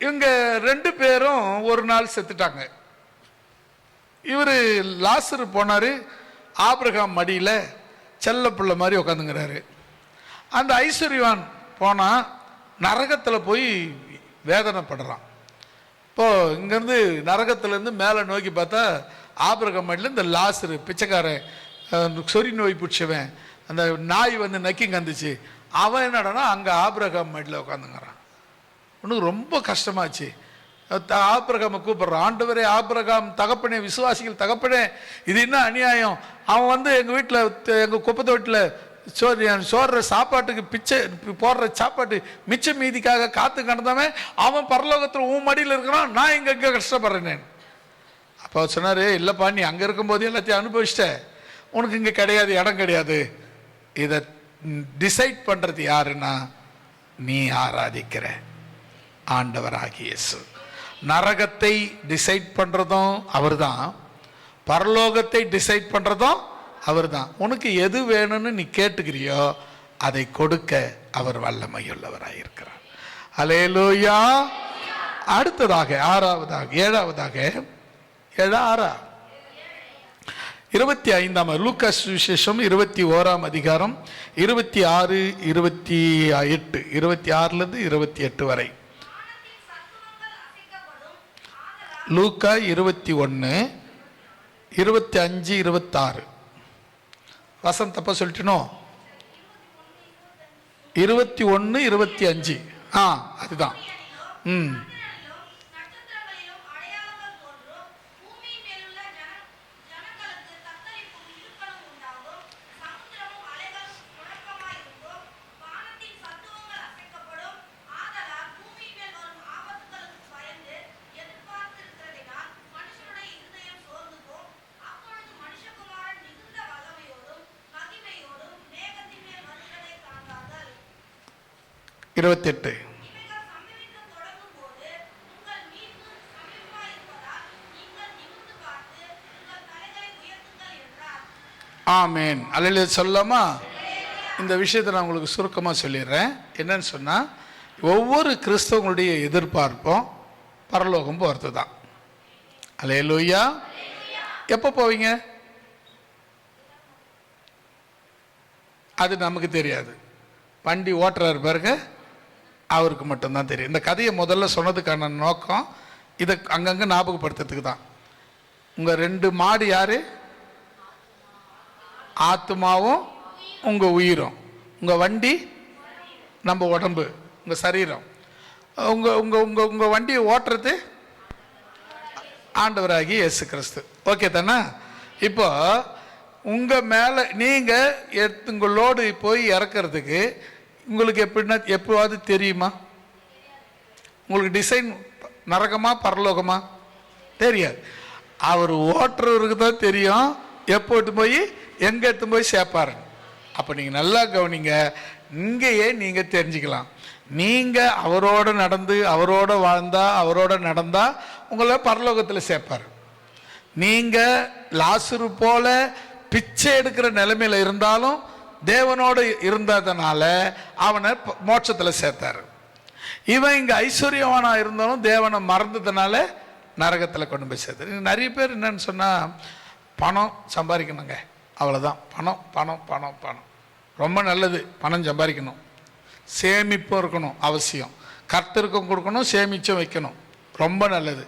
இவங்க 2 பேரும் ஒரு நாள் செத்துட்டாங்க. இவர் லாசரு போனாரு, ஆபிரகாம் மடியில் செல்ல பிள்ளை மாதிரி உட்காந்துங்கிறாரு. அந்த ஐஸ்வர்யவான் போனா நரகத்தில் போய் வேதனைப்படுறான். இப்போ இங்கேருந்து நரகத்திலேருந்து மேலே நோக்கி பார்த்தா ஆபிரகாம் மடியில் இந்த லாசரு பிச்சைக்காரன், சொறி நோய் பிடிச்சவன், அந்த நாய் வந்து நக்கி கந்துச்சு, அவன் என்னடானா அங்கே ஆபிரகாம் மடியில் உட்காந்துங்கிறான். உனக்கு ரொம்ப கஷ்டமாச்சு. ஆபிரகாமை கூப்பிடுறான், ஆண்டவரே ஆபிரகாம் தகப்பனே, விசுவாசிகள் தகப்பனே, இது என்ன அநியாயம். அவன் வந்து எங்கள் வீட்டில், எங்கள் குப்பை தொட்டில் சோறுற சாப்பாட்டுக்கு பிச்சை போடுற சாப்பாட்டு மிச்ச மீதிக்காக காத்து கிடந்தவன் அவன் பரலோகத்தில் உன் மடியில் இருக்கிறான், நான் இங்கே கஷ்டப்படுறேன். அப்போ சொன்னார், இல்லைப்பா, நீ அங்கே இருக்கும்போது எல்லாத்தையும் அனுபவிச்சிட்ட, உனக்கு இங்கே கிடையாது, இடம் கிடையாது. இதை டிசைட் பண்ணுறது யாருன்னா நீ ஆராதிக்கிற ஆண்டவராகிய இயேசு. நரகத்தை டிசைட் பண்ணுறதும் அவர் தான், பரலோகத்தை டிசைட் பண்ணுறதும் அவர் தான். உனக்கு எது வேணும்னு நீ கேட்டுக்கிறியோ அதை கொடுக்க அவர் வல்லமையுள்ளவராக இருக்கிறார். அல்லேலூயா. அடுத்ததாக ஏழாவதாக 25 லூக்கா சுவிசேஷம் 21 அதிகாரம் 26, 28, 26 28 வரை. லூக்கா 21, 25, 26. வசனம் தப்பா சொல்லிட்டனோ? 21, 25. அதுதான். இருபத்தெட்டு. ஆமேன். அல்லேலூயா சொல்லலாமா? இந்த விஷயத்தை நான் உங்களுக்கு சுருக்கமாக சொல்லிடுறேன். என்னன்னு சொன்னால், ஒவ்வொரு கிறிஸ்தவங்களுடைய எதிர்பார்ப்பும் பரலோகம் போகிறது தான். அல்லேலூயா. எப்போ போவீங்க? அது நமக்கு தெரியாது. வண்டி ஓட்டுறாரு பாருங்க, அவருக்கு மட்டும்தான் தெரியும். இந்த கதையை முதல்ல சொன்னதுக்கான நோக்கம் இதை அங்கங்கே ஞாபகப்படுத்துறதுக்கு தான். உங்கள் 2 மாடு யாரு? ஆத்மாவும் உங்கள் உயிரும். உங்கள் வண்டி நம்ம உடம்பு, உங்கள் சரீரம். உங்கள் உங்கள் உங்கள் உங்கள் வண்டியை ஓட்டுறது ஆண்டவராகி இயேசு கிறிஸ்து. ஓகே தானே? இப்போ உங்கள் மேலே நீங்கள் உங்களோடு போய் இறக்கிறதுக்கு உங்களுக்கு எப்போவாது தெரியுமா? உங்களுக்கு டிசைன் நரகமா பரலோகமா தெரியாது. அவர் ஓட்டுறவருக்கு தான் தெரியும் எப்போட்டு போய் எங்கே எடுத்து போய் சேர்ப்பாரு. அப்போ நீங்கள் நல்லா கவனிங்க. இங்கேயே நீங்கள் தெரிஞ்சுக்கலாம். நீங்கள் அவரோட நடந்து அவரோட வாழ்ந்தா அவரோட நடந்தா உங்களை பரலோகத்தில் சேர்ப்பார். நீங்கள் லாசரு போல பிச்சை எடுக்கிற நிலைமையில் இருந்தாலும் தேவனோடு இருந்ததுனால அவனை மோட்சத்தில் சேர்த்தாரு. இவன் இங்கே ஐஸ்வர்யவானா இருந்தாலும் தேவனை மறந்ததுனால நரகத்தில் கொண்டு போய் சேர்த்தாரு. நிறைய பேர் என்னன்னு சொன்னால், பணம் சம்பாதிக்கணுங்க, அவ்வளோதான். பணம் பணம் பணம் பணம் ரொம்ப நல்லது. பணம் சம்பாதிக்கணும், சேமிப்பும் இருக்கணும் அவசியம். கர்த்தருக்கும் கொடுக்கணும், சேமிச்சும் வைக்கணும், ரொம்ப நல்லது.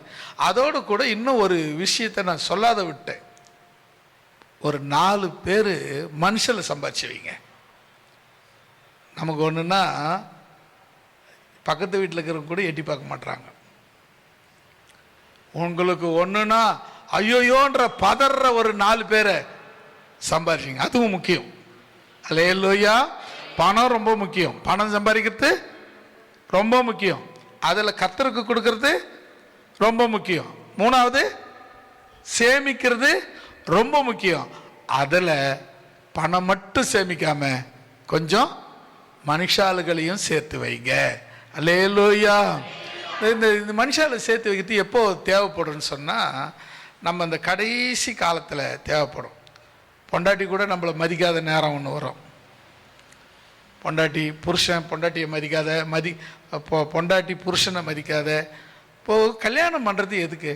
அதோடு கூட இன்னும் ஒரு விஷயத்தை நான் சொல்லாத விட்டேன். ஒரு 4 பேர் மனுஷனை சம்பாதிச்சு வைங்க. நமக்கு ஒன்றுன்னா பக்கத்து வீட்டில் இருக்கிறவங்க கூட எட்டி பார்க்க மாட்டாங்க. உங்களுக்கு ஒன்றுனா ஐயோயோன்ற பதற ஒரு 4 பேரை சம்பாதிச்சிங்க, அதுவும் முக்கியம். அல்லேலூயா. பணம் ரொம்ப முக்கியம். பணம் சம்பாதிக்கிறது ரொம்ப முக்கியம். அதில் கர்த்தருக்கு கொடுக்கறது ரொம்ப முக்கியம். 3வது சேமிக்கிறது ரொம்ப முக்கியம். அதில் பணம் மட்டும் சேமிக்காம கொஞ்சம் மனுஷாளுகளையும் சேர்த்து வைங்க. அல்லேலூயா. இந்த மனுஷாலை சேர்த்து வைக்கிறது எப்போ தேவைப்படும்னு சொன்னால், நம்ம இந்த கடைசி காலத்தில் தேவைப்படும். பொண்டாட்டி கூட நம்மளை மதிக்காத நேரம் ஒன்று வரும். பொண்டாட்டி புருஷன் பொண்டாட்டியை மதிக்காத, பொண்டாட்டி புருஷனை மதிக்காத. இப்போது கல்யாணம் பண்ணுறது எதுக்கு?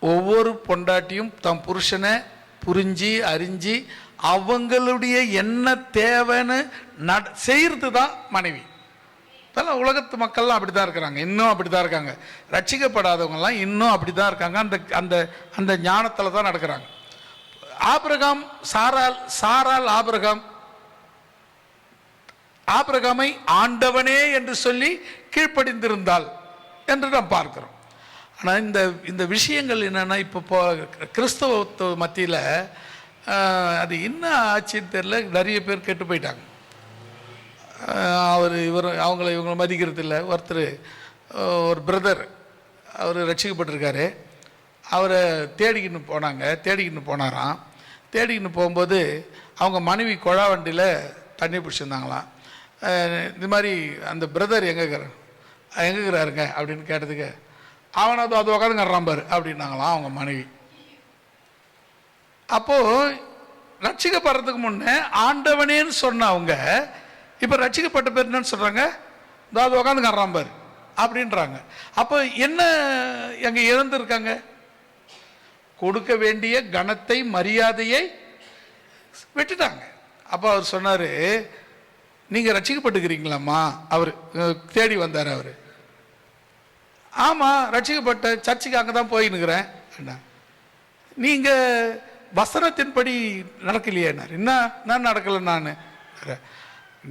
ஒவ்வொரு பொண்டாட்டியும் தம் புருஷனை புரிஞ்சு அறிஞ்சு அவங்களுடைய என்ன தேவைன்னு செய்கிறது தான் மனைவி. இதெல்லாம் உலகத்து மக்கள்லாம் அப்படி தான் இருக்கிறாங்க, இன்னும் அப்படி தான் இருக்காங்க. ரட்சிக்கப்படாதவங்கலாம் இன்னும் அப்படி தான் இருக்காங்க. அந்த அந்த அந்த ஞானத்தில் தான் நடக்கிறாங்க. ஆபிரகாம் சாரால் ஆபிரகாமை ஆண்டவனே என்று சொல்லி கீழ்ப்படிந்திருந்தாள் என்று நாம் பார்க்கிறோம். ஆனால் இந்த விஷயங்கள் என்னென்னா, இப்போ கிறிஸ்தவ மத்தியில் அது என்ன ஆச்சுன்னு தெரியல, நிறைய பேர் கெட்டு போயிட்டாங்க. இவங்களை மதிக்கிறது இல்லை. ஒரு பிரதர் அவர் ரட்சிக்கப்பட்டிருக்காரு. அவரை தேடிக்கின்னு போனாராம். தேடிக்கின்னு போகும்போது அவங்க மனைவி குழா வண்டியில் தண்ணி பிடிச்சிருந்தாங்களாம். இந்த மாதிரி அந்த பிரதர் எங்கேக்கிறாருங்க அப்படின்னு கேட்டதுக்கு, அவன் அது உட்காந்துங்கிறான் பாரு அப்படின்னாங்களாம் அவங்க மனைவி. அப்போது ரட்சிக்கப்படுறதுக்கு முன்னே ஆண்டவனேன்னு சொன்ன அவங்க இப்போ ரட்சிக்கப்பட்ட பேர் என்னன்னு சொல்கிறாங்க, அது உட்காந்துங்கிறான் பாரு அப்படின்றாங்க. அப்போ என்ன எங்க இழந்திருக்காங்க? கொடுக்க வேண்டிய கனத்தை மரியாதையை விட்டுட்டாங்க. அப்போ அவர் சொன்னார், நீங்கள் ரட்சிக்கப்பட்டுக்கிறீங்களாம்மா? அவர் தேடி வந்தார். அவர் ஆமாம் ரட்சிக்கப்பட்ட, சர்ச்சுக்கு அங்கே தான் போயின்னுக்கிறேன். நீங்கள் வசனத்தின்படி நடக்கலையேனார். என்ன நடக்கலை? நான்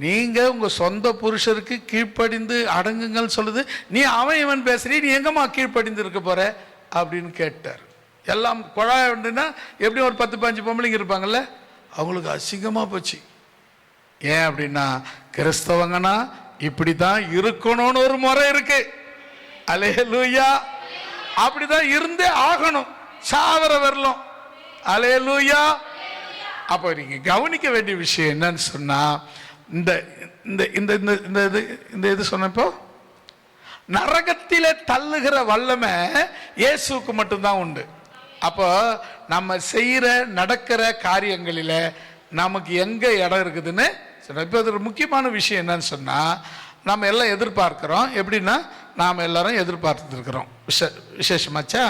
நீங்கள் உங்கள் சொந்த புருஷருக்கு கீழ்ப்படிந்து அடங்குங்கள் சொல்லுது, நீ அவன் இவன் பேசுறீ, நீ எங்கம்மா கீழ்ப்படிந்து இருக்க போற அப்படின்னு கேட்டார். எல்லாம் குழாய் உண்டுன்னா எப்படி ஒரு 10-15 பொம்பளைங்க இருப்பாங்கல்ல, அவங்களுக்கு அசிங்கமாக போச்சு. ஏன் அப்படின்னா கிறிஸ்தவங்கன்னா இப்படி தான் இருக்கணும்னு ஒரு முறை இருக்கு. அல்லேலூயா. அப்படிதான் இருந்தே ஆகணும் சாவர வரலும். அல்லேலூயா. அப்போ நீங்க கவனிக்க வேண்டிய விஷயம் என்னன்னு சொன்னா, இந்த இந்த இந்த இந்த இந்த இது சொன்னப்போ நரகத்திலே தள்ளுகிற வல்லமை இயேசுக்கு மட்டும்தான் உண்டு. அப்போ நம்ம செய்யற நடக்கிற காரியங்களில நமக்கு எங்க இடம் இருக்குதுன்னு சொன்ன. இப்போ அது ஒரு முக்கியமான விஷயம் என்னன்னு சொன்னா, நம்ம எல்லாம் எதிர்பார்க்கிறோம். எப்படின்னா நாம் எல்லாரும் எதிர்பார்த்துருக்கிறோம் விசேஷமாச்சா.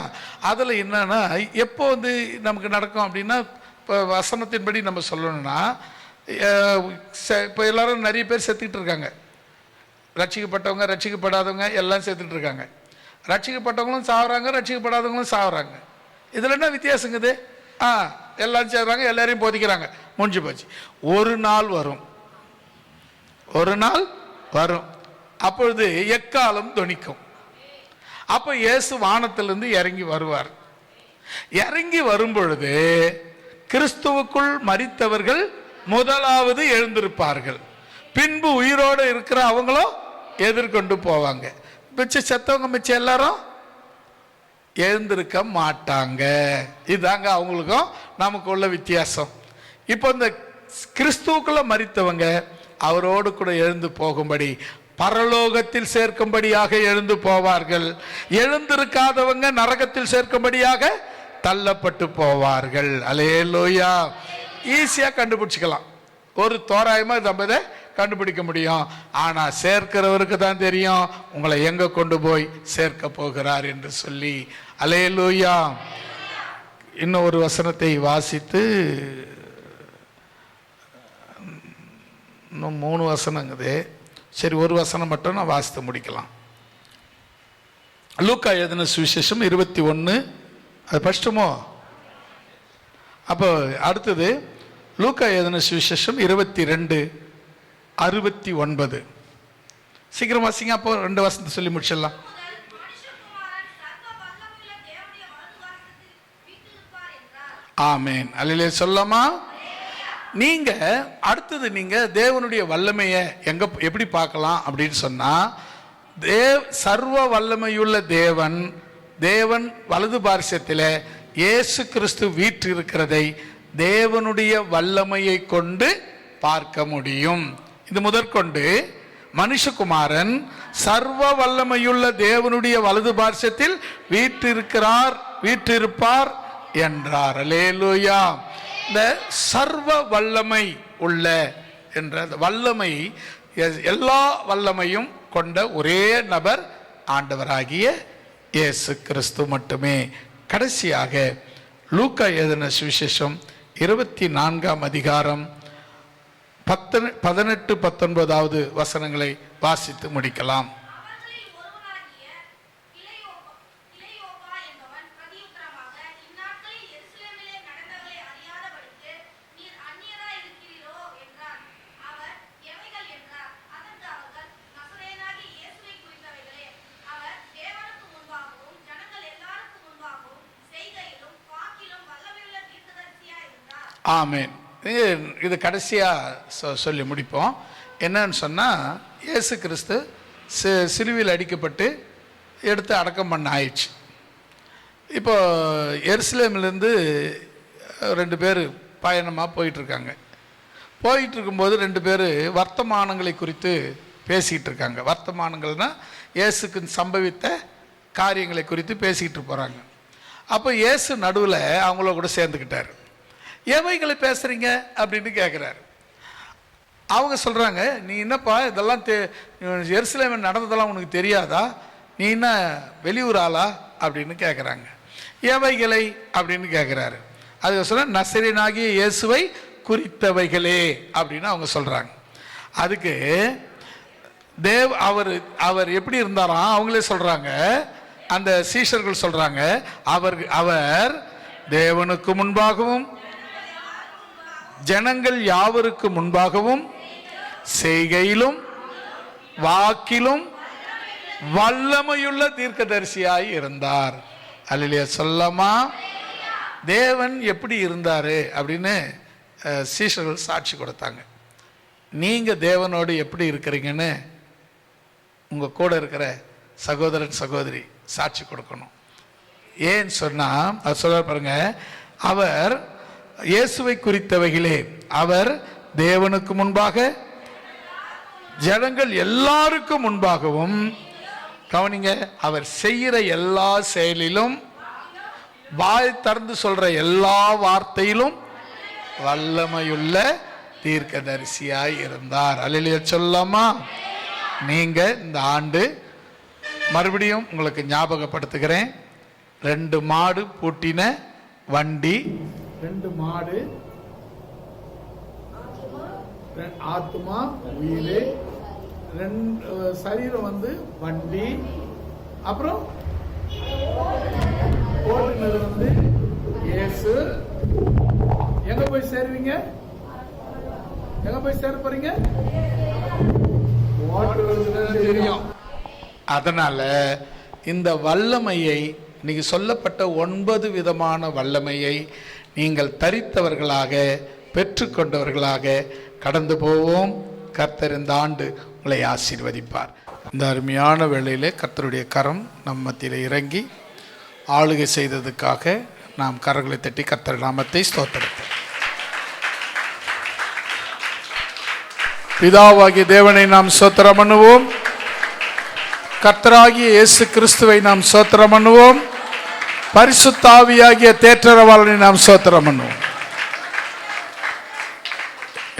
அதில் என்னன்னா எப்போ வந்து நமக்கு நடக்கும் அப்படின்னா, இப்போ வசனத்தின்படி நம்ம சொல்லணும்னா, இப்போ எல்லாரும் நிறைய பேர் செத்துக்கிட்டு இருக்காங்க. ரட்சிக்கப்பட்டவங்க ரட்சிக்கப்படாதவங்க எல்லாம் செத்துட்டு இருக்காங்க. ரட்சிக்கப்பட்டவங்களும் சாகுறாங்க, ரட்சிக்கப்படாதவங்களும் சாகுறாங்க. இதில் என்ன வித்தியாசங்குது? எல்லாம் சேர்றாங்க, எல்லாரையும் போதிக்கிறாங்க, முடிஞ்சு போச்சு. ஒரு நாள் வரும், ஒரு நாள் வரும், அப்பொழுது எக்காலம் தொனிக்கும். அப்போ இயேசு வானத்திலிருந்து இறங்கி வருவார். இறங்கி வரும் பொழுது கிறிஸ்துவுக்குள் மரித்தவர்கள் முதலாவது எழுந்திருப்பார்கள். பின்பு உயிரோடு இருக்கிற அவங்களும் எதிர்கொண்டு போவாங்க. மிச்சம் செத்தவங்க மிச்சம் எல்லாரும் எழுந்திருக்க மாட்டாங்க. இதுதாங்க அவங்களுக்கும் நமக்கு உள்ள வித்தியாசம். இப்போ இந்த கிறிஸ்துவுக்குள்ள மரித்தவங்க அவரோடு கூட எழுந்து போகும்படி பரலோகத்தில் சேர்க்கும்படியாக எழுந்து போவார்கள். எழுந்திருக்காதவங்க நரகத்தில் சேர்க்கும்படியாக தள்ளப்பட்டு போவார்கள். அல்லேலூயா. ஈஸியா கண்டுபிடிச்சிக்கலாம், ஒரு தோராயமா நம்ம இதை கண்டுபிடிக்க முடியும். ஆனா சேர்க்கிறவருக்கு தான் தெரியும் உங்களை எங்க கொண்டு போய் சேர்க்க போகிறார் என்று சொல்லி. அல்லேலூயா. இன்னும் ஒரு வசனத்தை வாசித்து, இன்னும் 3 வசனங்குது. சரி, ஒரு வசனம் மட்டும் நான் வாசித்து முடிக்கலாம். லூக்கா எழுதின சுவிசேஷம் 21, அது படிச்சிட்டோமோ? அப்போ அடுத்தது லூக்கா எழுதின சுவிசேஷம் 22:69. சீக்கிரம் வாசிங்க. அப்போ 2 வசனத்தை சொல்லி முடிச்சிடலாம். ஆமேன். அல்லேலூயா சொல்லலாமா? நீங்க அடுத்தது நீங்க தேவனுடைய வல்லமையை எங்க எப்படி பார்க்கலாம் அப்படின்னு சொன்னா, சர்வ வல்லமையுள்ள தேவன் வலது பார்சத்தில் இயேசு கிறிஸ்து வீற்று இருக்கிறதை தேவனுடைய வல்லமையை கொண்டு பார்க்க முடியும். இது முதற்கொண்டு மனுஷகுமாரன் சர்வ வல்லமையுள்ள தேவனுடைய வலது பார்சத்தில் வீற்றிருப்பார் என்றார். அல்லேலூயா. இந்த சர்வ வல்லமை உள்ள என்ற வல்லமை, எல்லா வல்லமையும் கொண்ட ஒரே நபர் ஆண்டவராகிய இயேசு கிறிஸ்து மட்டுமே. கடைசியாக லூக்கா எழுதின சுவிசேஷம் 24ஆம் அதிகாரம் 18-19 வசனங்களை வாசித்து முடிக்கலாம். ஆமேன். இது கடைசியாக சொல்லி முடிப்போம். என்னன்னு சொன்னால், இயேசு கிறிஸ்து சிலுவையில் அடிக்கப்பட்டு எடுத்து அடக்கம் பண்ண ஆயிடுச்சு. இப்போ எருசலேமிலேருந்து 2 பேர் பயணமாக போயிட்டுருக்காங்க. போயிட்டுருக்கும்போது 2 பேர் வர்த்தமானங்களை குறித்து பேசிக்கிட்டு இருக்காங்க. வர்த்தமானங்கள்னால் இயேசுக்கு சம்பவித்த காரியங்களை குறித்து பேசிக்கிட்டு போகிறாங்க. அப்போ இயேசு நடுவில் அவங்கள கூட சேர்ந்துக்கிட்டார். எவைகளை பேசுறீங்க அப்படின்னு கேட்குறாரு. அவங்க சொல்றாங்க, நீ என்னப்பா இதெல்லாம் எருசலேமில் நடந்ததெல்லாம் உனக்கு தெரியாதா? நீ என்ன வெளியூர் ஆளா அப்படின்னு கேட்குறாங்க. எவைகளை அப்படின்னு கேட்குறாரு. அதுக்கு சொல்ல நசரேயனாகிய இயேசுவை குறித்தவைகளே அப்படின்னு அவங்க சொல்கிறாங்க. அதுக்கு அவர் எப்படி இருந்தாராம் அவங்களே சொல்கிறாங்க, அந்த சீஷர்கள் சொல்கிறாங்க, அவர் தேவனுக்கு முன்பாகவும் ஜனங்கள் யாவருக்கு முன்பாகவும் செய்கையிலும் வாக்கிலும் வல்லமையுள்ள தீர்க்கதரிசியாய் இருந்தார். அல்லேலூயா சொல்லமா. தேவன் எப்படி இருந்தாரு அப்படின்னு சீஷர்கள் சாட்சி கொடுத்தாங்க. நீங்க தேவனோடு எப்படி இருக்கிறீங்கன்னு உங்க கூட இருக்கிற சகோதரன் சகோதரி சாட்சி கொடுக்கணும். ஏன்னு சொன்னா அவர் சொல்ல பாருங்க, அவர் இயேசுவை குறித்தவைகளே, அவர் தேவனுக்கு முன்பாக ஜனங்கள் எல்லாருக்கும் முன்பாகவும், கவனிங்க, அவர் செய்கிற எல்லா செயலிலும் வாய் திறந்து சொல்ற எல்லா வார்த்தையிலும் வல்லமையுள்ள தீர்க்கதரிசியாய் இருந்தார். அல்லேலூயா சொல்லாமா. நீங்க இந்த ஆண்டு மறுபடியும் உங்களுக்கு ஞாபகப்படுத்துகிறேன், 2 மாடு பூட்டின வண்டி, 2 மாடு, ஆத்மா உயிர், 2 சரீரம் வந்து வண்டி, அப்புறம் ஓட்டுநர் வந்து இயேசு. எங்க போய் சேருவீங்க? எங்க போய் சேர போறீங்க? தெரியும். அதனால இந்த வல்லமையை, இன்னைக்கு சொல்லப்பட்ட 9 விதமான வல்லமையை நீங்கள் தரித்தவர்களாக பெற்றுக்கொண்டவர்களாக கடந்து போவோம். கர்த்தர் இந்த ஆண்டு உங்களை ஆசீர்வதிப்பார். இந்த அருமையான வேளையிலே கர்த்தருடைய கரம் நம் மத்தியில் இறங்கி ஆளுகை செய்ததுக்காக நாம் கரங்களை தட்டி கர்த்தர் நாமத்தை ஸ்தோத்திரிப்போம். பிதாவாகிய தேவனை நாம் ஸ்தோத்திரம் பண்ணுவோம். கர்த்தராகிய இயேசு கிறிஸ்துவை நாம் ஸ்தோத்திரம் பண்ணுவோம். பரிசுத்த ஆவியாகிய தேற்றரவாளனை நாம் ஸ்தோத்திரம் பண்ணுவோம்.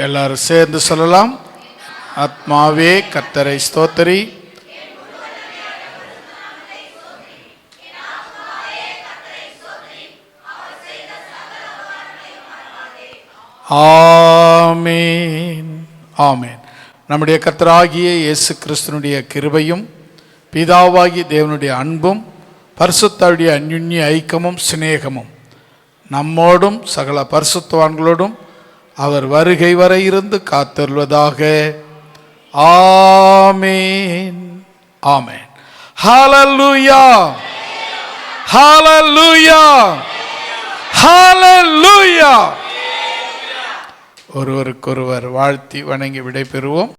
எல்லாரும் சேர்ந்து சொல்லலாம். ஆத்மாவே கர்த்தரை ஸ்தோத்திரி, ஆமென் ஆமென். நம்முடைய கர்த்தராகிய இயேசு கிறிஸ்துனுடைய கிருபையும் பிதாவாகிய தேவனுடைய அன்பும் பரிசுத்தருடைய அந்யுன்ய ஐக்கியமும் சிநேகமும் நம்மோடும் சகல பரிசுத்தவான்களோடும் அவர் வருகை வரை இருந்து காத்தருள்வதாக. ஆமென் ஆமென். ஹல்லேலூயா ஹல்லேலூயா ஹல்லேலூயா. ஒருவருக்கொருவர் வாழ்த்தி வணங்கி விடைபெறுவோம்.